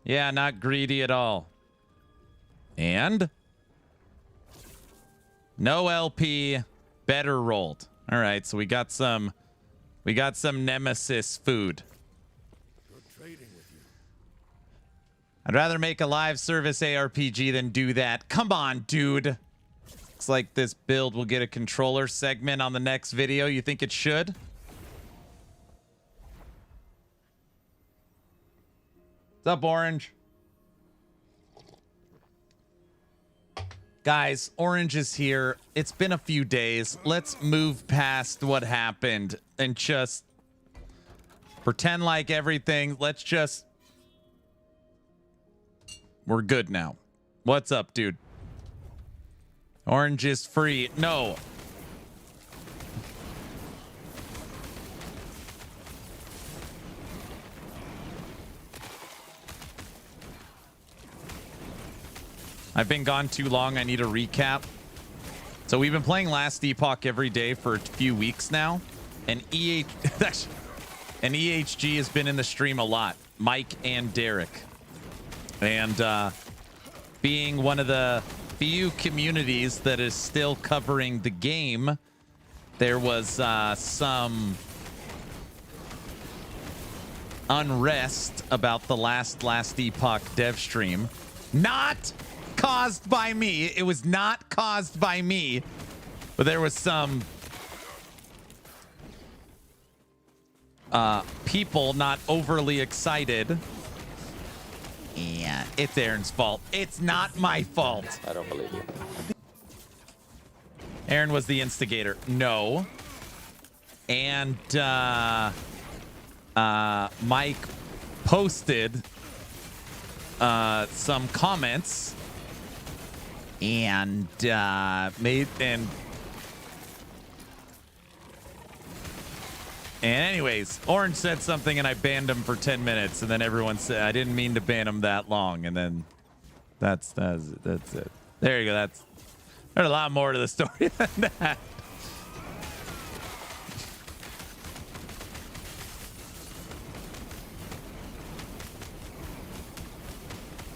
Speaker 1: Yeah, not greedy at all. And no LP, better rolled. All right, so we got some Nemesis food. I'd rather make a live service ARPG than do that. Come on, dude. Looks like this build will get a controller segment on the next video. You think it should? What's up, Orange? Guys, Orange is here. It's been a few days. Let's move past what happened and just pretend like everything. Let's just... We're good now. What's up, dude? Orange is free. No. I've been gone too long. I need a recap. So we've been playing Last Epoch every day for a few weeks now. And EHG has been in the stream a lot. Mike and Derek. And being one of the few communities that is still covering the game, there was some unrest about the last Epoch dev stream. Not caused by me. It was not caused by me. But there was some people not overly excited. Yeah, it's Aaron's fault. It's not my fault.
Speaker 7: I don't believe you.
Speaker 1: Aaron was the instigator. No. And Mike posted some comments and anyways, Orange said something and I banned him for 10 minutes, and then everyone said I didn't mean to ban him that long, and then that's it. There you go. There's a lot more to the story than that.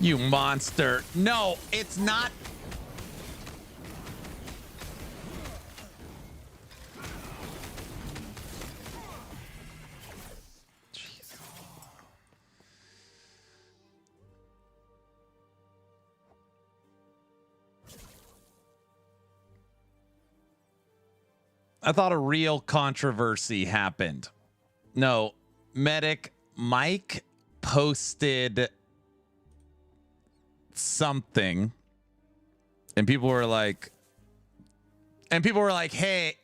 Speaker 1: You monster. No, it's not. Jeez. I thought a real controversy happened. No, Medic Mike posted something and people were like, hey,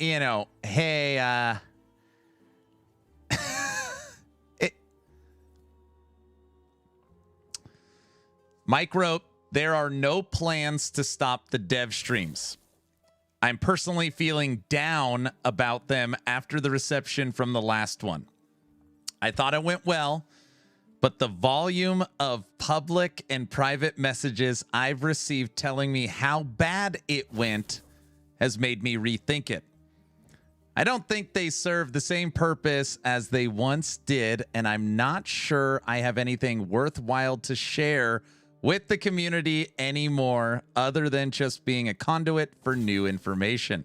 Speaker 1: Mike wrote, there are no plans to stop the dev streams. I'm personally feeling down about them after the reception from the last one. I thought it went well, but the volume of public and private messages I've received telling me how bad it went has made me rethink it. I don't think they serve the same purpose as they once did, and I'm not sure I have anything worthwhile to share with the community anymore other than just being a conduit for new information.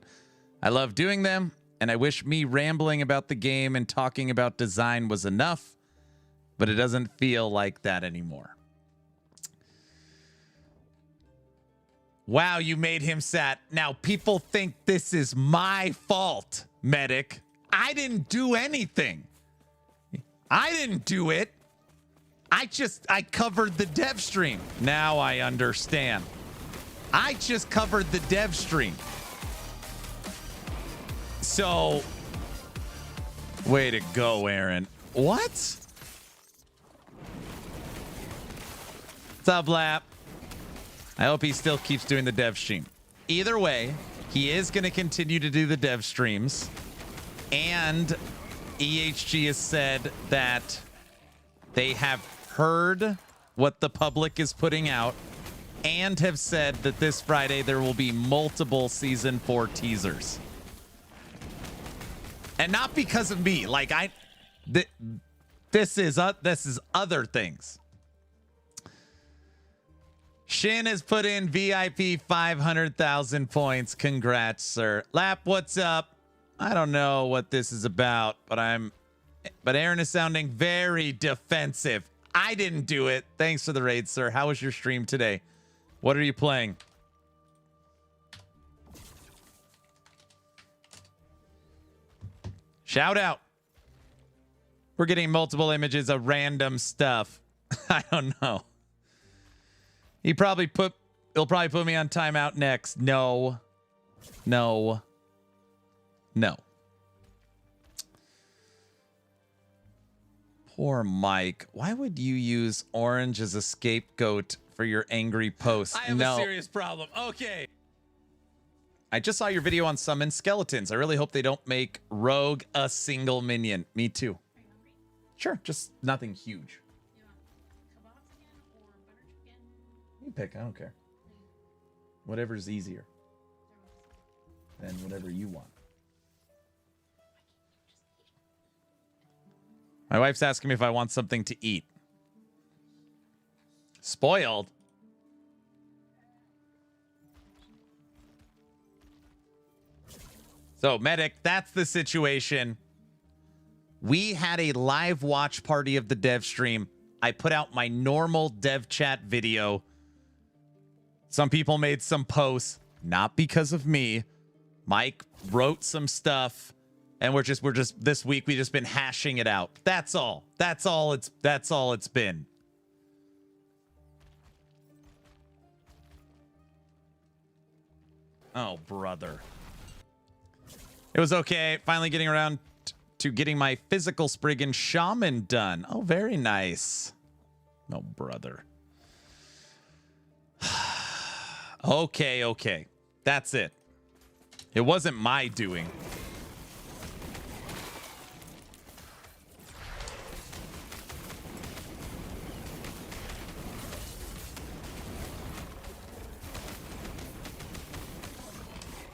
Speaker 1: I love doing them, and I wish me rambling about the game and talking about design was enough, but it doesn't feel like that anymore. Wow, you made him sad. Now people think this is my fault, Medic. I didn't do anything. I didn't do it. I covered the dev stream. Now I understand. I just covered the dev stream. So, way to go, Aaron. What? What's up, Lap? I hope he still keeps doing the dev stream. Either way, he is going to continue to do the dev streams. And EHG has said that they have heard what the public is putting out and have said that this Friday there will be multiple season 4 teasers. And not because of me. Like this is other things. Shin has put in VIP 500,000 points. Congrats, sir. Lap, what's up? I don't know what this is about, but Aaron is sounding very defensive. I didn't do it. Thanks for the raid, sir. How was your stream today? What are you playing? Shout out. We're getting multiple images of random stuff. I don't know. He'll probably put me on timeout next. No. Poor Mike. Why would you use Orange as a scapegoat for your angry posts? I have a serious problem. Okay. I just saw your video on summon skeletons. I really hope they don't make Rogue a single minion. Me too. Sure, just nothing huge. You pick, I don't care. Whatever's easier. And whatever you want. My wife's asking me if I want something to eat. Spoiled? So, Medic, that's the situation. We had a live watch party of the dev stream. I put out my normal dev chat video Some people made some posts, not because of me. Mike wrote some stuff, and we're just this week we just been hashing it out. That's all. That's all it's been. Oh, brother. It was okay. Finally getting around to getting my physical Spriggan Shaman done. Oh, very nice. Oh, brother. Okay. That's it. It wasn't my doing.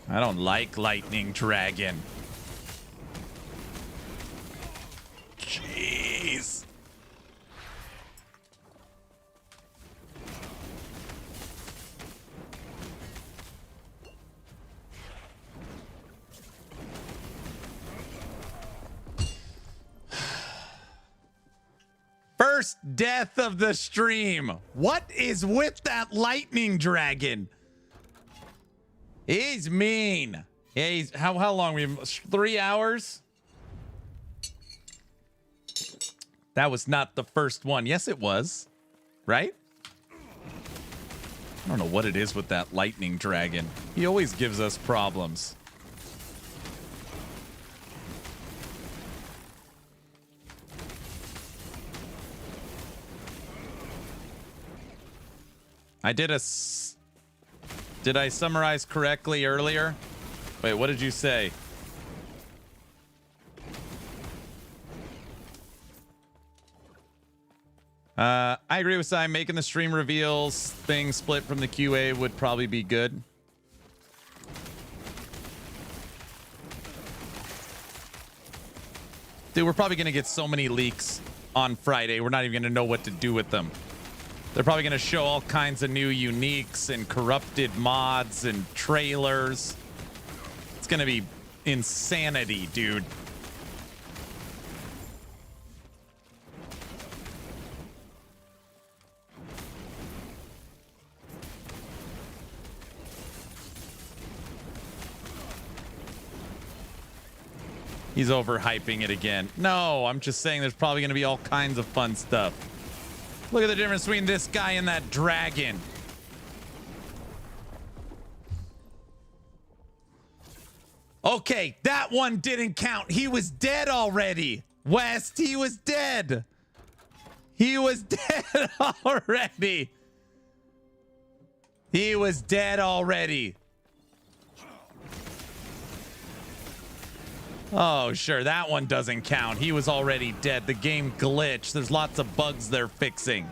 Speaker 1: I don't like Lightning Dragon. Jeez. First death of the stream. What is with that Lightning Dragon? He's mean. Yeah, he's how long? We 3 hours? That was not the first one. Yes, it was. Right? I don't know what it is with that Lightning Dragon. He always gives us problems. Did I summarize correctly earlier? Wait, what did you say? I agree with Sai. Making the stream reveals thing split from the QA would probably be good. Dude, we're probably going to get so many leaks on Friday. We're not even going to know what to do with them. They're probably going to show all kinds of new uniques and corrupted mods and trailers. It's going to be insanity, dude. He's overhyping it again. No, I'm just saying there's probably going to be all kinds of fun stuff. Look at the difference between this guy and that dragon. Okay, that one didn't count. He was dead already. West, he was dead. He was dead already. He was dead already. Oh, sure. That one doesn't count. He was already dead. The game glitched. There's lots of bugs they're fixing.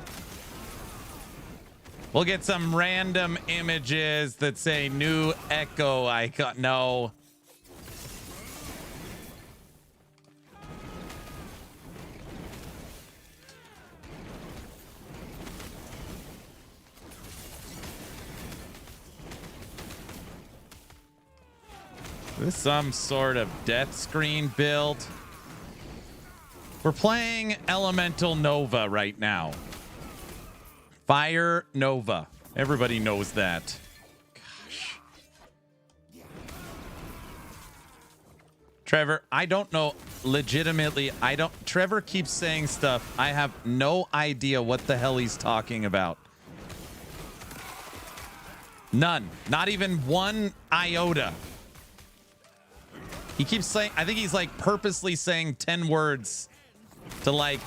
Speaker 1: We'll get some random images that say new Echo icon. No. This is some sort of death screen build. We're playing Elemental Nova right now. Fire Nova. Everybody knows that. Gosh. Trevor, I don't know. Legitimately, I don't. Trevor keeps saying stuff. I have no idea what the hell he's talking about. None. Not even one iota. He keeps saying, I think he's like purposely saying 10 words to like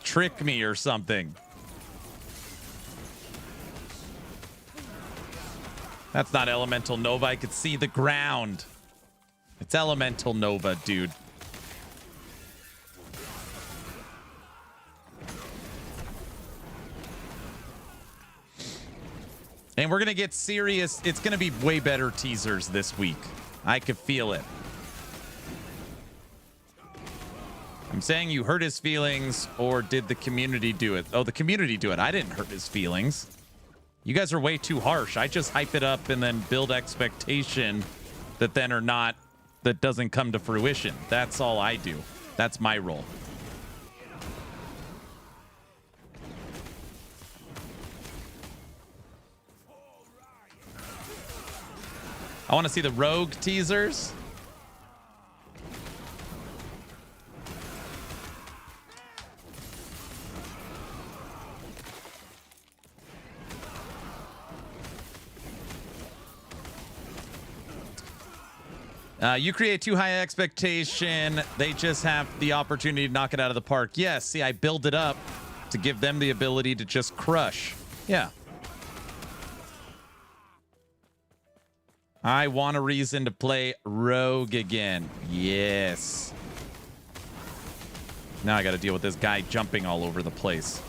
Speaker 1: trick me or something. That's not Elemental Nova. I could see the ground. It's Elemental Nova, dude. And we're going to get serious. It's going to be way better teasers this week. I could feel it. I'm saying you hurt his feelings, or did the community do it? Oh, the community do it. I didn't hurt his feelings. You guys are way too harsh. I just hype it up and then build expectation that then are not, that doesn't come to fruition. That's all I do. That's my role. I want to see the rogue teasers. You create too high expectation. They just have the opportunity to knock it out of the park. Yes, see, I build it up to give them the ability to just crush. Yeah. I want a reason to play rogue again. Yes. Now I got to deal with this guy jumping all over the place.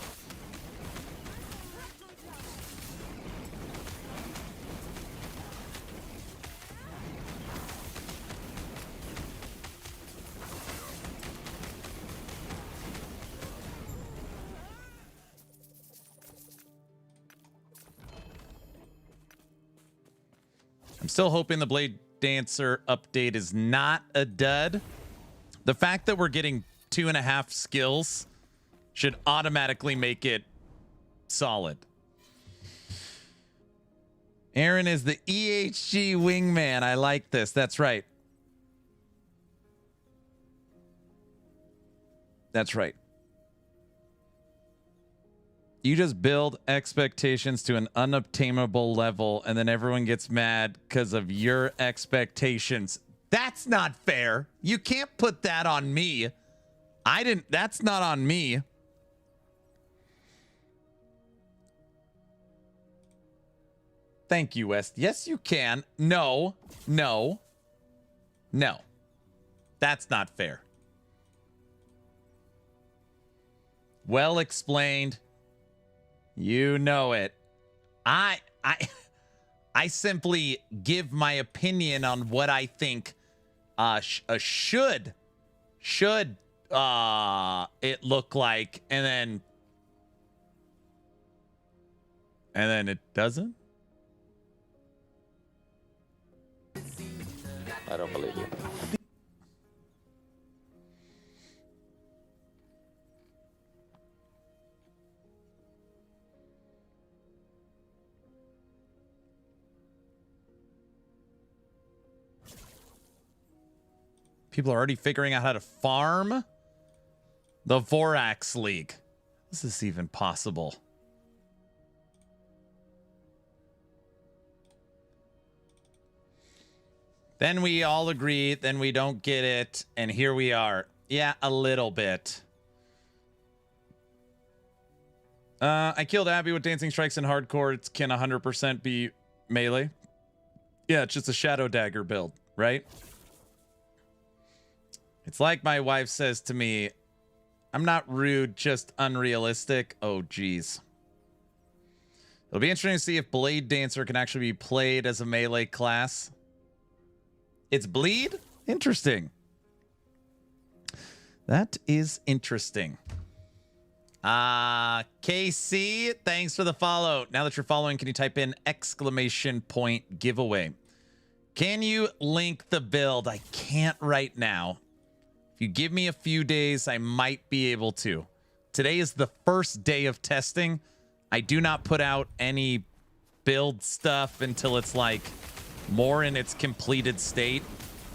Speaker 1: I'm still hoping the Blade Dancer update is not a dud. The fact that we're getting 2.5 skills should automatically make it solid. Aaron is the EHG wingman. I like this. That's right. That's right. You just build expectations to an unobtainable level, and then everyone gets mad because of your expectations. That's not fair. You can't put that on me. I didn't. That's not on me. Thank you, West. Yes, you can. No, no, no. That's not fair. Well explained. You know it. I simply give my opinion on what I think should it look like, and then it doesn't.
Speaker 7: I don't believe you.
Speaker 1: People are already figuring out how to farm the Vorax League. Is this even possible? Then we all agree, then we don't get it, and here we are. Yeah, a little bit. I killed Abby with Dancing Strikes in hardcore. It can 100% be melee. Yeah, it's just a Shadow Dagger build, right? It's like my wife says to me, I'm not rude, just unrealistic. Oh, geez. It'll be interesting to see if Blade Dancer can actually be played as a melee class. It's bleed? Interesting. That is interesting. KC, thanks for the follow. Now that you're following, can you type in !giveaway? Can you link the build? I can't right now. If you give me a few days, I might be able to. Today is the first day of testing. I do not put out any build stuff until it's like more in its completed state.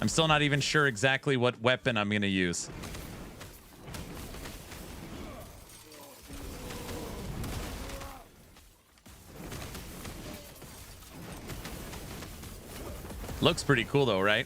Speaker 1: I'm still not even sure exactly what weapon I'm going to use. Looks pretty cool though, right?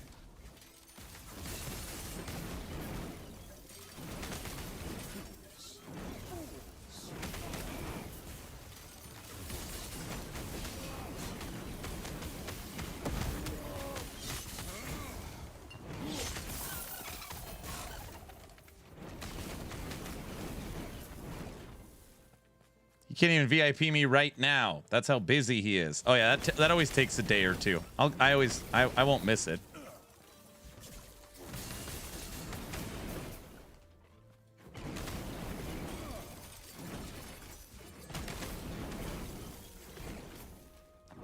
Speaker 1: You can't even VIP me right now. That's how busy he is. Oh yeah, that always takes a day or two. I won't miss it.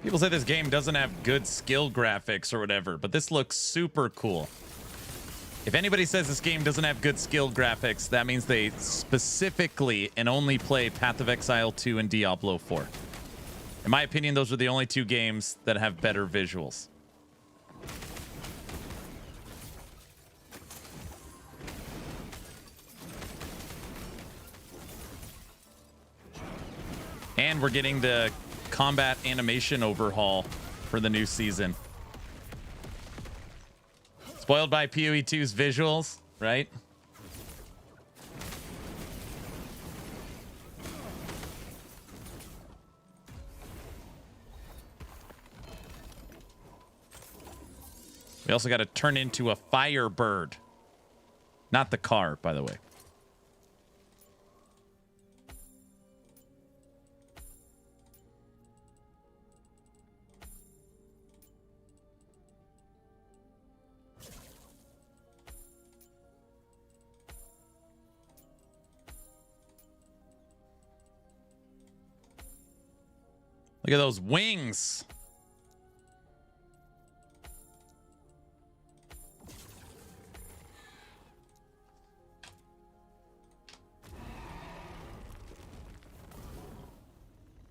Speaker 1: People say this game doesn't have good skill graphics or whatever, but this looks super cool. If anybody says this game doesn't have good skill graphics, that means they specifically and only play Path of Exile 2 and Diablo 4. In my opinion, those are the only two games that have better visuals. And we're getting the combat animation overhaul for the new season. Spoiled by PoE 2's visuals, right? We also got to turn into a firebird. Not the car, by the way. Look at those wings.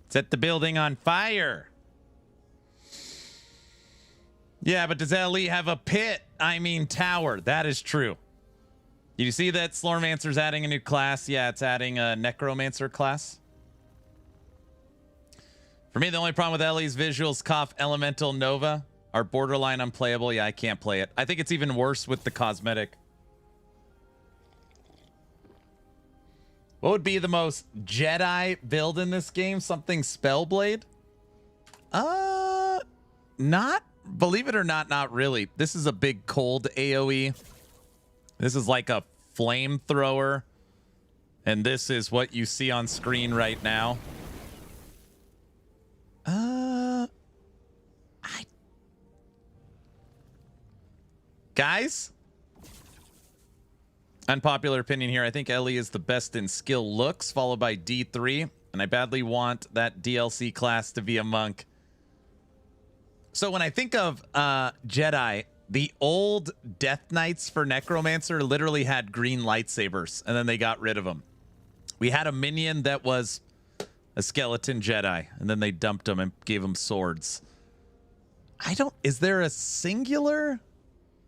Speaker 1: Set the building on fire. Yeah, but does LE have a pit? I mean, tower. That is true. Did you see that Slormancer's adding a new class? Yeah, it's adding a Necromancer class. For me, the only problem with LE's visuals, Cough, Elemental, Nova, are borderline unplayable. Yeah, I can't play it. I think it's even worse with the cosmetic. What would be the most Jedi build in this game? Something Spellblade? Not, believe it or not, not really. This is a big cold AoE. This is like a flamethrower. And this is what you see on screen right now. Guys? Unpopular opinion here. I think Ellie is the best in skill looks, followed by D3. And I badly want that DLC class to be a monk. So when I think of Jedi, the old Death Knights for Necromancer literally had green lightsabers, and then they got rid of them. We had a minion that was a skeleton Jedi, and then they dumped him and gave him swords. Is there a singular?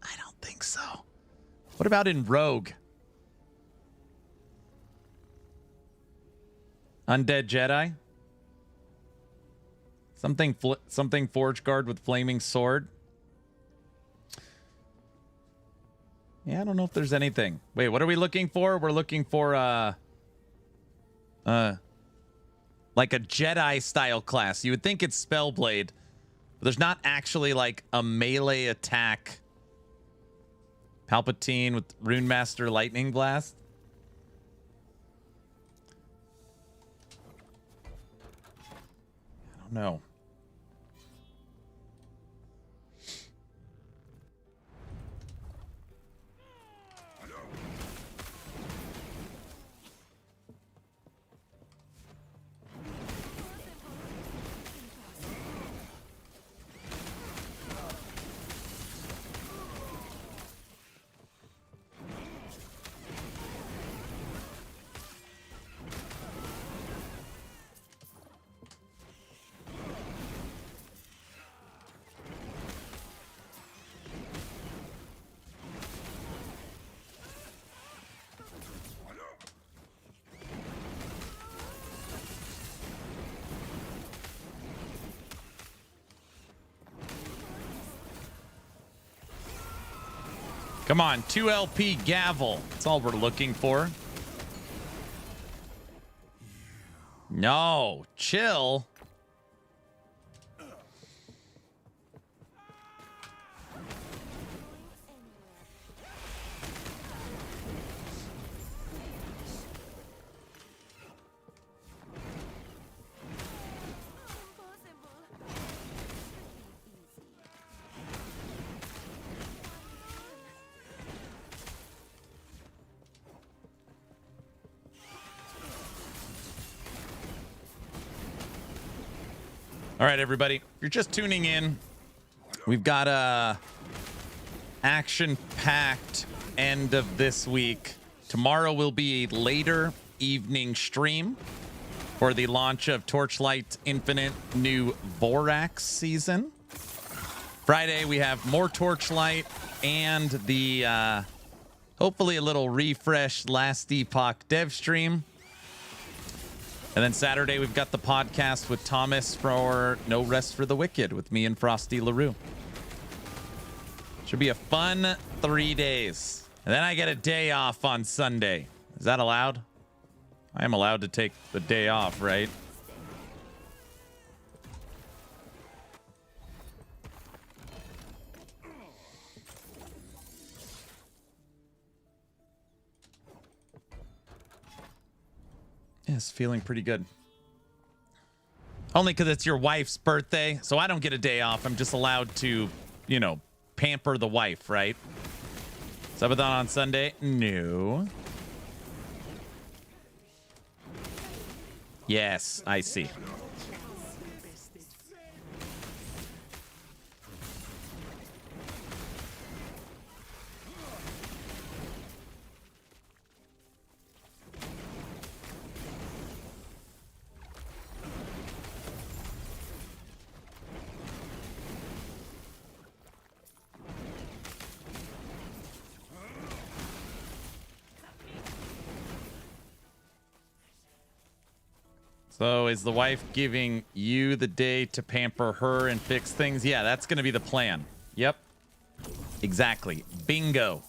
Speaker 1: I don't think so. What about in Rogue? Undead Jedi? Something Forge Guard with flaming sword? Yeah, I don't know if there's anything. Wait, what are we looking for? We're looking for like a Jedi style class. You would think it's Spellblade, but there's not actually like a melee attack. Palpatine with Runemaster Lightning Blast. I don't know. Come on, 2 LP gavel. That's all we're looking for. No, chill. All right, everybody, if you're just tuning in, we've got a action-packed end of this week. Tomorrow will be a later evening stream for the launch of Torchlight Infinite new Vorax season. Friday, we have more Torchlight and the hopefully a little refreshed Last Epoch dev stream. And then Saturday, we've got the podcast with Thomas for No Rest for the Wicked with me and Frosty LaRue. Should be a fun 3 days. And then I get a day off on Sunday. Is that allowed? I am allowed to take the day off, right? Yes, feeling pretty good. Only because it's your wife's birthday, so I don't get a day off. I'm just allowed to, you know, pamper the wife, right? Subathon on Sunday? No. Yes, I see. So is the wife giving you the day to pamper her and fix things? Yeah, that's going to be the plan. Yep. Exactly. Bingo.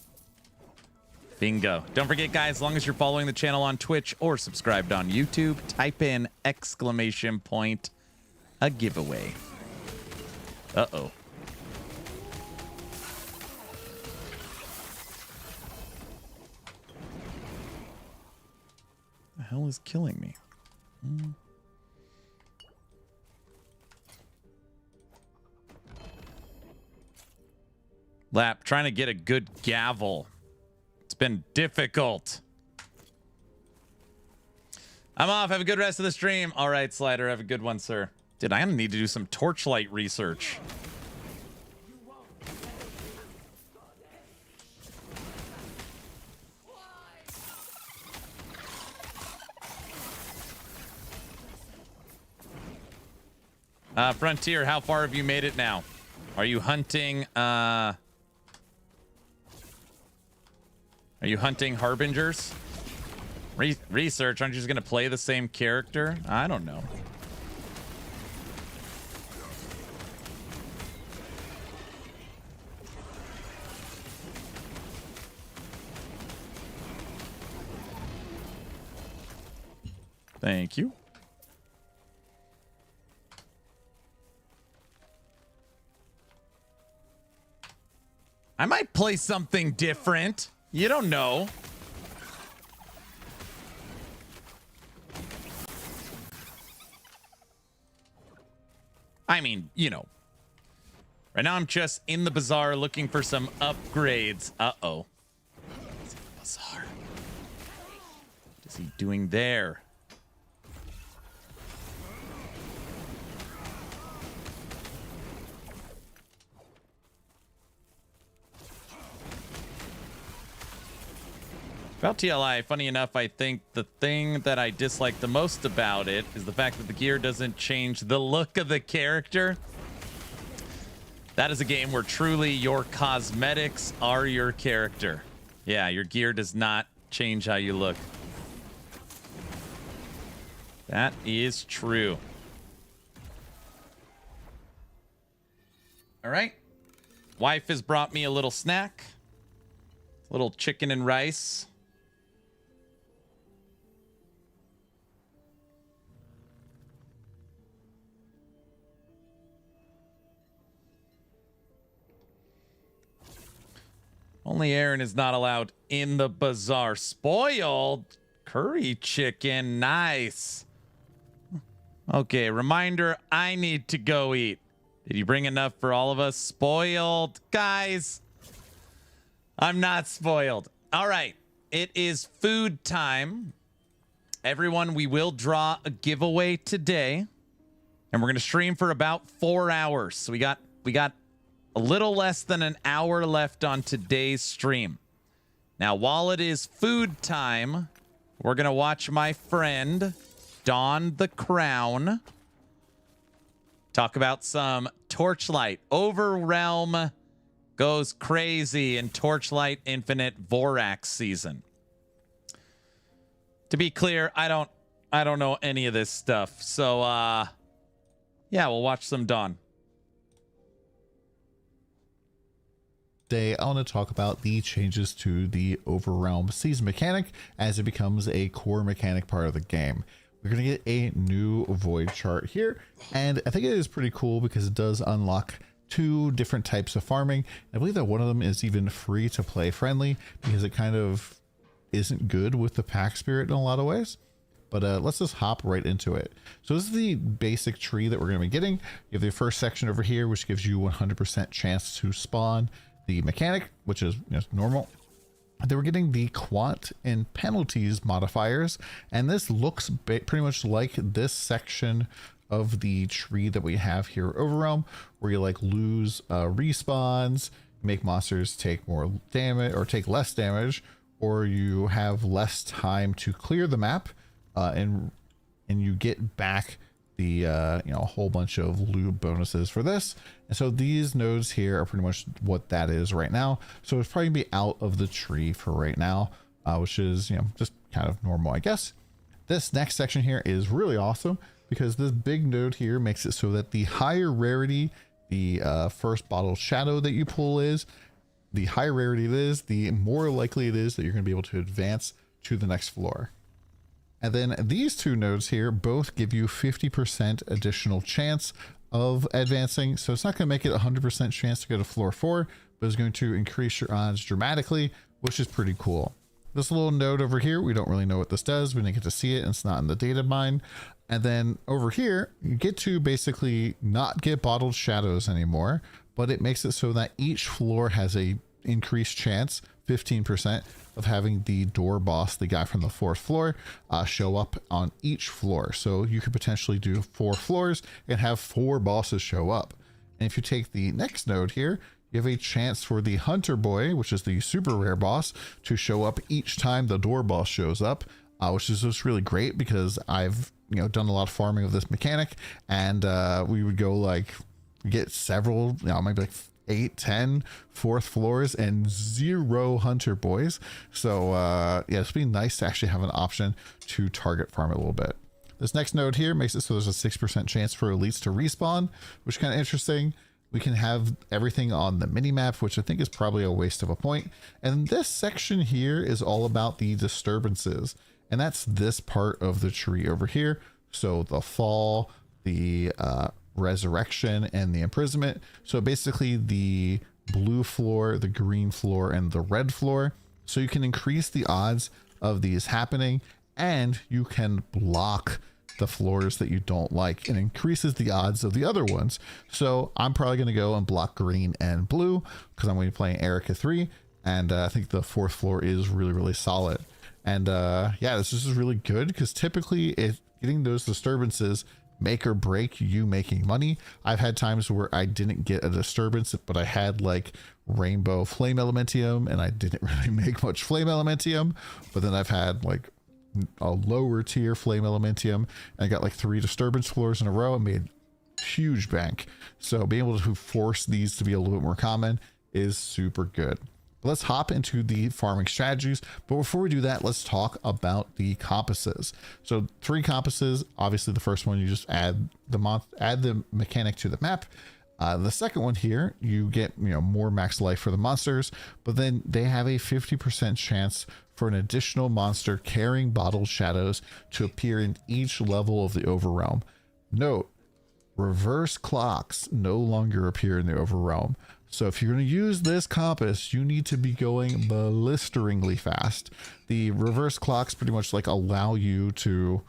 Speaker 1: Bingo. Don't forget, guys, as long as you're following the channel on Twitch or subscribed on YouTube, type in !, a giveaway. Uh-oh. The hell is killing me? Lap, trying to get a good gavel. It's been difficult. I'm off. Have a good rest of the stream. All right, Slider. Have a good one, sir. Dude, I'm gonna need to do some torchlight research. Frontier, how far have you made it now? Are you hunting, Are you hunting harbingers? Research, aren't you just gonna play the same character? I don't know. Thank you. I might play something different. You don't know. I mean, you know. Right now I'm just in the bazaar looking for some upgrades. Uh-oh. He's in the bazaar. What is he doing there? About TLI, funny enough, I think the thing that I dislike the most about it is the fact that the gear doesn't change the look of the character. That is a game where truly your cosmetics are your character. Yeah, your gear does not change how you look. That is true. All right. Wife has brought me a little snack. A little chicken and rice. Only Aaron is not allowed in the bazaar. Spoiled curry chicken. Nice. Okay, reminder, I need to go eat. Did you bring enough for all of us? Spoiled. Guys, I'm not spoiled. All right, it is food time. Everyone, we will draw a giveaway today. And we're going to stream for about 4 hours. So we got a little less than an hour left on today's stream. Now, while it is food time, we're going to watch my friend don the crown. Talk about some Torchlight. Overrealm goes crazy in Torchlight Infinite Vorax season. To be clear, I I don't know any of this stuff. So, yeah, we'll watch some Dawn.
Speaker 6: Today, I want to talk about the changes to the Overrealm season mechanic as it becomes a core mechanic part of the game. We're going to get a new void chart here, and I think it is pretty cool because it does unlock 2 different types of farming. I believe that one of them is even free to play friendly because it kind of isn't good with the pack spirit in a lot of ways. But let's just hop right into it. So this is the basic tree that we're going to be getting. You have the first section over here, which gives you 100% chance to spawn the mechanic, which is normal. Then we're getting the quant and penalties modifiers, and this looks pretty much like this section of the tree that we have here Overrealm, where you like lose respawns, make monsters take more damage or take less damage, or you have less time to clear the map, and you get back the a whole bunch of loot bonuses for this. And so these nodes here are pretty much what that is right now. So it's probably gonna be out of the tree for right now, which is just kind of normal, I guess. This next section here is really awesome because this big node here makes it so that the higher rarity the first bottle shadow that you pull is, the higher rarity it is, the more likely it is that you're going to be able to advance to the next floor. And then these 2 nodes here both give you 50% additional chance of advancing. So it's not going to make it 100% chance to go to floor 4, but it's going to increase your odds dramatically, which is pretty cool. This little node over here, we don't really know what this does. We didn't get to see it, and it's not in the data mine. And then over here, you get to basically not get bottled shadows anymore, but it makes it so that each floor has a increased chance, 15%, of having the door boss, the guy from the 4th floor, show up on each floor. So you could potentially do 4 floors and have 4 bosses show up. And if you take the next node here, you have a chance for the Hunter Boy, which is the super rare boss, to show up each time the door boss shows up, which is just really great because I've done a lot of farming of this mechanic, and we would go like get several, maybe like 8, 10 4th floors and 0 Hunter Boys. So yeah, it's been nice to actually have an option to target farm a little bit. This next node here makes it so there's a 6% chance for elites to respawn, which is kind of interesting. We can have everything on the mini map, which I think is probably a waste of a point. And this section here is all about the disturbances, and that's this part of the tree over here. So the fall, the resurrection, and the imprisonment. So basically the blue floor, the green floor, and the red floor. So you can increase the odds of these happening, and you can block the floors that you don't like, and increases the odds of the other ones. So I'm probably going to go and block green and blue because I'm going to be playing Erica 3, and I think the 4th floor is really solid. And yeah, this is really good because typically getting those disturbances make or break you making money. I've had times where I didn't get a disturbance, but I had like rainbow flame elementium and I didn't really make much flame elementium. But then I've had like a lower tier flame elementium and I got like 3 disturbance floors in a row and made huge bank. So being able to force these to be a little bit more common is super good. Let's hop into the farming strategies, but before we do that, let's talk about the compasses. So 3 compasses. Obviously the first one, you just add the mechanic to the map. The second one here, you get more max life for the monsters, but then they have a 50% chance for an additional monster carrying bottled shadows to appear in each level of the Overrealm. Note, reverse clocks no longer appear in the Overrealm. So if you're going to use this compass, you need to be going blisteringly fast. The reverse clocks pretty much like allow you to,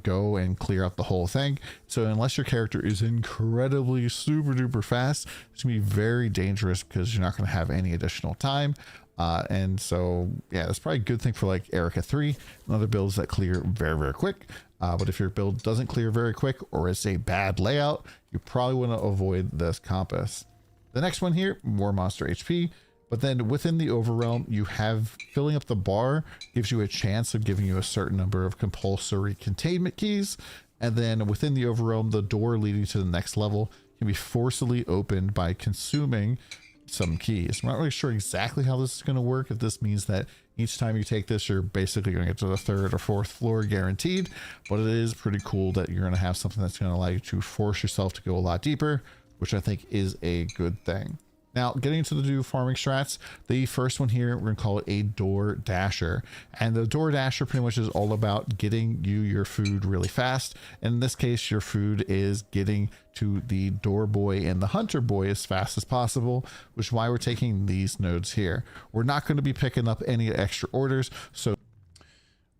Speaker 6: go and clear out the whole thing. So unless your character is incredibly super duper fast, it's going to be very dangerous because you're not going to have any additional time. And so, yeah, that's probably a good thing for like Erica 3 and other builds that clear very quick. But if your build doesn't clear very quick or it's a bad layout, you probably want to avoid this compass. The next one here, more monster HP, but then within the Overrealm, you have filling up the bar gives you a chance of giving you a certain number of compulsory containment keys. And then within the Overrealm, the door leading to the next level can be forcibly opened by consuming some keys. I'm not really sure exactly how this is going to work. If this means that Each time you take this, you're basically going to get to the 3rd or 4th floor guaranteed, but it is pretty cool that you're going to have something that's going to allow you to force yourself to go a lot deeper, which I think is a good thing. Now, getting into the new farming strats, the first one here, we're going to call it a door dasher. And the door dasher pretty much is all about getting you your food really fast. In this case, your food is getting to the door boy and the hunter boy as fast as possible, which is why we're taking these nodes here. We're not going to be picking up any extra orders. So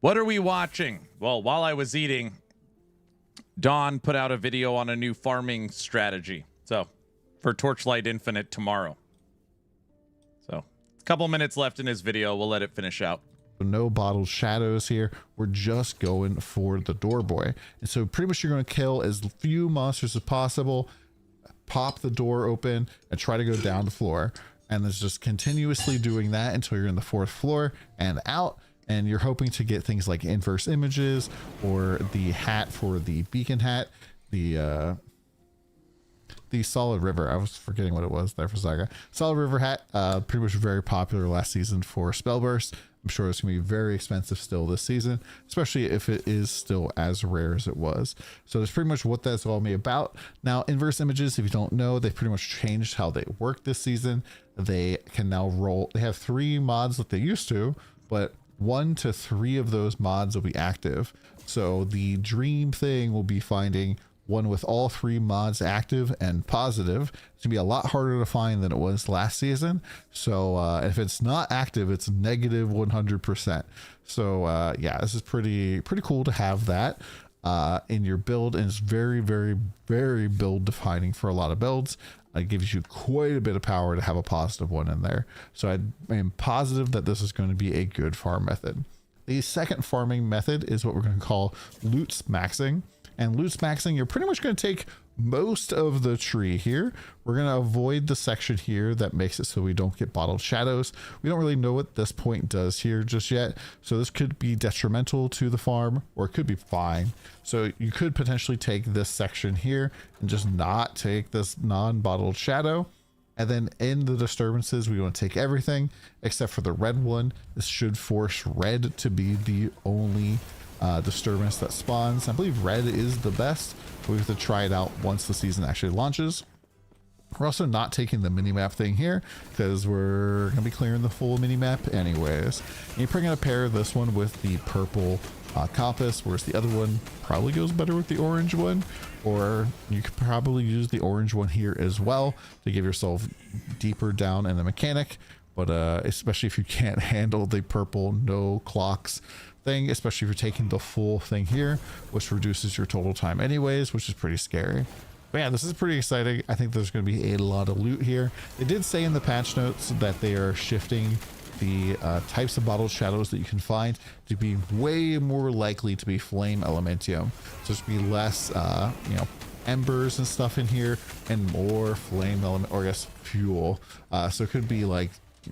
Speaker 1: What are we watching? Well, while I was eating, Dawn put out a video on a new farming strategy. So for Torchlight Infinite tomorrow. So a couple minutes left in his video. We'll let it finish out.
Speaker 6: no bottled shadows here. We're just going for the door boy. And so pretty much you're going to kill as few monsters as possible, pop the door open, and try to go down the floor. And it's just continuously doing that until you're in the 4th floor and out. And you're hoping to get things like inverse images or the hat for the beacon hat, the Solid River. I was forgetting what it was there for Saga. Solid River hat, pretty much very popular last season for Spellburst. I'm sure it's going to be very expensive still this season, especially if it is still as rare as it was. So that's pretty much what that's all about. Now, inverse images, if you don't know, they've pretty much changed how they work this season. They can now roll. They have 3 mods that they used to, but 1 to 3 of those mods will be active. So the dream thing will be finding one with all 3 mods active and positive. It's gonna be a lot harder to find than it was last season. So if it's not active, it's negative 100%. So yeah, this is pretty cool to have that in your build, and it's very build defining for a lot of builds. It gives you quite a bit of power to have a positive one in there. So I am positive that this is going to be a good farm method. The second farming method is what we're going to call loots maxing. And loots maxing, you're pretty much going to take most of the tree here. We're going to avoid the section here that makes it so we don't get bottled shadows. We don't really know what this point does here just yet. So this could be detrimental to the farm, or it could be fine. So you could potentially take this section here and just not take this non-bottled shadow. And then in the disturbances, we want to take everything except for the red one. This should force red to be the only disturbance that spawns. I believe red is the best. We have to try it out once the season actually launches. We're also not taking the minimap thing here because we're going to be clearing the full minimap anyways. And you're probably going to pair this one with the purple compass, whereas the other one probably goes better with the orange one, or you could probably use the orange one here as well to give yourself deeper down in the mechanic. But especially if you can't handle the purple no clocks thing, especially if you're taking the full thing here, which reduces your total time anyways, which is pretty scary. But yeah, this is pretty exciting. I think there's going to be a lot of loot here. They did say in the patch notes that they are shifting the types of bottled shadows that you can find to be way more likely to be flame elementium. So it's going to be less, you know, embers and stuff in here, and more flame element, or I guess fuel. So it could be like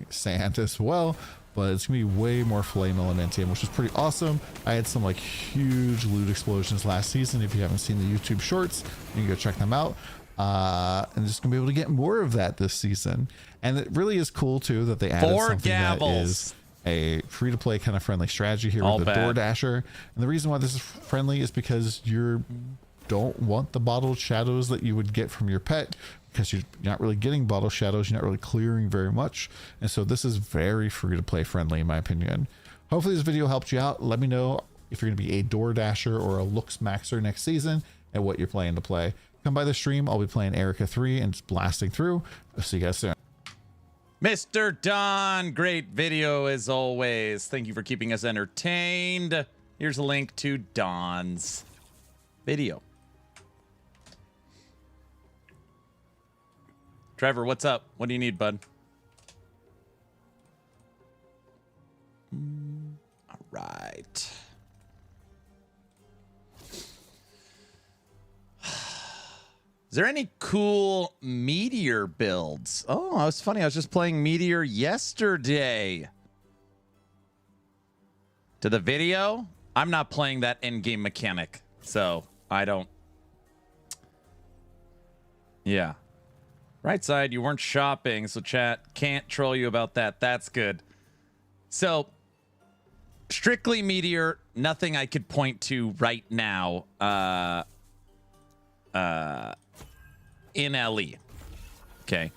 Speaker 6: sand as well, but it's gonna be way more flame elementium, which is pretty awesome. I had some like huge loot explosions last season. If you haven't seen the YouTube shorts, you can go check them out. And just gonna be able to get more of that this season. And it really is cool too that they added something that is a free-to-play kind of friendly strategy here with the door dasher. And the reason why this is friendly is because you don't want the bottled shadows that you would get from your pet, because you're not really getting bottle shadows, you're not really clearing very much. And so this is very free to play friendly in my opinion. Hopefully this video helped you out. Let me know if you're going to be a door dasher or a looks maxer next season and what you're planning to play. Come by the stream. I'll be playing Erica 3 and just blasting through. I'll see you guys soon.
Speaker 1: Mr. Don, great video as always. Thank you for keeping us entertained. Here's a link to Don's video. Trevor, what's up? What do you need, bud? All right. Is there any cool Meteor builds? Oh, it's funny. I was just playing Meteor yesterday. To the video, I'm not playing that endgame mechanic, so I don't. Yeah. Right side, you weren't shopping, so chat can't troll you about that. That's good. So strictly Meteor, nothing I could point to right now in LE. Okay.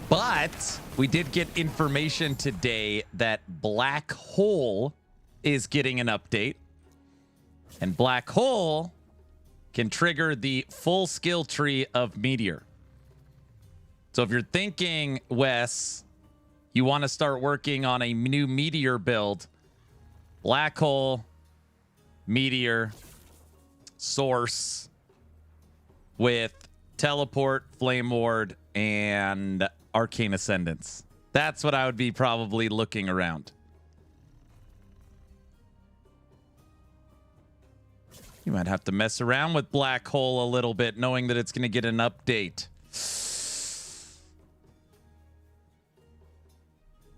Speaker 1: But we did get information today that Black Hole is getting an update. And Black Hole can trigger the full skill tree of Meteor. So if you're thinking, Wes, you want to start working on a new Meteor build, Black Hole, Meteor, Source with Teleport, Flame Ward, and Arcane Ascendance. That's what I would be probably looking around. You might have to mess around with Black Hole a little bit, knowing that it's going to get an update.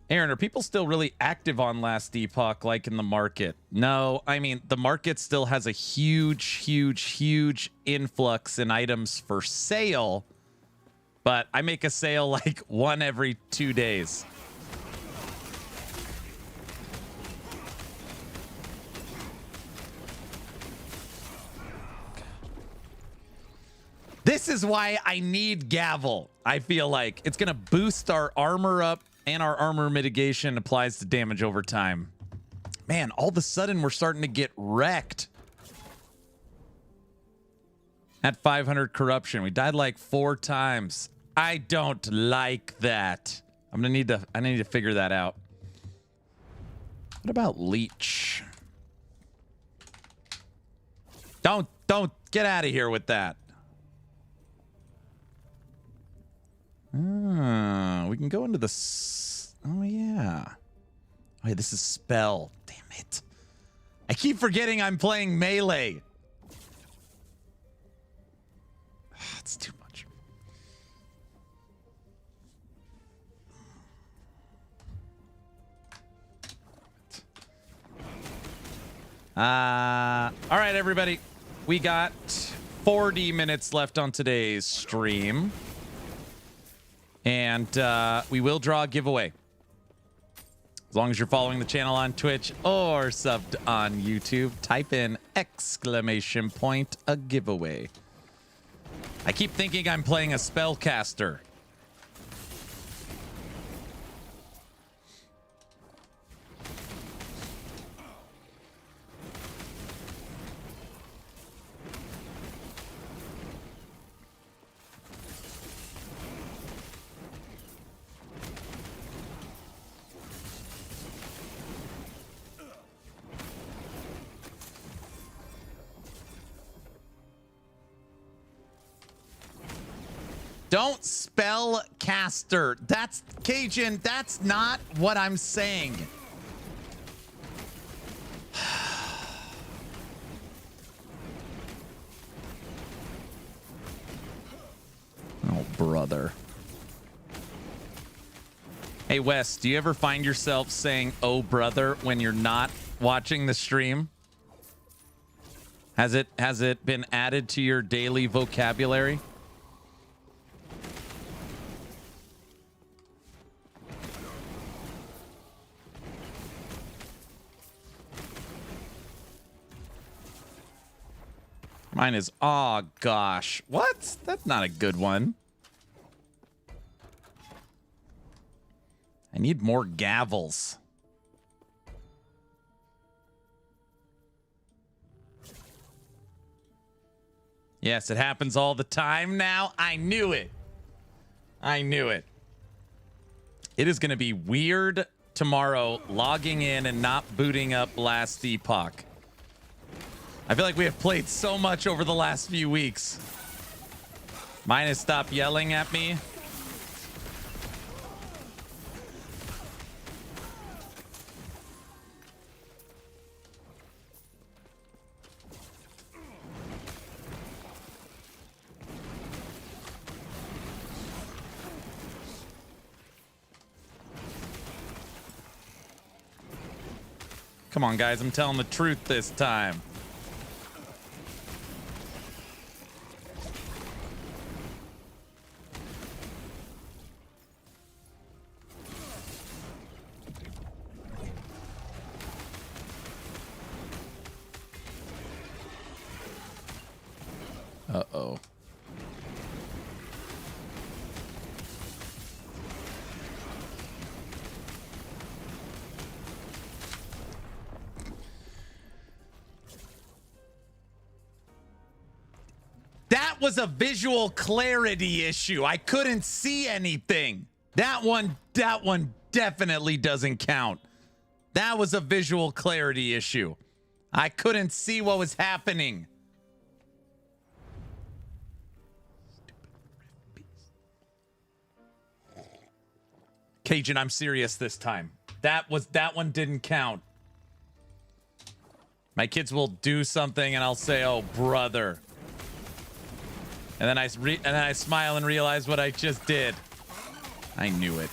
Speaker 1: Aaron, are people still really active on Last Epoch, like in the market? No, I mean, the market still has a huge influx in items for sale, but I make a sale like one every 2 days. This is why I need Gavel. I feel like it's going to boost our armor up, and our armor mitigation applies to damage over time. Man, all of a sudden we're starting to get wrecked. At 500 corruption, we died like 4 times. I don't like that. I need to figure that out. What about Leech? Don't get out of here with that. We can go into the... Oh, yeah. Oh, yeah, this is spell. Damn it. I keep forgetting I'm playing melee. It's too much. All right, everybody. We got 40 minutes left on today's stream. And we will draw a giveaway. As long as you're following the channel on Twitch or subbed on YouTube, type in !a giveaway. I keep thinking I'm playing a spellcaster. Don't spell caster. That's Cajun. That's not what I'm saying. Oh, brother. Hey, Wes, do you ever find yourself saying, oh, brother, when you're not watching the stream? Has it been added to your daily vocabulary? Mine is, oh gosh. What? That's not a good one. I need more gavels. Yes, it happens all the time now. I knew it. I knew it. It is going to be weird tomorrow logging in and not booting up Last Epoch. I feel like we have played so much over the last few weeks. Mine has stopped yelling at me. Come on, guys. I'm telling the truth this time. Uh-oh. That was a visual clarity issue. I couldn't see anything. That one definitely doesn't count. That was a visual clarity issue. I couldn't see what was happening. Cajun, I'm serious this time. That one didn't count. My kids will do something and I'll say, "Oh, brother." And then I smile and realize what I just did. I knew it.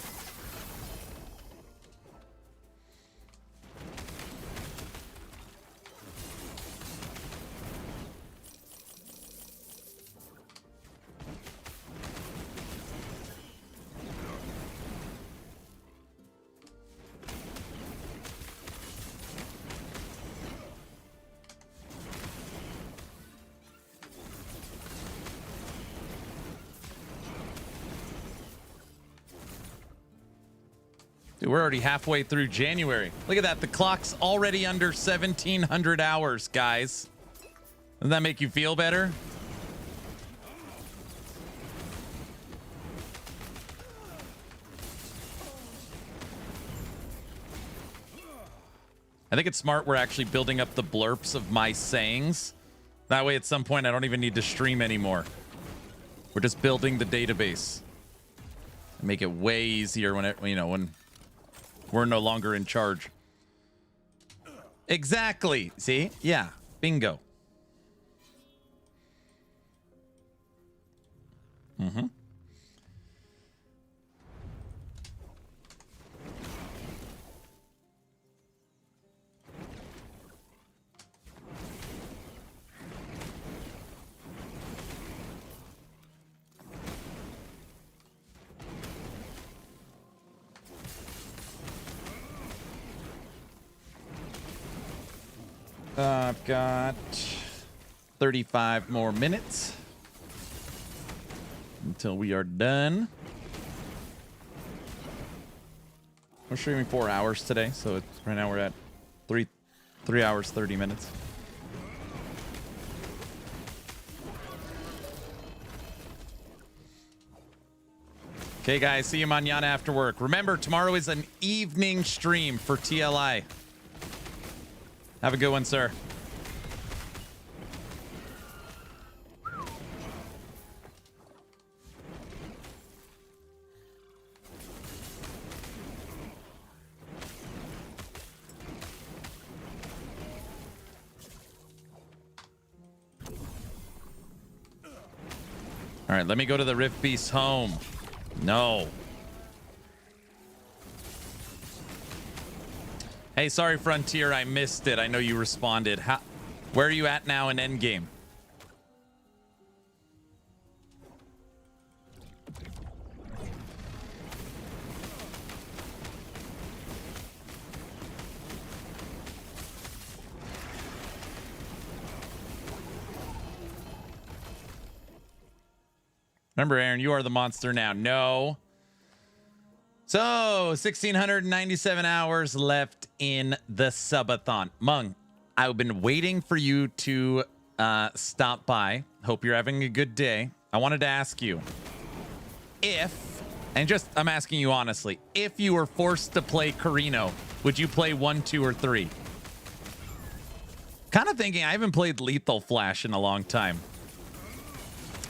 Speaker 1: Dude, we're already halfway through January. Look at that. The clock's already under 1,700 hours, guys. Doesn't that make you feel better? I think it's smart we're actually building up the blurps of my sayings. That way, at some point, I don't even need to stream anymore. We're just building the database. Make it way easier when when we're no longer in charge. Exactly. See? Yeah. Bingo. Mm-hmm. I've got 35 more minutes until we are done. We're streaming 4 hours today, so right now we're at 3 hours 30 minutes. Okay, guys, see you mañana after work. Remember, tomorrow is an evening stream for TLI. Have a good one, sir. All right, let me go to the Rift Beast home. No. Hey, sorry, Frontier, I missed it. I know you responded. Where are you at now in endgame? Remember, Aaron, you are the monster now. No. So, 1,697 hours left in the subathon. Mung, I've been waiting for you to stop by. Hope you're having a good day. I wanted to ask you I'm asking you honestly, if you were forced to play Carino, would you play 1, 2, or 3? Kind of thinking I haven't played Lethal Flash in a long time.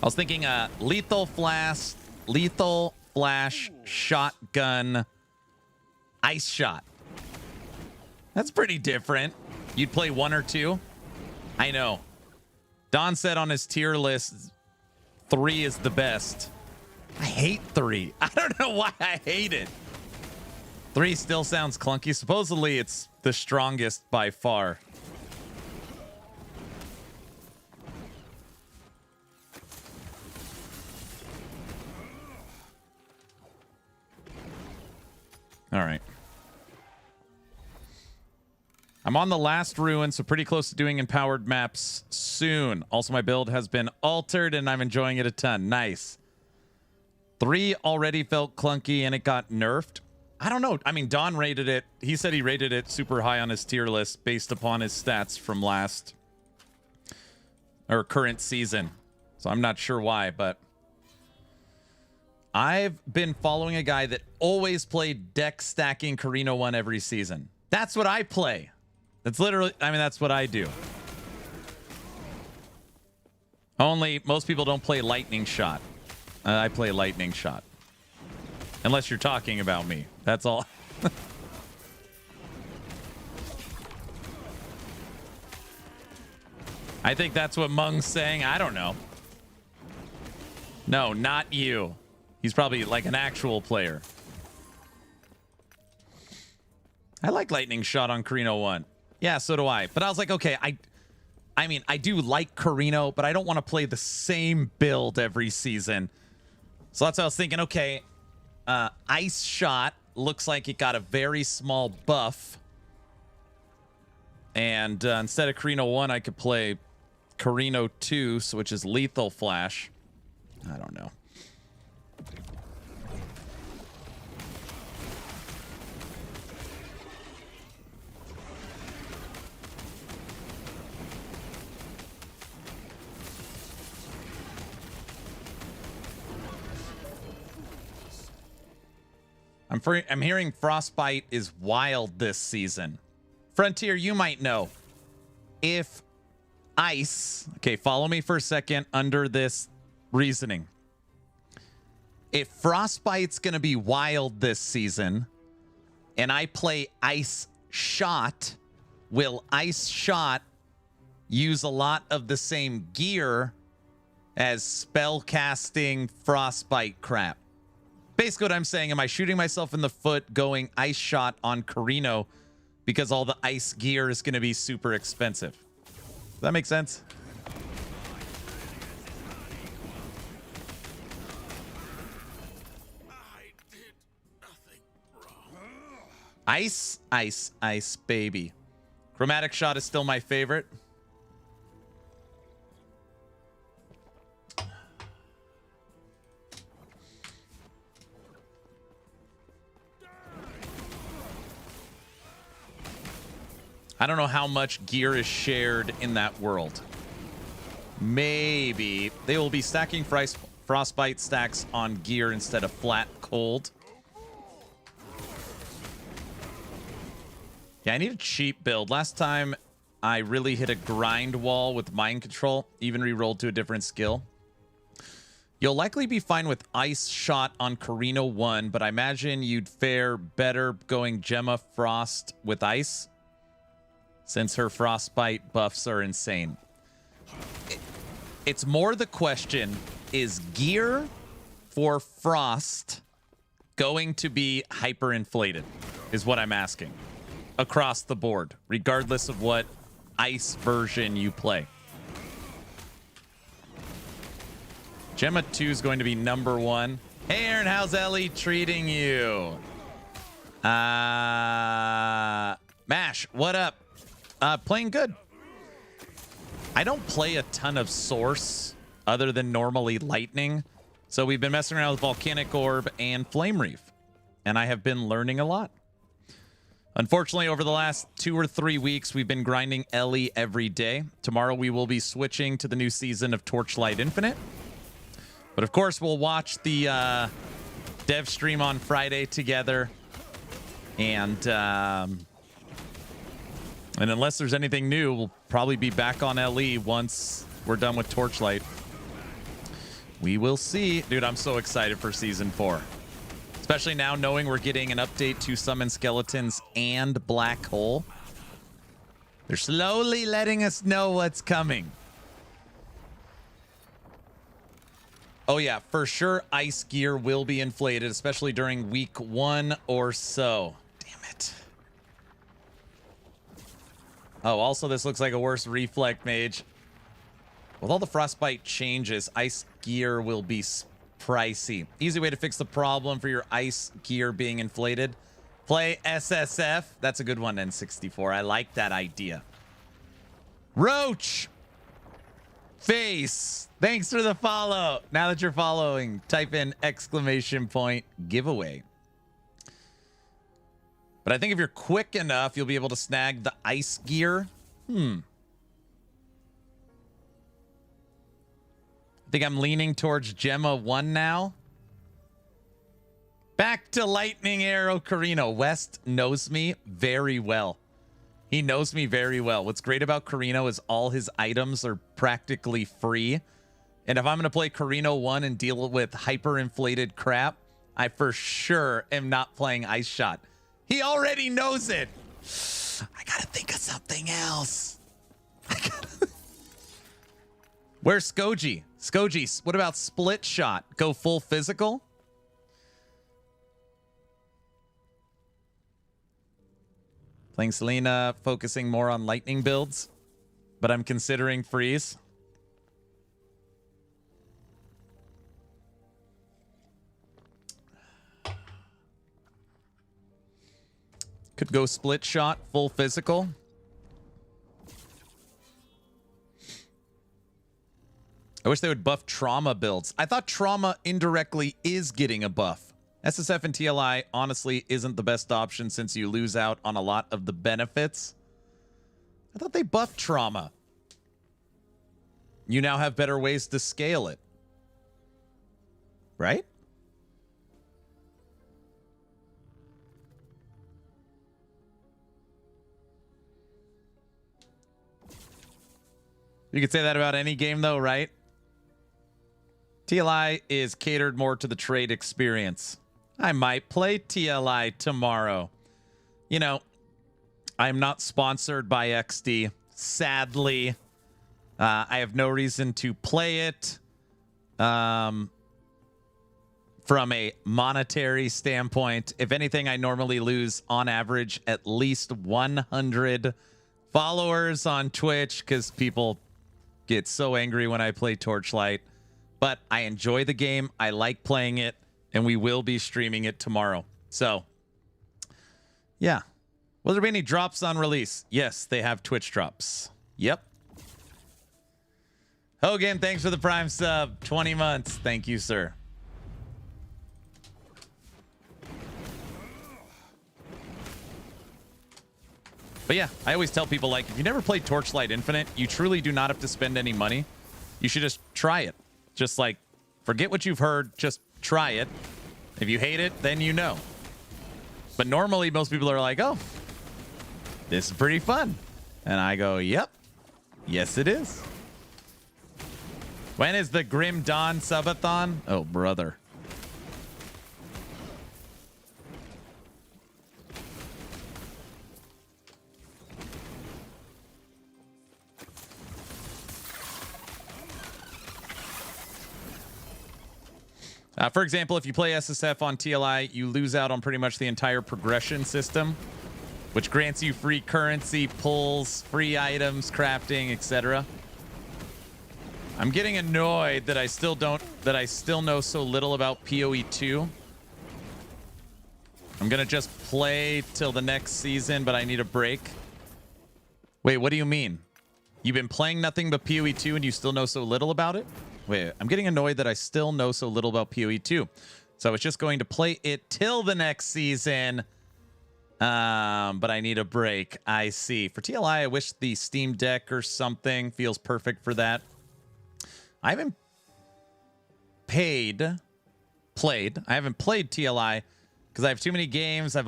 Speaker 1: I was thinking Lethal Flash, Shotgun, Ice Shot. That's pretty different. You'd play 1 or 2? I know. Don said on his tier list, 3 is the best. I hate 3. I don't know why I hate it. 3 still sounds clunky. Supposedly, it's the strongest by far. All right. I'm I'm on the last ruin, so pretty close to doing empowered maps soon. Also, my build has been altered, and I'm enjoying it a ton. Nice. 3 already felt clunky, and it got nerfed. I don't know. I mean, Don rated it. He said he rated it super high on his tier list based upon his stats from last or current season. So I'm not sure why, but I've been following a guy that always played deck stacking Carino 1 every season. That's what I play. That's literally, I mean, that's what I do. Only most people don't play Lightning Shot. I play Lightning Shot. Unless you're talking about me. That's all. I think that's what Mung's saying. I don't know. No, not you. He's probably like an actual player. I like Lightning Shot on Carino 1. Yeah, so do I. But I was like, okay, I mean, I do like Carino, but I don't want to play the same build every season. So that's what I was thinking. Okay, Ice Shot looks like it got a very small buff. And instead of Carino 1, I could play Carino 2, which is Lethal Flash. I don't know. I'm hearing Frostbite is wild this season. Frontier, you might know. If Ice... Okay, follow me for a second under this reasoning. If Frostbite's going to be wild this season, and I play Ice Shot, will Ice Shot use a lot of the same gear as spellcasting Frostbite crap? Basically what I'm saying, am I shooting myself in the foot going Ice Shot on Carino because all the ice gear is going to be super expensive? Does that make sense? Ice, ice, ice, baby. Chromatic Shot is still my favorite. I don't know how much gear is shared in that world. Maybe they will be stacking Frostbite stacks on gear instead of flat cold. Yeah, I need a cheap build. Last time I really hit a grind wall with mind control, even re-rolled to a different skill. You'll likely be fine with Ice Shot on Carino 1, but I imagine you'd fare better going Gemma Frost with Ice, since her Frostbite buffs are insane. It's more the question, is gear for Frost going to be hyperinflated, is what I'm asking. Across the board, regardless of what Ice version you play. Gemma 2 is going to be number 1. Hey Aaron, how's Ellie treating you? Mash, what up? Playing good. I don't play a ton of Source other than normally Lightning. So we've been messing around with Volcanic Orb and Flame Reave. And I have been learning a lot. Unfortunately, over the last 2 or 3 weeks, we've been grinding Ellie every day. Tomorrow we will be switching to the new season of Torchlight Infinite. But of course, we'll watch the dev stream on Friday together. And unless there's anything new, we'll probably be back on LE once we're done with Torchlight. We will see. Dude, I'm so excited for Season 4. Especially now knowing we're getting an update to Summon Skeletons and Black Hole. They're slowly letting us know what's coming. Oh yeah, for sure ice gear will be inflated, especially during week 1 or so. Damn it. Oh, also this looks like a worse Reflect Mage. With all the Frostbite changes, ice gear will be pricey. Easy way to fix the problem for your ice gear being inflated. Play SSF. That's a good one, N64. I like that idea. Roach. Face. Thanks for the follow. Now that you're following, type in ! giveaway. But I think if you're quick enough, you'll be able to snag the ice gear. I think I'm leaning towards Gemma 1 now. Back to Lightning Arrow Carino. West knows me very well. He knows me very well. What's great about Carino is all his items are practically free. And if I'm going to play Carino 1 and deal with hyperinflated crap, I for sure am not playing Ice Shot. He already knows it. I got to think of something else. Where's Skoji? Skoji, what about Split Shot? Go full physical? Playing Selena, focusing more on lightning builds, but I'm considering freeze. Could go split shot, full physical. I wish they would buff trauma builds. I thought trauma indirectly is getting a buff. SSF and TLI honestly isn't the best option since you lose out on a lot of the benefits. I thought they buffed trauma. You now have better ways to scale it. Right? You could say that about any game though, right? TLI is catered more to the trade experience. I might play TLI tomorrow. You know, I'm not sponsored by XD. Sadly, I have no reason to play it from a monetary standpoint. If anything, I normally lose on average at least 100 followers on Twitch because people get so angry when I play Torchlight. But I enjoy the game. I like playing it. And we will be streaming it tomorrow. So, yeah. Will there be any drops on release? Yes, they have Twitch drops. Yep. Hogan, thanks for the Prime sub. 20 months. Thank you, sir. But yeah, I always tell people, like, if you never played Torchlight Infinite, you truly do not have to spend any money. You should just try it. Just, like, forget what you've heard. Just try it. If you hate it, then you know. But normally, most people are like, oh, this is pretty fun. And I go, yep. Yes, it is. When is the Grim Dawn subathon? Oh, brother. For example, if you play SSF on TLI, you lose out on pretty much the entire progression system, which grants you free currency, pulls, free items, crafting, etc. I'm getting annoyed that I still know so little about PoE 2. I'm gonna just play till the next season, but I need a break. Wait, what do you mean? You've been playing nothing but PoE 2 and you still know so little about it? Wait, I'm getting annoyed that I still know so little about PoE 2. So I was just going to play it till the next season. But I need a break. I see. For TLI, I wish the Steam Deck or something feels perfect for that. I haven't played TLI because I have too many games that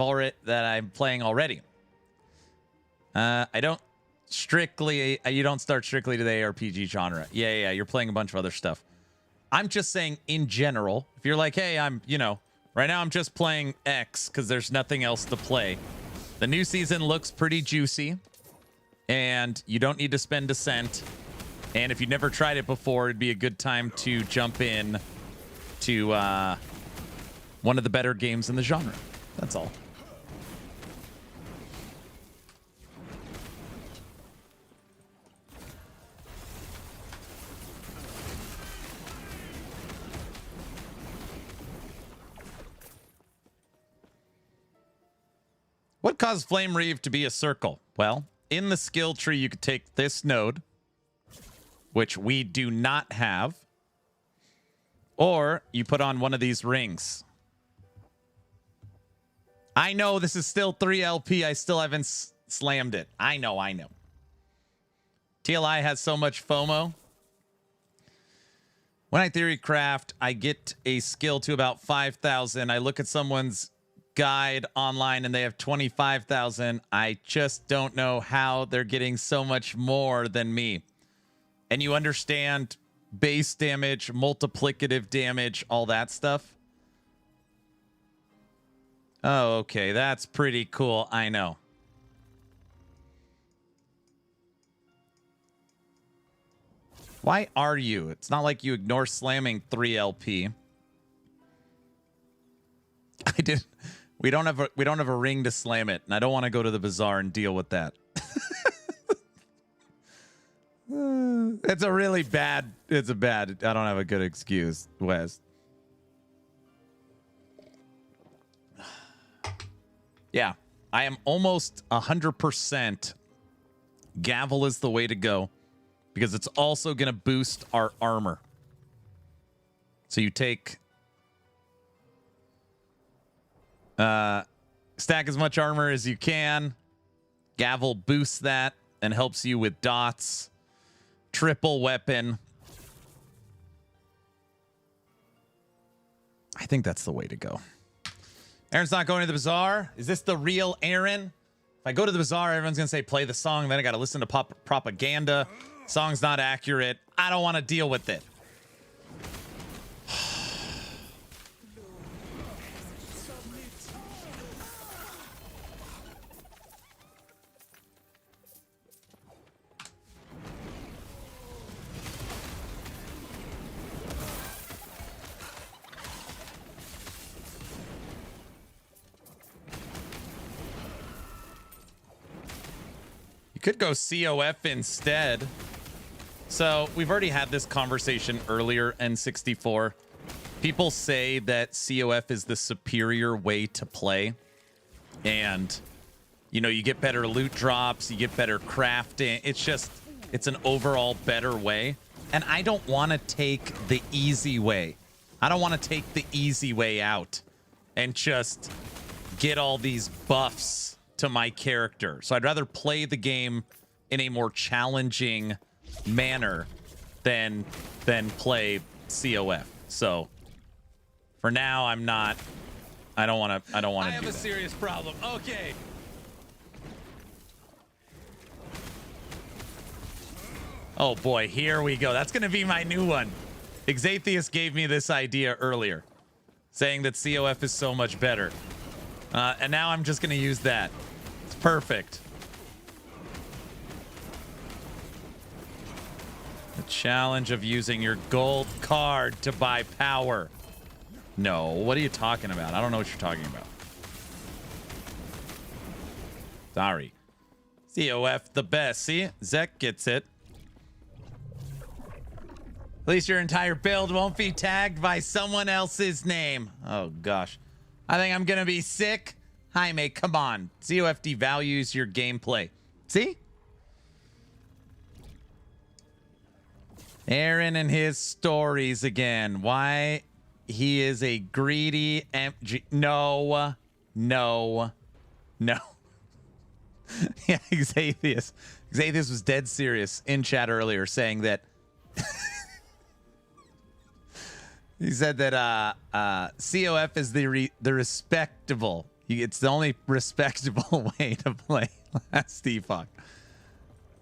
Speaker 1: I'm playing already. I don't strictly, you don't start strictly to the ARPG genre. Yeah, you're playing a bunch of other stuff. I'm just saying in general, if you're like, hey, right now I'm just playing X because there's nothing else to play. The new season looks pretty juicy and you don't need to spend a cent. And if you've never tried it before, it'd be a good time to jump in to one of the better games in the genre. That's all. What caused Flame Reave to be a circle? Well, in the skill tree, you could take this node, which we do not have, or you put on one of these rings. I know this is still 3 LP. I still haven't slammed it. I know. TLI has so much FOMO. When I theory craft, I get a skill to about 5,000. I look at someone's guide online and they have 25,000. I just don't know how they're getting so much more than me. And you understand base damage, multiplicative damage, all that stuff. Oh, okay. That's pretty cool. I know. Why are you? It's not like you ignore slamming 3 LP. I did. We don't have a ring to slam it, and I don't want to go to the bazaar and deal with that. It's a really bad. It's a bad. I don't have a good excuse, Wes. Yeah, I am almost 100%. Gavel is the way to go because it's also going to boost our armor. So you take stack as much armor as you can. Gavel boosts that and helps you with dots. Triple weapon. I think that's the way to go. Aaron's not going to the bazaar. Is this the real Aaron? If I go to the bazaar, everyone's going to say, play the song. Then I got to listen to propaganda. Song's not accurate. I don't want to deal with it. Could go COF instead. So we've already had this conversation earlier, N64. People say that COF is the superior way to play. And, you know, you get better loot drops, you get better crafting. It's an overall better way. And I don't want to take the easy way. I don't want to take the easy way out and just get all these buffs to my character. So I'd rather play the game in a more challenging manner than play COF. So for now, I don't want to do that. I have a serious problem. Okay. Oh boy, here we go. That's going to be my new one. Exatheus gave me this idea earlier, saying that COF is so much better. And now I'm just going to use that. It's perfect. The challenge of using your gold card to buy power. No, what are you talking about? I don't know what you're talking about. Sorry. COF the best. See? Zek gets it. At least your entire build won't be tagged by someone else's name. Oh, gosh. I think I'm going to be sick. Jaime, come on. COF devalues your gameplay. See? Aaron and his stories again. Why he is a greedy MG. No. Yeah, Exatheus. Exatheus was dead serious in chat earlier saying that he said that COF is the respectable. It's the only respectable way to play last Epoch.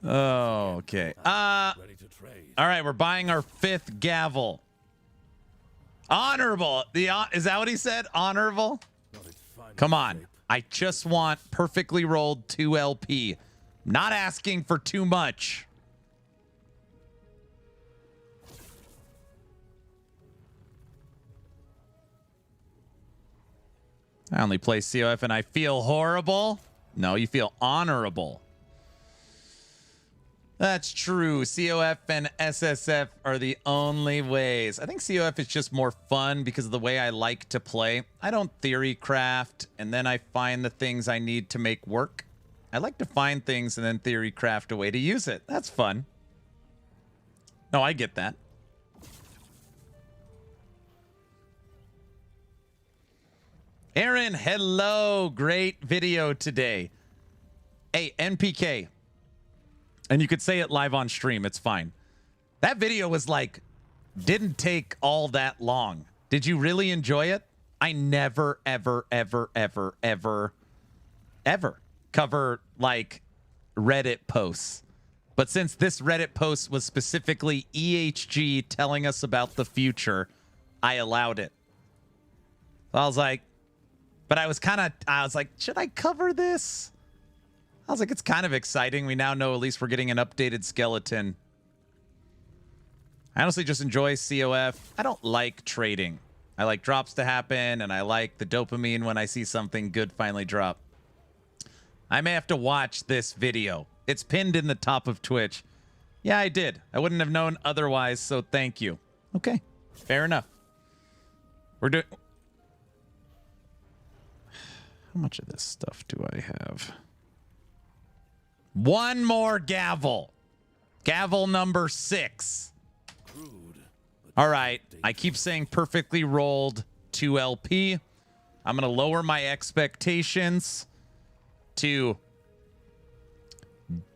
Speaker 1: Oh, okay. All right, we're buying our 5th gavel. Honorable. Is that what he said? Honorable? Come on. I just want perfectly rolled 2 LP. Not asking for too much. I only play COF and I feel horrible. No, you feel honorable. That's true. COF and SSF are the only ways. I think COF is just more fun because of the way I like to play. I don't theory craft, and then I find the things I need to make work. I like to find things and then theory craft a way to use it. That's fun. No, I get that. Aaron, hello. Great video today. Hey, NPK. And you could say it live on stream. It's fine. That video was like, didn't take all that long. Did you really enjoy it? I never, ever, ever, ever, ever, ever cover like Reddit posts. But since this Reddit post was specifically EHG telling us about the future, I allowed it. So I was like, but I was like, should I cover this? I was like, it's kind of exciting. We now know at least we're getting an updated skeleton. I honestly just enjoy COF. I don't like trading. I like drops to happen, and I like the dopamine when I see something good finally drop. I may have to watch this video. It's pinned in the top of Twitch. Yeah, I did. I wouldn't have known otherwise, so thank you. Okay, fair enough. We're doing... How much of this stuff do I have? One more gavel. Gavel number 6. All right. I keep saying perfectly rolled 2 LP. I'm going to lower my expectations to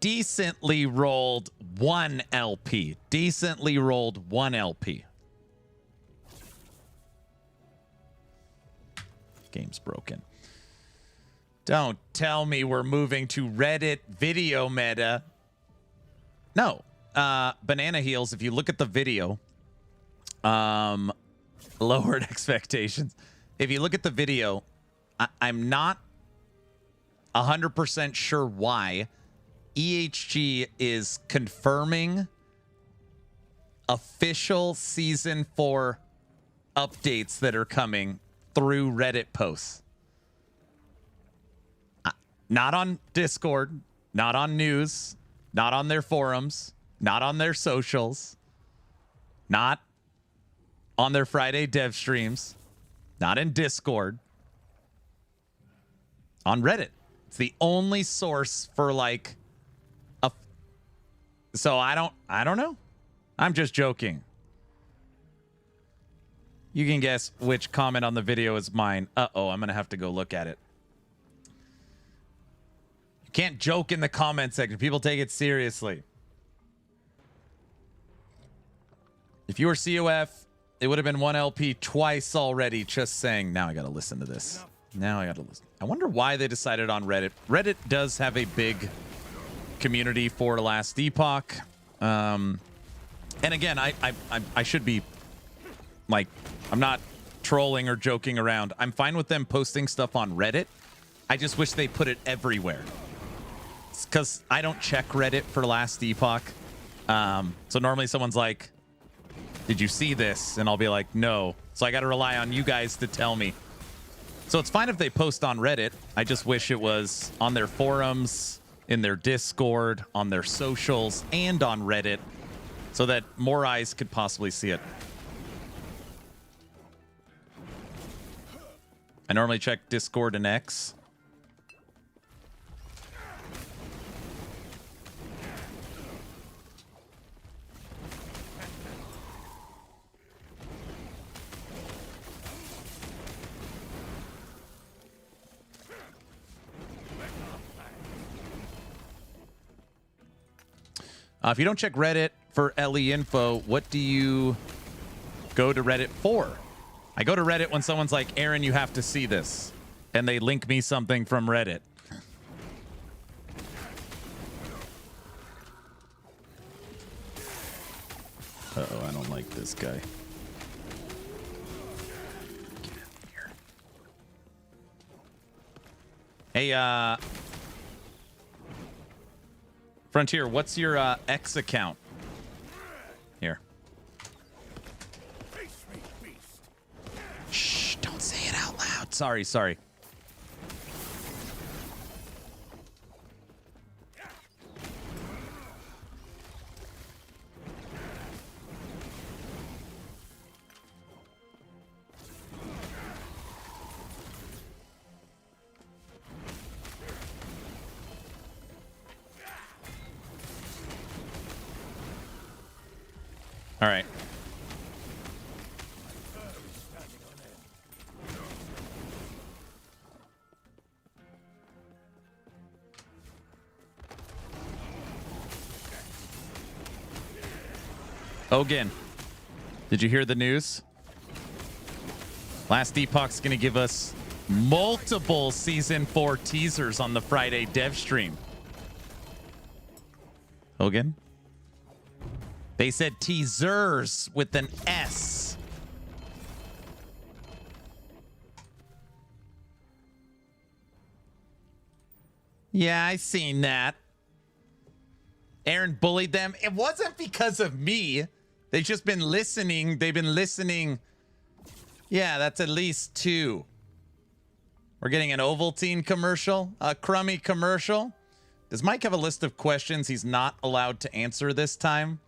Speaker 1: decently rolled 1 LP. Decently rolled 1 LP. Game's broken. Don't tell me we're moving to Reddit video meta. No. Banana Heels, if you look at the video, lowered expectations. If you look at the video, I'm not 100% sure why EHG is confirming official Season 4 updates that are coming through Reddit posts. Not on Discord, not on news, not on their forums, not on their socials, not on their Friday dev streams, not in Discord, on Reddit. It's the only source for like a... So I don't know. I'm just joking. You can guess which comment on the video is mine. Uh-oh, I'm going to have to go look at it. Can't joke in the comment section. People take it seriously. If you were COF, it would have been 1 LP twice already. Just saying. Now I got to listen to this. Now I got to listen. I wonder why they decided on Reddit. Reddit does have a big community for Last Epoch. And again, I should be like, I'm not trolling or joking around. I'm fine with them posting stuff on Reddit. I just wish they put it everywhere. Because I don't check Reddit for Last Epoch. So normally someone's like, did you see this? And I'll be like, no. So I got to rely on you guys to tell me. So it's fine if they post on Reddit. I just wish it was on their forums, in their Discord, on their socials, and on Reddit so that more eyes could possibly see it. I normally check Discord and X. If you don't check Reddit for LE info, what do you go to Reddit for? I go to Reddit when someone's like, Aaron, you have to see this. And they link me something from Reddit. Uh-oh, I don't like this guy. Get in here. Hey, Frontier, what's your X account? Here. Shh, don't say it out loud. Sorry, sorry. All right. Again, did you hear the news? Last Epoch's going to give us multiple Season 4 teasers on the Friday dev stream. Hogan? They said teasers with an S. Yeah, I seen that. Aaron bullied them. It wasn't because of me. They've just been listening. They've been listening. Yeah, that's at least 2. We're getting an Ovaltine commercial, a crummy commercial. Does Mike have a list of questions he's not allowed to answer this time?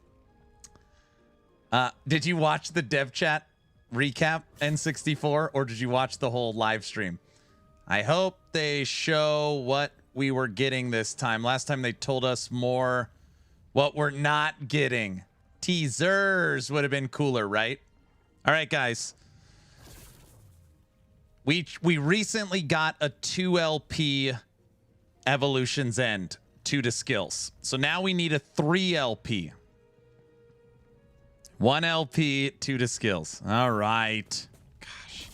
Speaker 1: Did you watch the dev chat recap N64, or did you watch the whole live stream? I hope they show what we were getting this time. Last time they told us more what we're not getting. Teasers would have been cooler, right? All right, guys. We recently got a 2LP Evolution's End 2 to skills. So now we need a 3LP. 1LP, 2 to skills. All right. Gosh.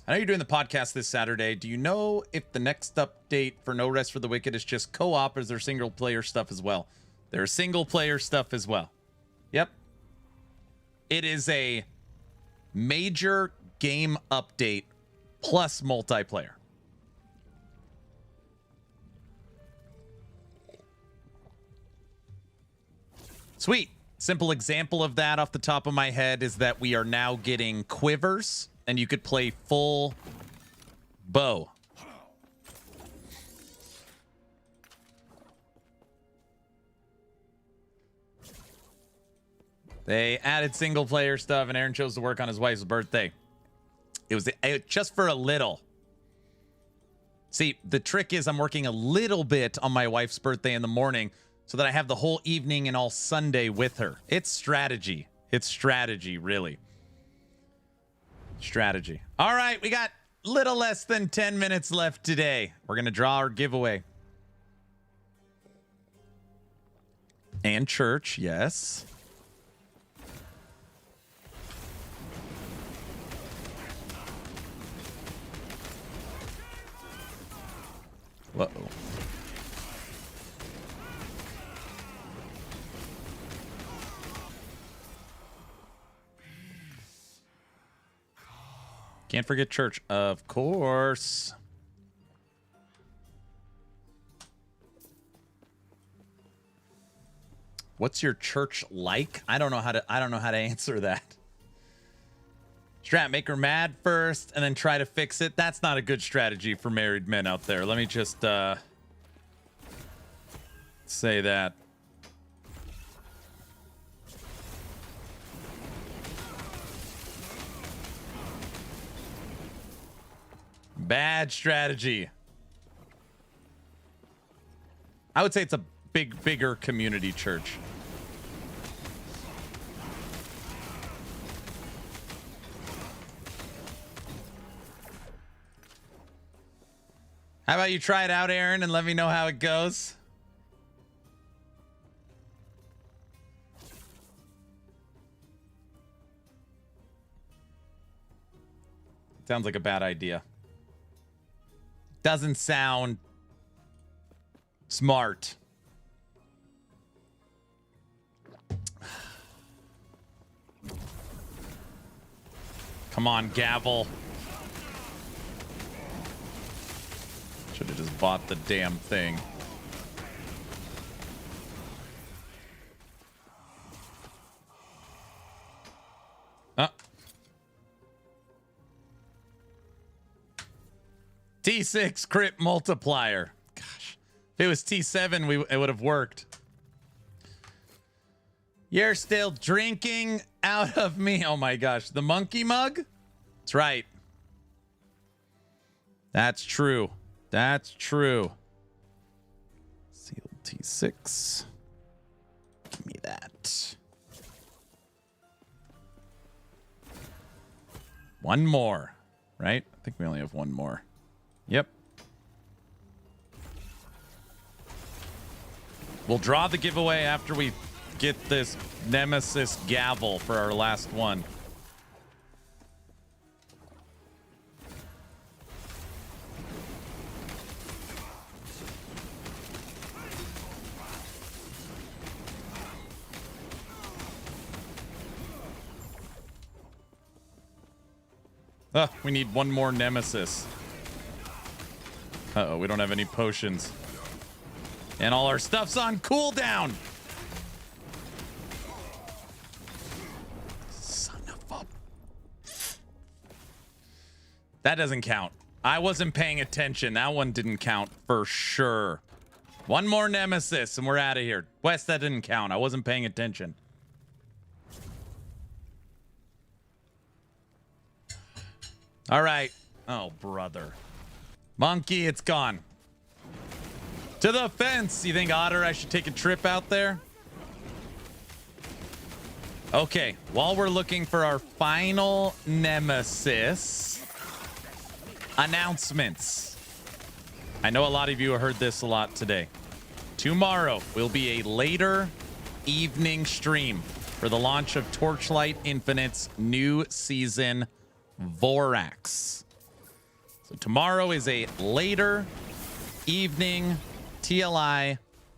Speaker 1: I know you're doing the podcast this Saturday. Do you know if the next update for No Rest for the Wicked is just co-op, or is there single player stuff as well? There's single player stuff as well. Yep. It is a major game update plus multiplayer. Sweet. Simple example of that off the top of my head is that we are now getting quivers, and you could play full bow. They added single player stuff, and Aaron chose to work on his wife's birthday. It was just for a little. See, the trick is I'm working a little bit on my wife's birthday in the morning so that I have the whole evening and all Sunday with her. It's strategy. It's strategy, really. Strategy. All right, we got little less than 10 minutes left today. We're going to draw our giveaway. And church, yes. Uh-oh. Can't forget church, of course. What's your church like? I don't know how to answer that. Strat, make her mad first and then try to fix it. That's not a good strategy for married men out there. Let me just say that. Bad strategy. I would say it's a bigger community church. How about you try it out, Aaron, and let me know how it goes? Sounds like a bad idea. Doesn't sound smart. Come on, gavel. Should have just bought the damn thing. T6 crit multiplier. Gosh, if it was T7, it would have worked. You're still drinking out of me. Oh my gosh, the monkey mug? That's right. That's true. That's true. T6. Give me that. One more, right? I think we only have one more. Yep. We'll draw the giveaway after we get this Nemesis gavel for our last one. We need one more Nemesis. Uh-oh, we don't have any potions. And all our stuff's on cooldown. Son of a... That doesn't count. I wasn't paying attention. That one didn't count for sure. One more Nemesis and we're out of here. West, that didn't count. I wasn't paying attention. All right. Oh, brother. Monkey, it's gone. To the fence. You think, Otter, I should take a trip out there? Okay. While we're looking for our final Nemesis, announcements. I know a lot of you have heard this a lot today. Tomorrow will be a later evening stream for the launch of Torchlight Infinite's new season, Vorax. So tomorrow is a later evening TLI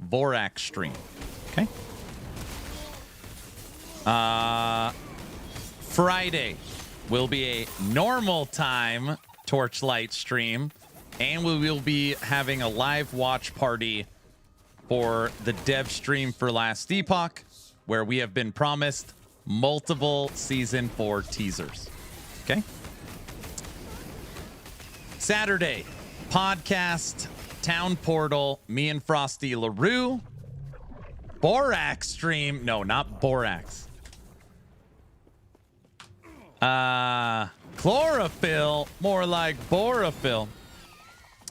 Speaker 1: Vorax stream. Okay. Friday will be a normal time Torchlight stream, and we will be having a live watch party for the dev stream for Last Epoch, where we have been promised multiple season 4 teasers. Okay. Saturday, podcast, Town Portal, me and Frosty LaRue. Borax stream. No, not Borax. Chlorophyll. More like Borophyll.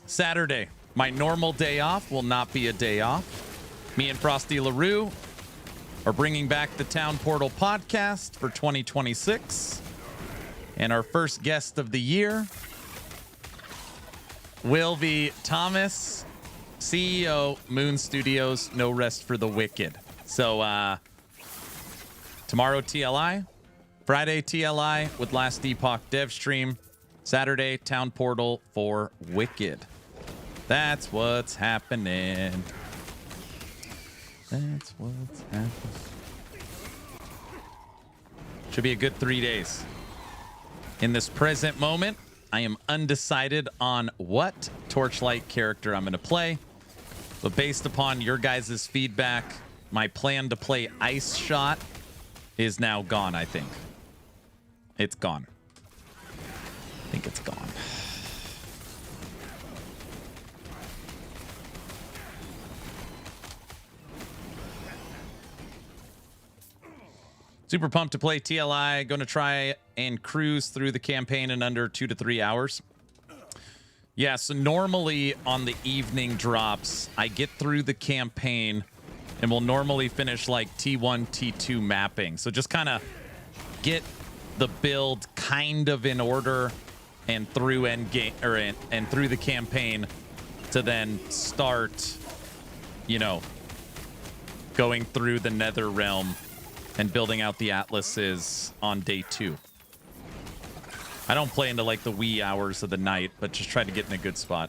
Speaker 1: Saturday, my normal day off will not be a day off. Me and Frosty LaRue are bringing back the Town Portal podcast for 2026. And our first guest of the year will be Thomas, CEO, Moon Studios, No Rest for the Wicked. So tomorrow TLI, Friday TLI with Last Epoch dev stream, Saturday Town Portal for Wicked. That's what's happening. That's what's happening. Should be a good 3 days. In this present moment, I am undecided on what Torchlight character I'm going to play. But based upon your guys' feedback, my plan to play Ice Shot is now gone, I think. It's gone. I think it's gone. Super pumped to play TLI. Going to try and cruise through the campaign in under 2 to 3 hours. Yeah, so normally on the evening drops, I get through the campaign and we'll normally finish like T1, T2 mapping. So just kind of get the build kind of in order and through endgame or and through the campaign to then start, you know, going through the Nether Realm and building out the atlases on day 2. I don't play into like the wee hours of the night, but just try to get in a good spot.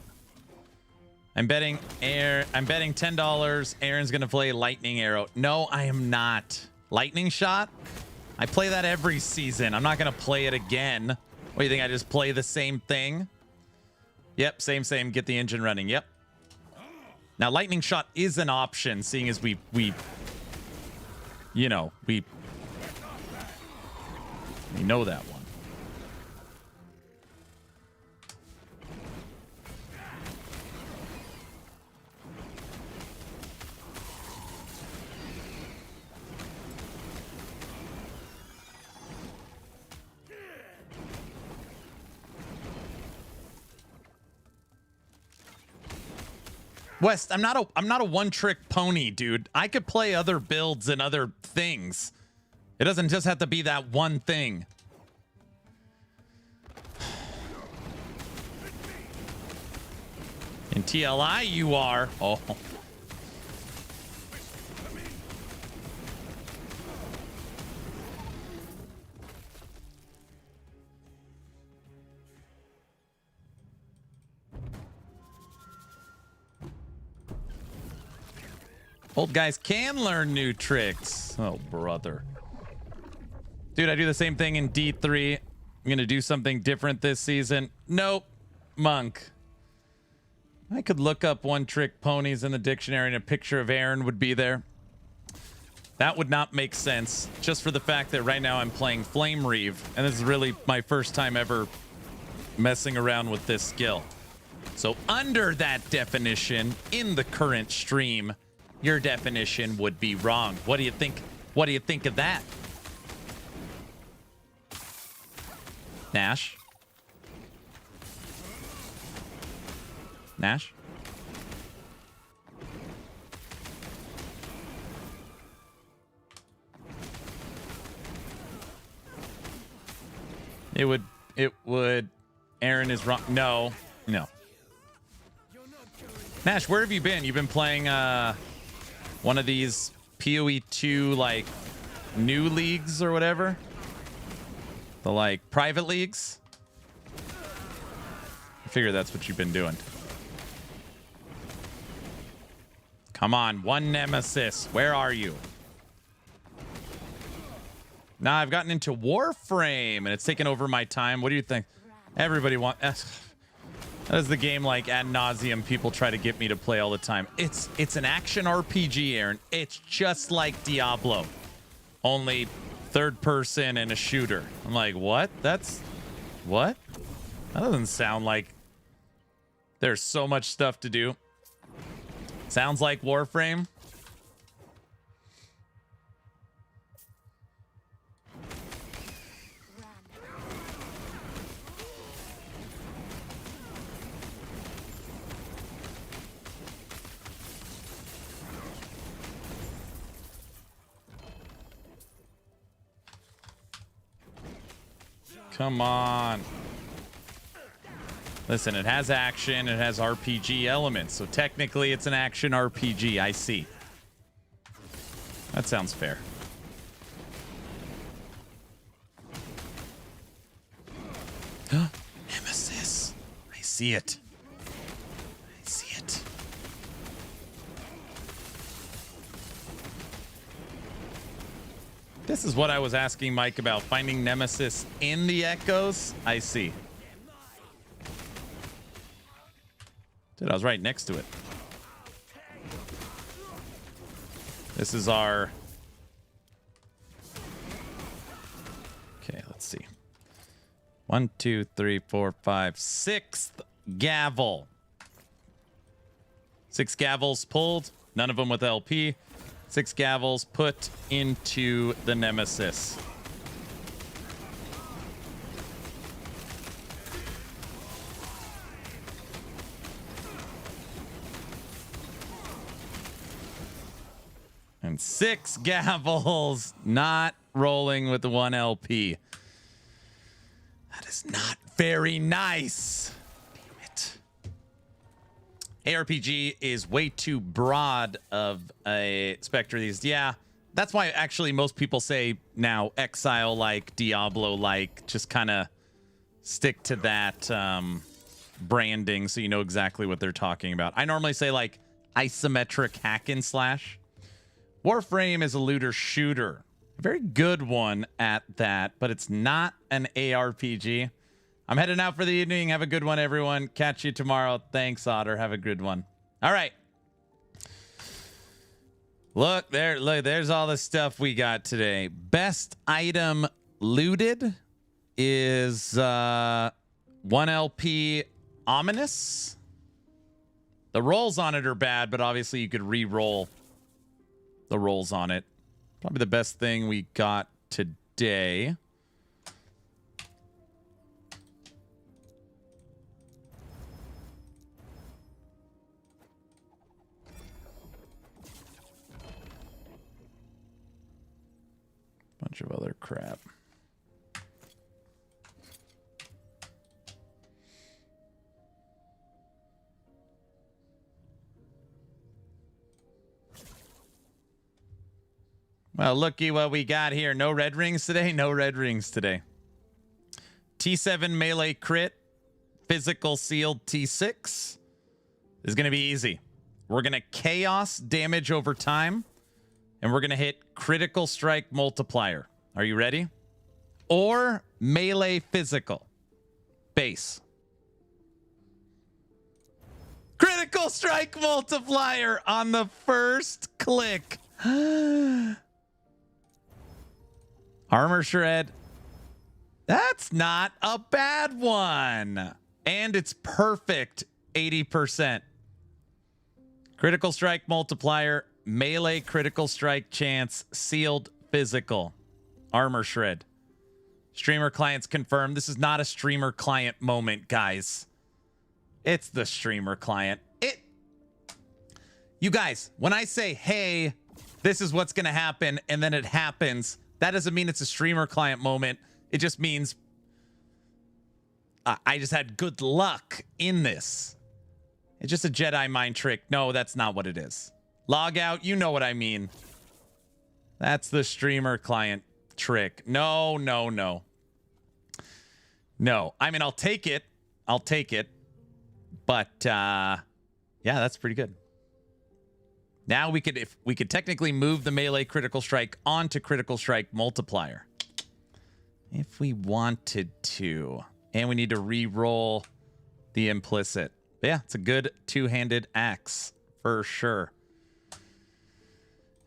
Speaker 1: I'm betting $10 Aaron's gonna play Lightning Arrow. No, I am not. Lightning Shot? I play that every season. I'm not gonna play it again. What do you think? I just play the same thing? Yep, same. Get the engine running. Yep. Now Lightning Shot is an option, seeing as we you know, we know that one. West, I'm not a one-trick pony, dude. I could play other builds and other things. It doesn't just have to be that one thing. In TLI, you are. Oh. Old guys can learn new tricks. Oh, brother. Dude, I do the same thing in D3. I'm going to do something different this season. Nope. Monk. I could look up one-trick ponies in the dictionary and a picture of Aaron would be there. That would not make sense, just for the fact that right now I'm playing Flame Reave, and this is really my first time ever messing around with this skill. So under that definition, in the current stream, your definition would be wrong. What do you think? What do you think of that? Nash? Nash? It would, Aaron is wrong. No. Nash, where have you been? You've been playing, one of these PoE2, like, new leagues or whatever? The, like, private leagues? I figure that's what you've been doing. Come on, one nemesis. Where are you? Now I've gotten into Warframe, and it's taken over my time. What do you think? Everybody wants... That is the game, like, ad nauseum people try to get me to play all the time. It's an action RPG, Aaron. It's just like Diablo. Only third person and a shooter. I'm like, what? What? That doesn't sound like there's so much stuff to do. Sounds like Warframe. Come on. Listen, it has action, it has RPG elements, so technically it's an action RPG. I see. That sounds fair. Nemesis. I see it. I see it. This is what I was asking Mike about, finding Nemesis in the echoes. I see. Dude, I was right next to it. This is our... Okay, let's see. 1, 2, 3, 4, 5, 6th gavel. 6 gavels pulled, none of them with LP. 6 gavels put into the Nemesis. And 6 gavels not rolling with the 1 LP. That is not very nice. Damn it. ARPG is way too broad of a specter these. Yeah, that's why actually most people say now Exile-like, Diablo-like, just kind of stick to that branding so you know exactly what they're talking about. I normally say like isometric hack and slash. Warframe is a looter shooter. A very good one at that, but it's not an ARPG. I'm heading out for the evening. Have a good one, everyone. Catch you tomorrow. Thanks, Otter. Have a good one. All right. Look, there's all the stuff we got today. Best item looted is 1 LP Ominous. The rolls on it are bad, but obviously you could re-roll the rolls on it. Probably the best thing we got today. bunch of other crap. Well, looky what we got here. No red rings today. No red rings today. T7 melee crit. Physical sealed T6 is going to be easy. We're going to chaos damage over time. And we're going to hit critical strike multiplier. Are you ready? Or melee physical. Base. Critical strike multiplier on the first click. Armor shred. That's not a bad one. And it's perfect 80%. Critical strike multiplier, melee critical strike chance, sealed physical. Armor shred. Streamer clients confirmed. This is not a streamer client moment, guys. It's the streamer client. You guys, when I say, hey, this is what's going to happen, and then it happens, that doesn't mean it's a streamer client moment. It just means I just had good luck in this. It's just a Jedi mind trick. No, that's not what it is. Log out. You know what I mean. That's the streamer client trick. No, no, no. No. I mean, I'll take it. I'll take it. But, yeah, that's pretty good. Now we could technically move the melee critical strike onto critical strike multiplier. If we wanted to. And we need to re-roll the implicit. But yeah, it's a good two-handed axe for sure.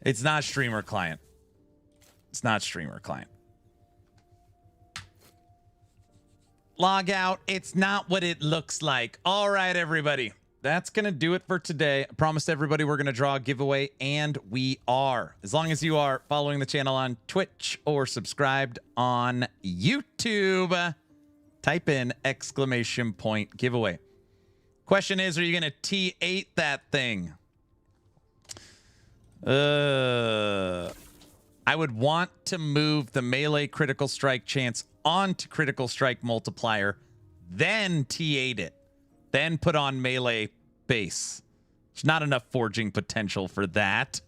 Speaker 1: It's not streamer client. It's not streamer client. Log out. It's not what it looks like. All right, everybody. That's going to do it for today. I promised everybody we're going to draw a giveaway, and we are. As long as you are following the channel on Twitch or subscribed on YouTube, type in !! giveaway. Question is, are you going to T8 that thing? I would want to move the melee critical strike chance onto critical strike multiplier, then T8 it. Then put on melee base. There's not enough forging potential for that.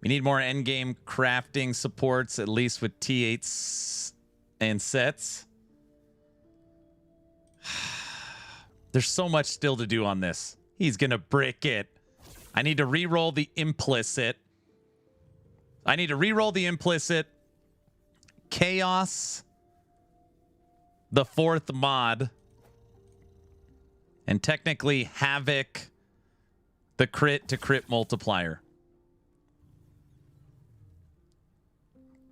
Speaker 1: We need more endgame crafting supports, at least with T8s and sets. There's so much still to do on this. He's going to brick it. I need to re-roll the implicit. Chaos. The fourth mod. And technically Havoc. The crit to crit multiplier.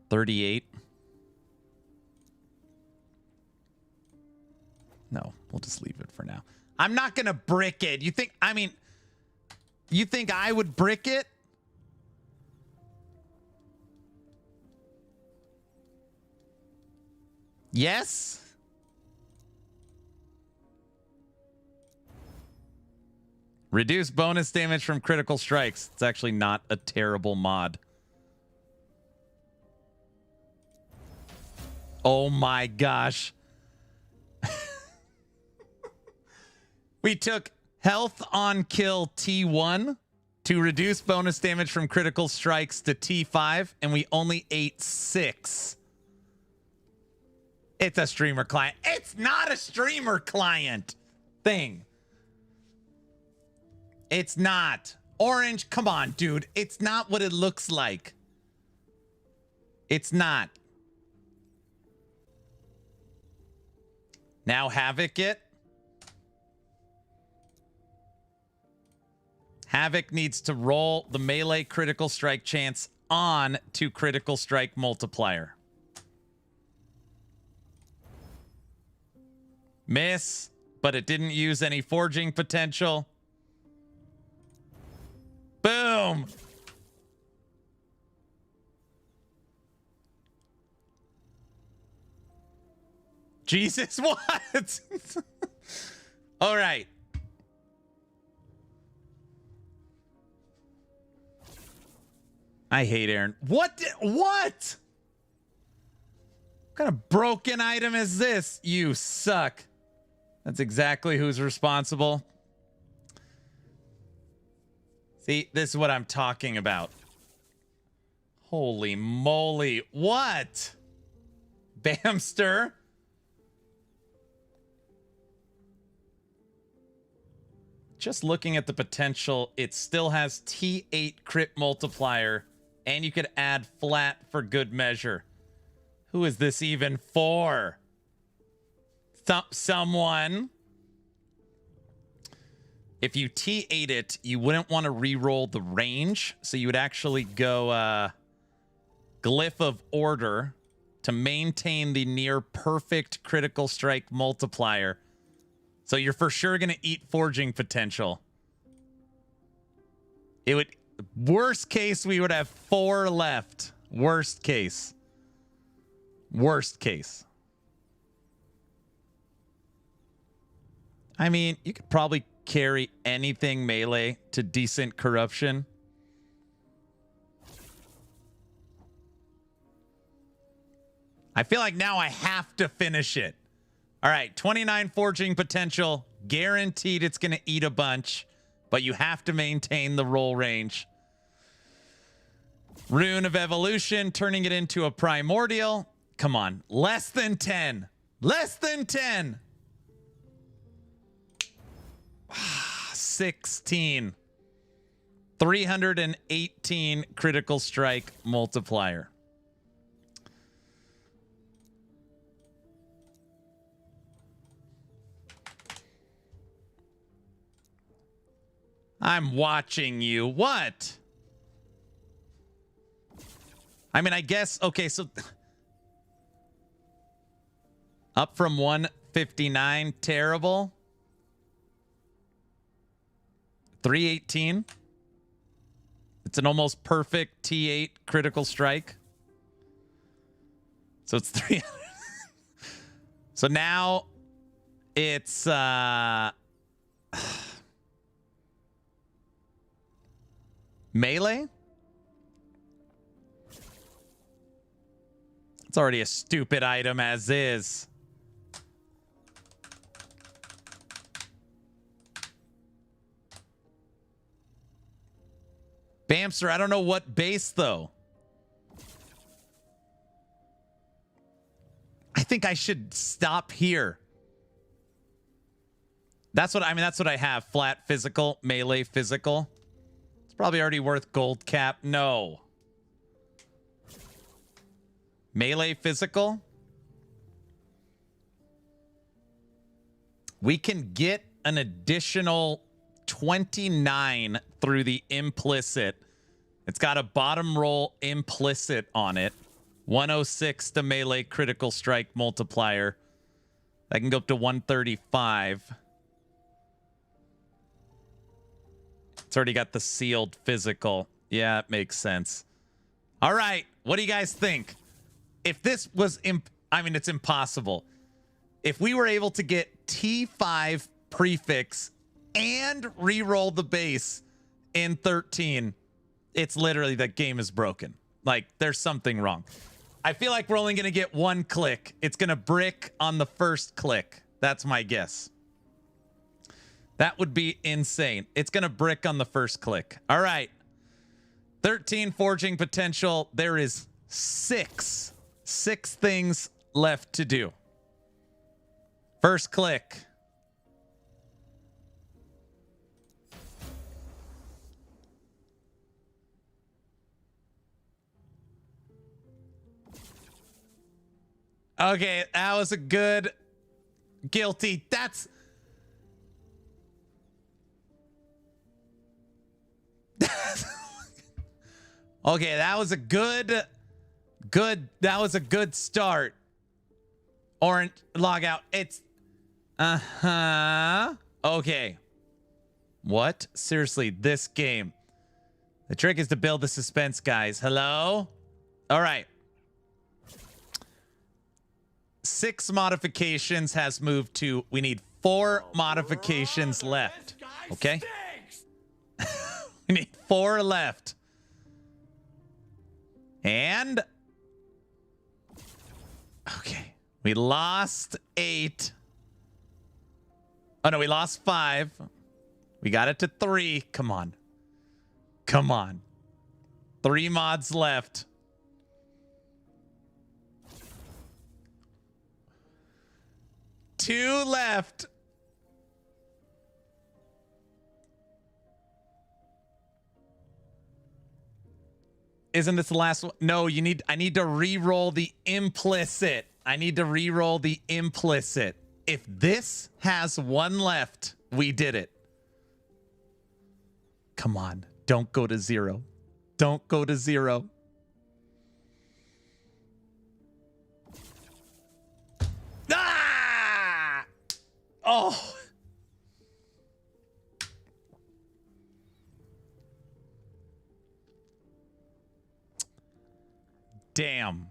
Speaker 1: 38. No, we'll just leave it for now. I'm not going to brick it. You think I would brick it? Yes? Reduce bonus damage from critical strikes. It's actually not a terrible mod. Oh my gosh. We took health on kill T1 to reduce bonus damage from critical strikes to T5, and we only ate 6. It's a streamer client. It's not a streamer client thing. It's not. Orange, come on, dude. It's not what it looks like. It's not. Now Havoc it. Havoc needs to roll the melee critical strike chance on to critical strike multiplier. Miss, but it didn't use any forging potential. Boom. Jesus, what? All right. I hate Aaron. What? What kind of broken item is this? You suck. That's exactly who's responsible. See, this is what I'm talking about. Holy moly. What? Bamster? Just looking at the potential, it still has T8 crit multiplier, and you could add flat for good measure. Who is this even for? Someone. If you T8 it, you wouldn't want to re-roll the range, so you would actually go Glyph of Order to maintain the near perfect critical strike multiplier. So you're for sure going to eat forging potential. It would, worst case, we would have 4 left. Worst case. Worst case. I mean, you could probably carry anything melee to decent corruption. I feel like now I have to finish it. All right, 29 forging potential. Guaranteed it's going to eat a bunch, but you have to maintain the roll range. Rune of Evolution, turning it into a primordial. Come on, less than 10. Less than 10. 16. 318 critical strike multiplier. I'm watching you. What? I mean, I guess, okay, so up from 159, terrible. 318. It's an almost perfect T8 critical strike. So it's 300. So now it's melee? It's already a stupid item as is. Bamster, I don't know what base though. I think I should stop here. That's what I mean. That's what I have. Flat physical, melee physical. It's probably already worth gold cap. No. Melee physical. We can get an additional 29 through the implicit. It's got a bottom roll implicit on it. 106 to melee critical strike multiplier. That can go up to 135. It's already got the sealed physical. Yeah, it makes sense. All right. What do you guys think? If this was, I mean, it's impossible. If we were able to get T5 prefix and re-roll the base in 13, it's literally that game is broken. Like, there's something wrong. I feel like we're only going to get one click. It's going to brick on the first click. That's my guess. That would be insane. It's going to brick on the first click. All right. 13 forging potential. There is 6 things left to do. First click. Okay, that was a good guilty. That's okay, that was a good that was a good start. Orange log out. It's okay. What? Seriously, this game. The trick is to build the suspense, guys. Hello? All right. 6 modifications has moved to we need 4 modifications left. Okay? We need 4 left. And okay, we lost 8. Oh no, we lost 5. We got it to 3. Come on. Come on. 3 mods left. Two left. Isn't this the last one? No, I need to re-roll the implicit. I need to re-roll the implicit. If this has 1 left, we did it. Come on. Don't go to 0. Don't go to 0. Ah! Oh. Damn.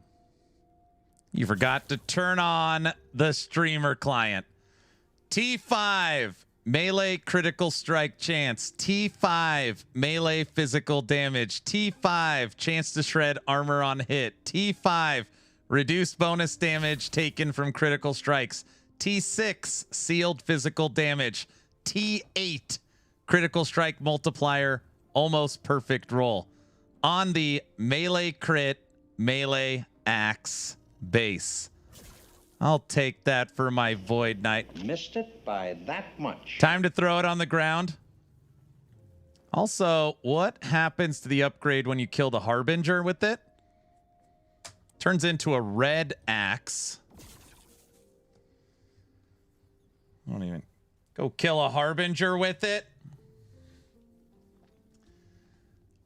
Speaker 1: You forgot to turn on the streamer client. T5, melee critical strike chance. T5, melee physical damage. T5, chance to shred armor on hit. T5, reduced bonus damage taken from critical strikes. T6, sealed physical damage. T8, critical strike multiplier, almost perfect roll. On the melee crit, melee axe base. I'll take that for my Void Knight.
Speaker 8: Missed it by that much.
Speaker 1: Time to throw it on the ground. Also, what happens to the upgrade when you kill the Harbinger with it? Turns into a red axe. I don't even go kill a Harbinger with it.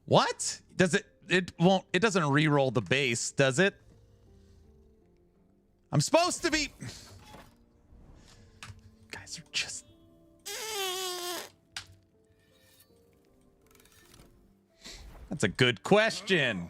Speaker 1: What? Does it? It won't. It doesn't re-roll the base, does it? I'm supposed to be. You guys are just. That's a good question.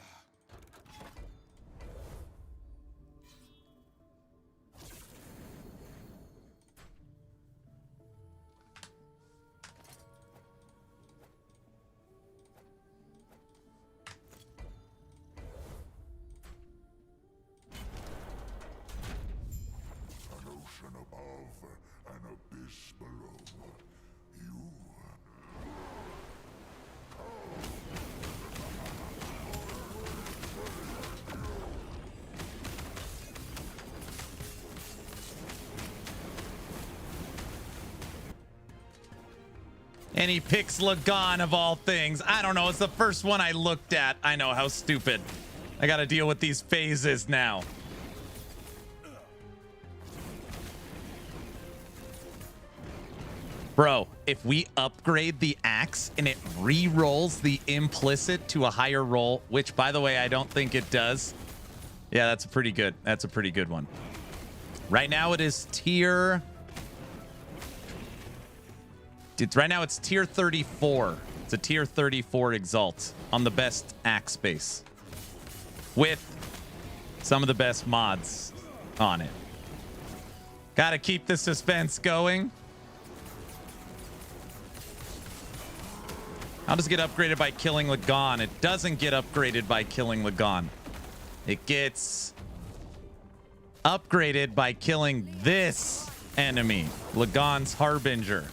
Speaker 1: And he picks Lagan of all things. I don't know. It's the first one I looked at. I know, how stupid. I got to deal with these phases now. Bro, if we upgrade the axe and it re-rolls the implicit to a higher roll, which, by the way, I don't think it does. Yeah, that's a pretty good. That's a pretty good one. Right now it is tier... Right now it's tier 34. It's a tier 34 exalt on the best axe base with some of the best mods on it. Gotta keep the suspense going. How does it get upgraded by killing Lagan? It doesn't get upgraded by killing Lagan. It gets upgraded by killing this enemy, Lagan's Harbinger.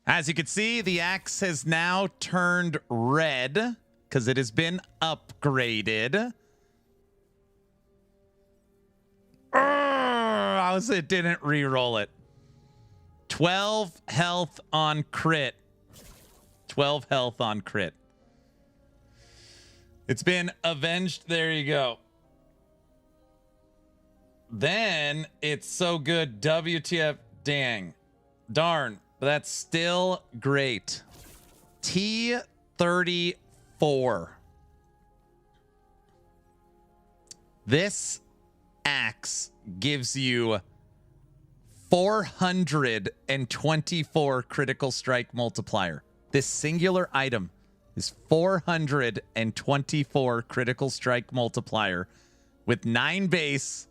Speaker 1: As you can see, the axe has now turned red because it has been upgraded. How is it didn't re-roll it? 12 health on crit. 12 health on crit. It's been avenged. There you go. Then it's so good. WTF. Dang. Darn. but that's still great. T34. This axe gives you 424 critical strike multiplier. This singular item is 424 critical strike multiplier with 9 base,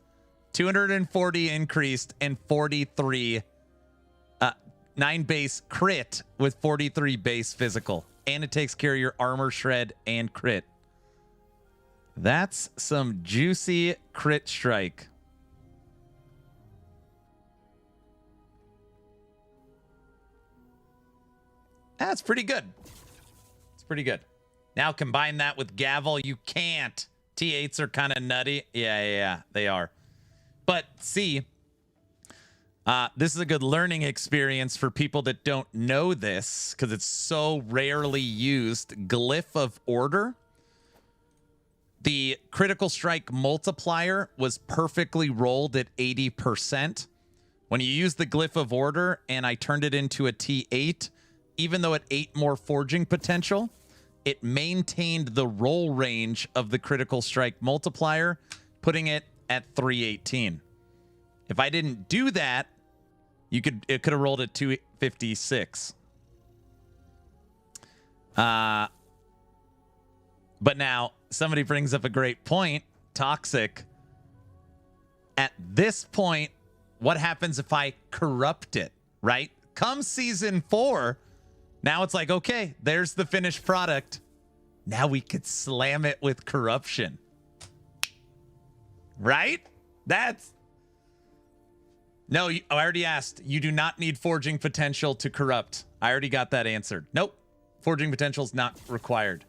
Speaker 1: 240 increased, and 43 9 base crit with 43 base physical. And it takes care of your armor shred and crit. That's some juicy crit strike. That's pretty good. It's pretty good. Now combine that with Gavel. You can't. T8s are kind of nutty. Yeah, they are. But see, this is a good learning experience for people that don't know this because it's so rarely used. Glyph of Order. The critical strike multiplier was perfectly rolled at 80%. When you use the Glyph of Order and I turned it into a T8, even though it 8 more forging potential, it maintained the roll range of the critical strike multiplier, putting it at 318. If I didn't do that, it could have rolled at 256. But now somebody brings up a great point. Toxic. At this point, what happens if I corrupt it, right? Come season 4, now it's like, okay, there's the finished product. Now we could slam it with corruption. Right? No, I already asked. You do not need forging potential to corrupt. I already got that answered. Nope. Forging potential is not required.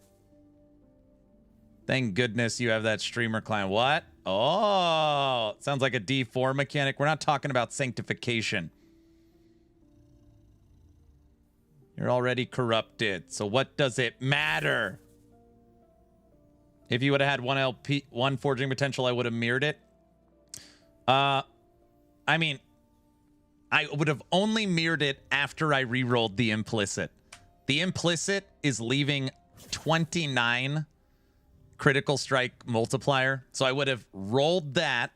Speaker 1: Thank goodness you have that streamer client. What? Oh, sounds like a D4 mechanic. We're not talking about sanctification. You're already corrupted. So what does it matter? If you would have had one forging potential, I would have mirrored it. I mean, I would have only mirrored it after I re-rolled the implicit. The implicit is leaving 29 critical strike multiplier. So I would have rolled that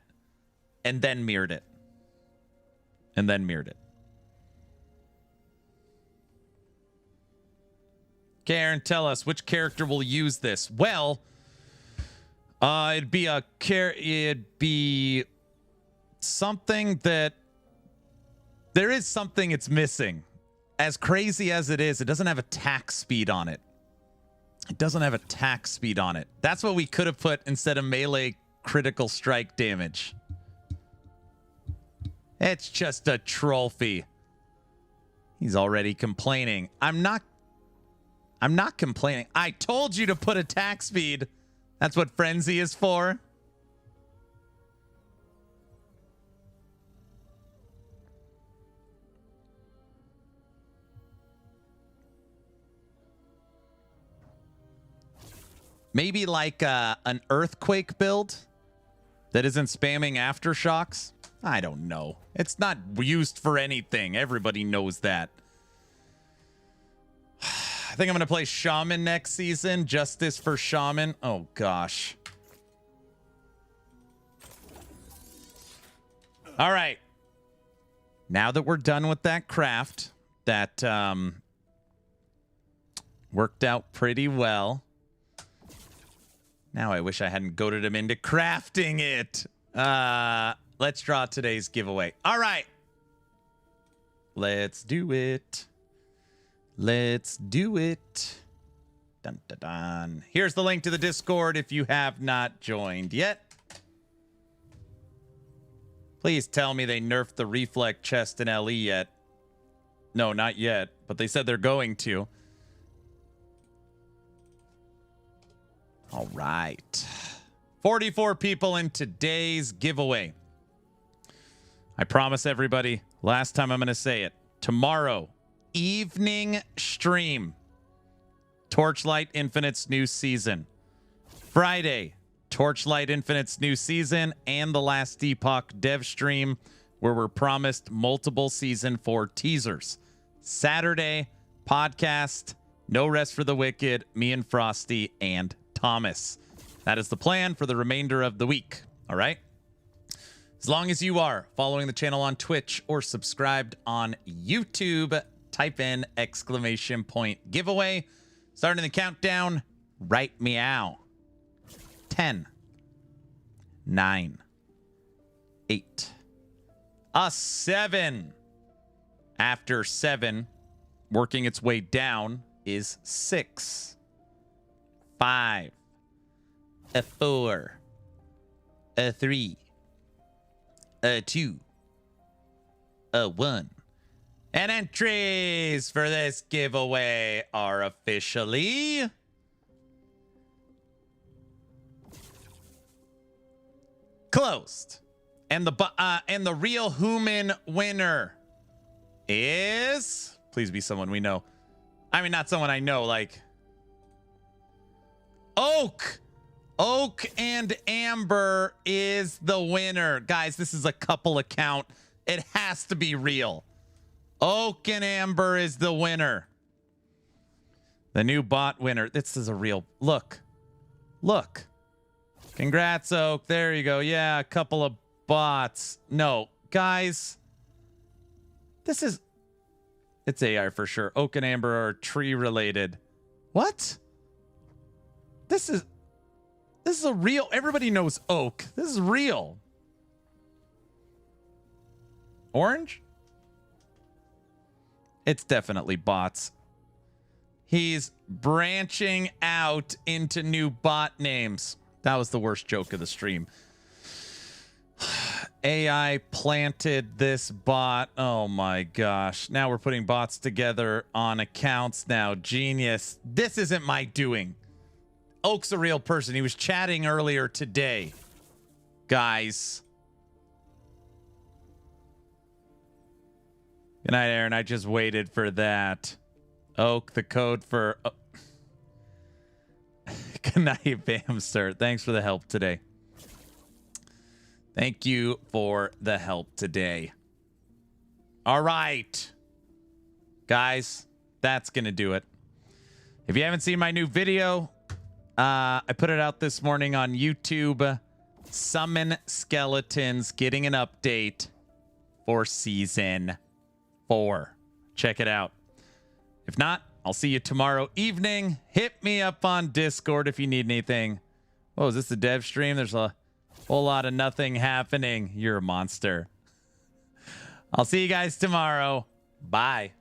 Speaker 1: and then mirrored it. Okay, Aaron, tell us which character will use this. Well, it'd be something that there is something it's missing. As crazy as it is, it doesn't have attack speed on it. That's what we could have put instead of melee critical strike damage. It's just a trophy. He's already complaining. I'm not complaining. I told you to put attack speed. That's what Frenzy is for. Maybe like an earthquake build that isn't spamming aftershocks. I don't know. It's not used for anything. Everybody knows that. I think I'm going to play Shaman next season. Justice for Shaman. Oh, gosh. All right. Now that we're done with that craft, that worked out pretty well. Now I wish I hadn't goaded him into crafting it. Let's draw today's giveaway. All right. Let's do it. Dun, dun, dun. Here's the link to the Discord if you have not joined yet. Please tell me they nerfed the reflect chest in LE yet. No, not yet, but they said they're going to. All right. 44 people in today's giveaway. I promise everybody, last time I'm going to say it. Tomorrow, evening stream. Torchlight Infinite's new season. Friday, Torchlight Infinite's new season and the last Epoch dev stream where we're promised multiple season 4 teasers. Saturday podcast, no rest for the wicked, me and Frosty and Thomas. That is the plan for the remainder of the week. All right. As long as you are following the channel on Twitch or subscribed on YouTube, type in !! giveaway. Starting the countdown right meow. 10, 9, 8, a 7. After 7, working its way down is 6, 5, a 4, a 3, a 2, a 1. And entries for this giveaway are officially closed. And the real human winner is, please be someone we know. I mean, not someone I know, like Oak. Oak and Amber is the winner. Guys, this is a couple account. It has to be real. Oak and Amber is the winner. The new bot winner. This is a real look. Look. Congrats, Oak. There you go. Yeah, a couple of bots. No, guys. It's AI for sure. Oak and Amber are tree related. What? This is a real, everybody knows Oak. This is real. Orange? It's definitely bots. He's branching out into new bot names. That was the worst joke of the stream. AI planted this bot. Oh my gosh. Now we're putting bots together on accounts now. Genius. This isn't my doing. Oak's a real person. He was chatting earlier today. Guys. Good night, Aaron. I just waited for that. Oak, the code for... Oh. Good night, Bamster. Thanks for the help today. Thank you for the help today. All right. Guys, that's going to do it. If you haven't seen my new video, I put it out this morning on YouTube. Summon Skeletons getting an update for Season 4. Check it out. If not, I'll see you tomorrow evening. Hit me up on Discord if you need anything. Oh, is this the dev stream? There's a whole lot of nothing happening. You're a monster. I'll see you guys tomorrow. Bye.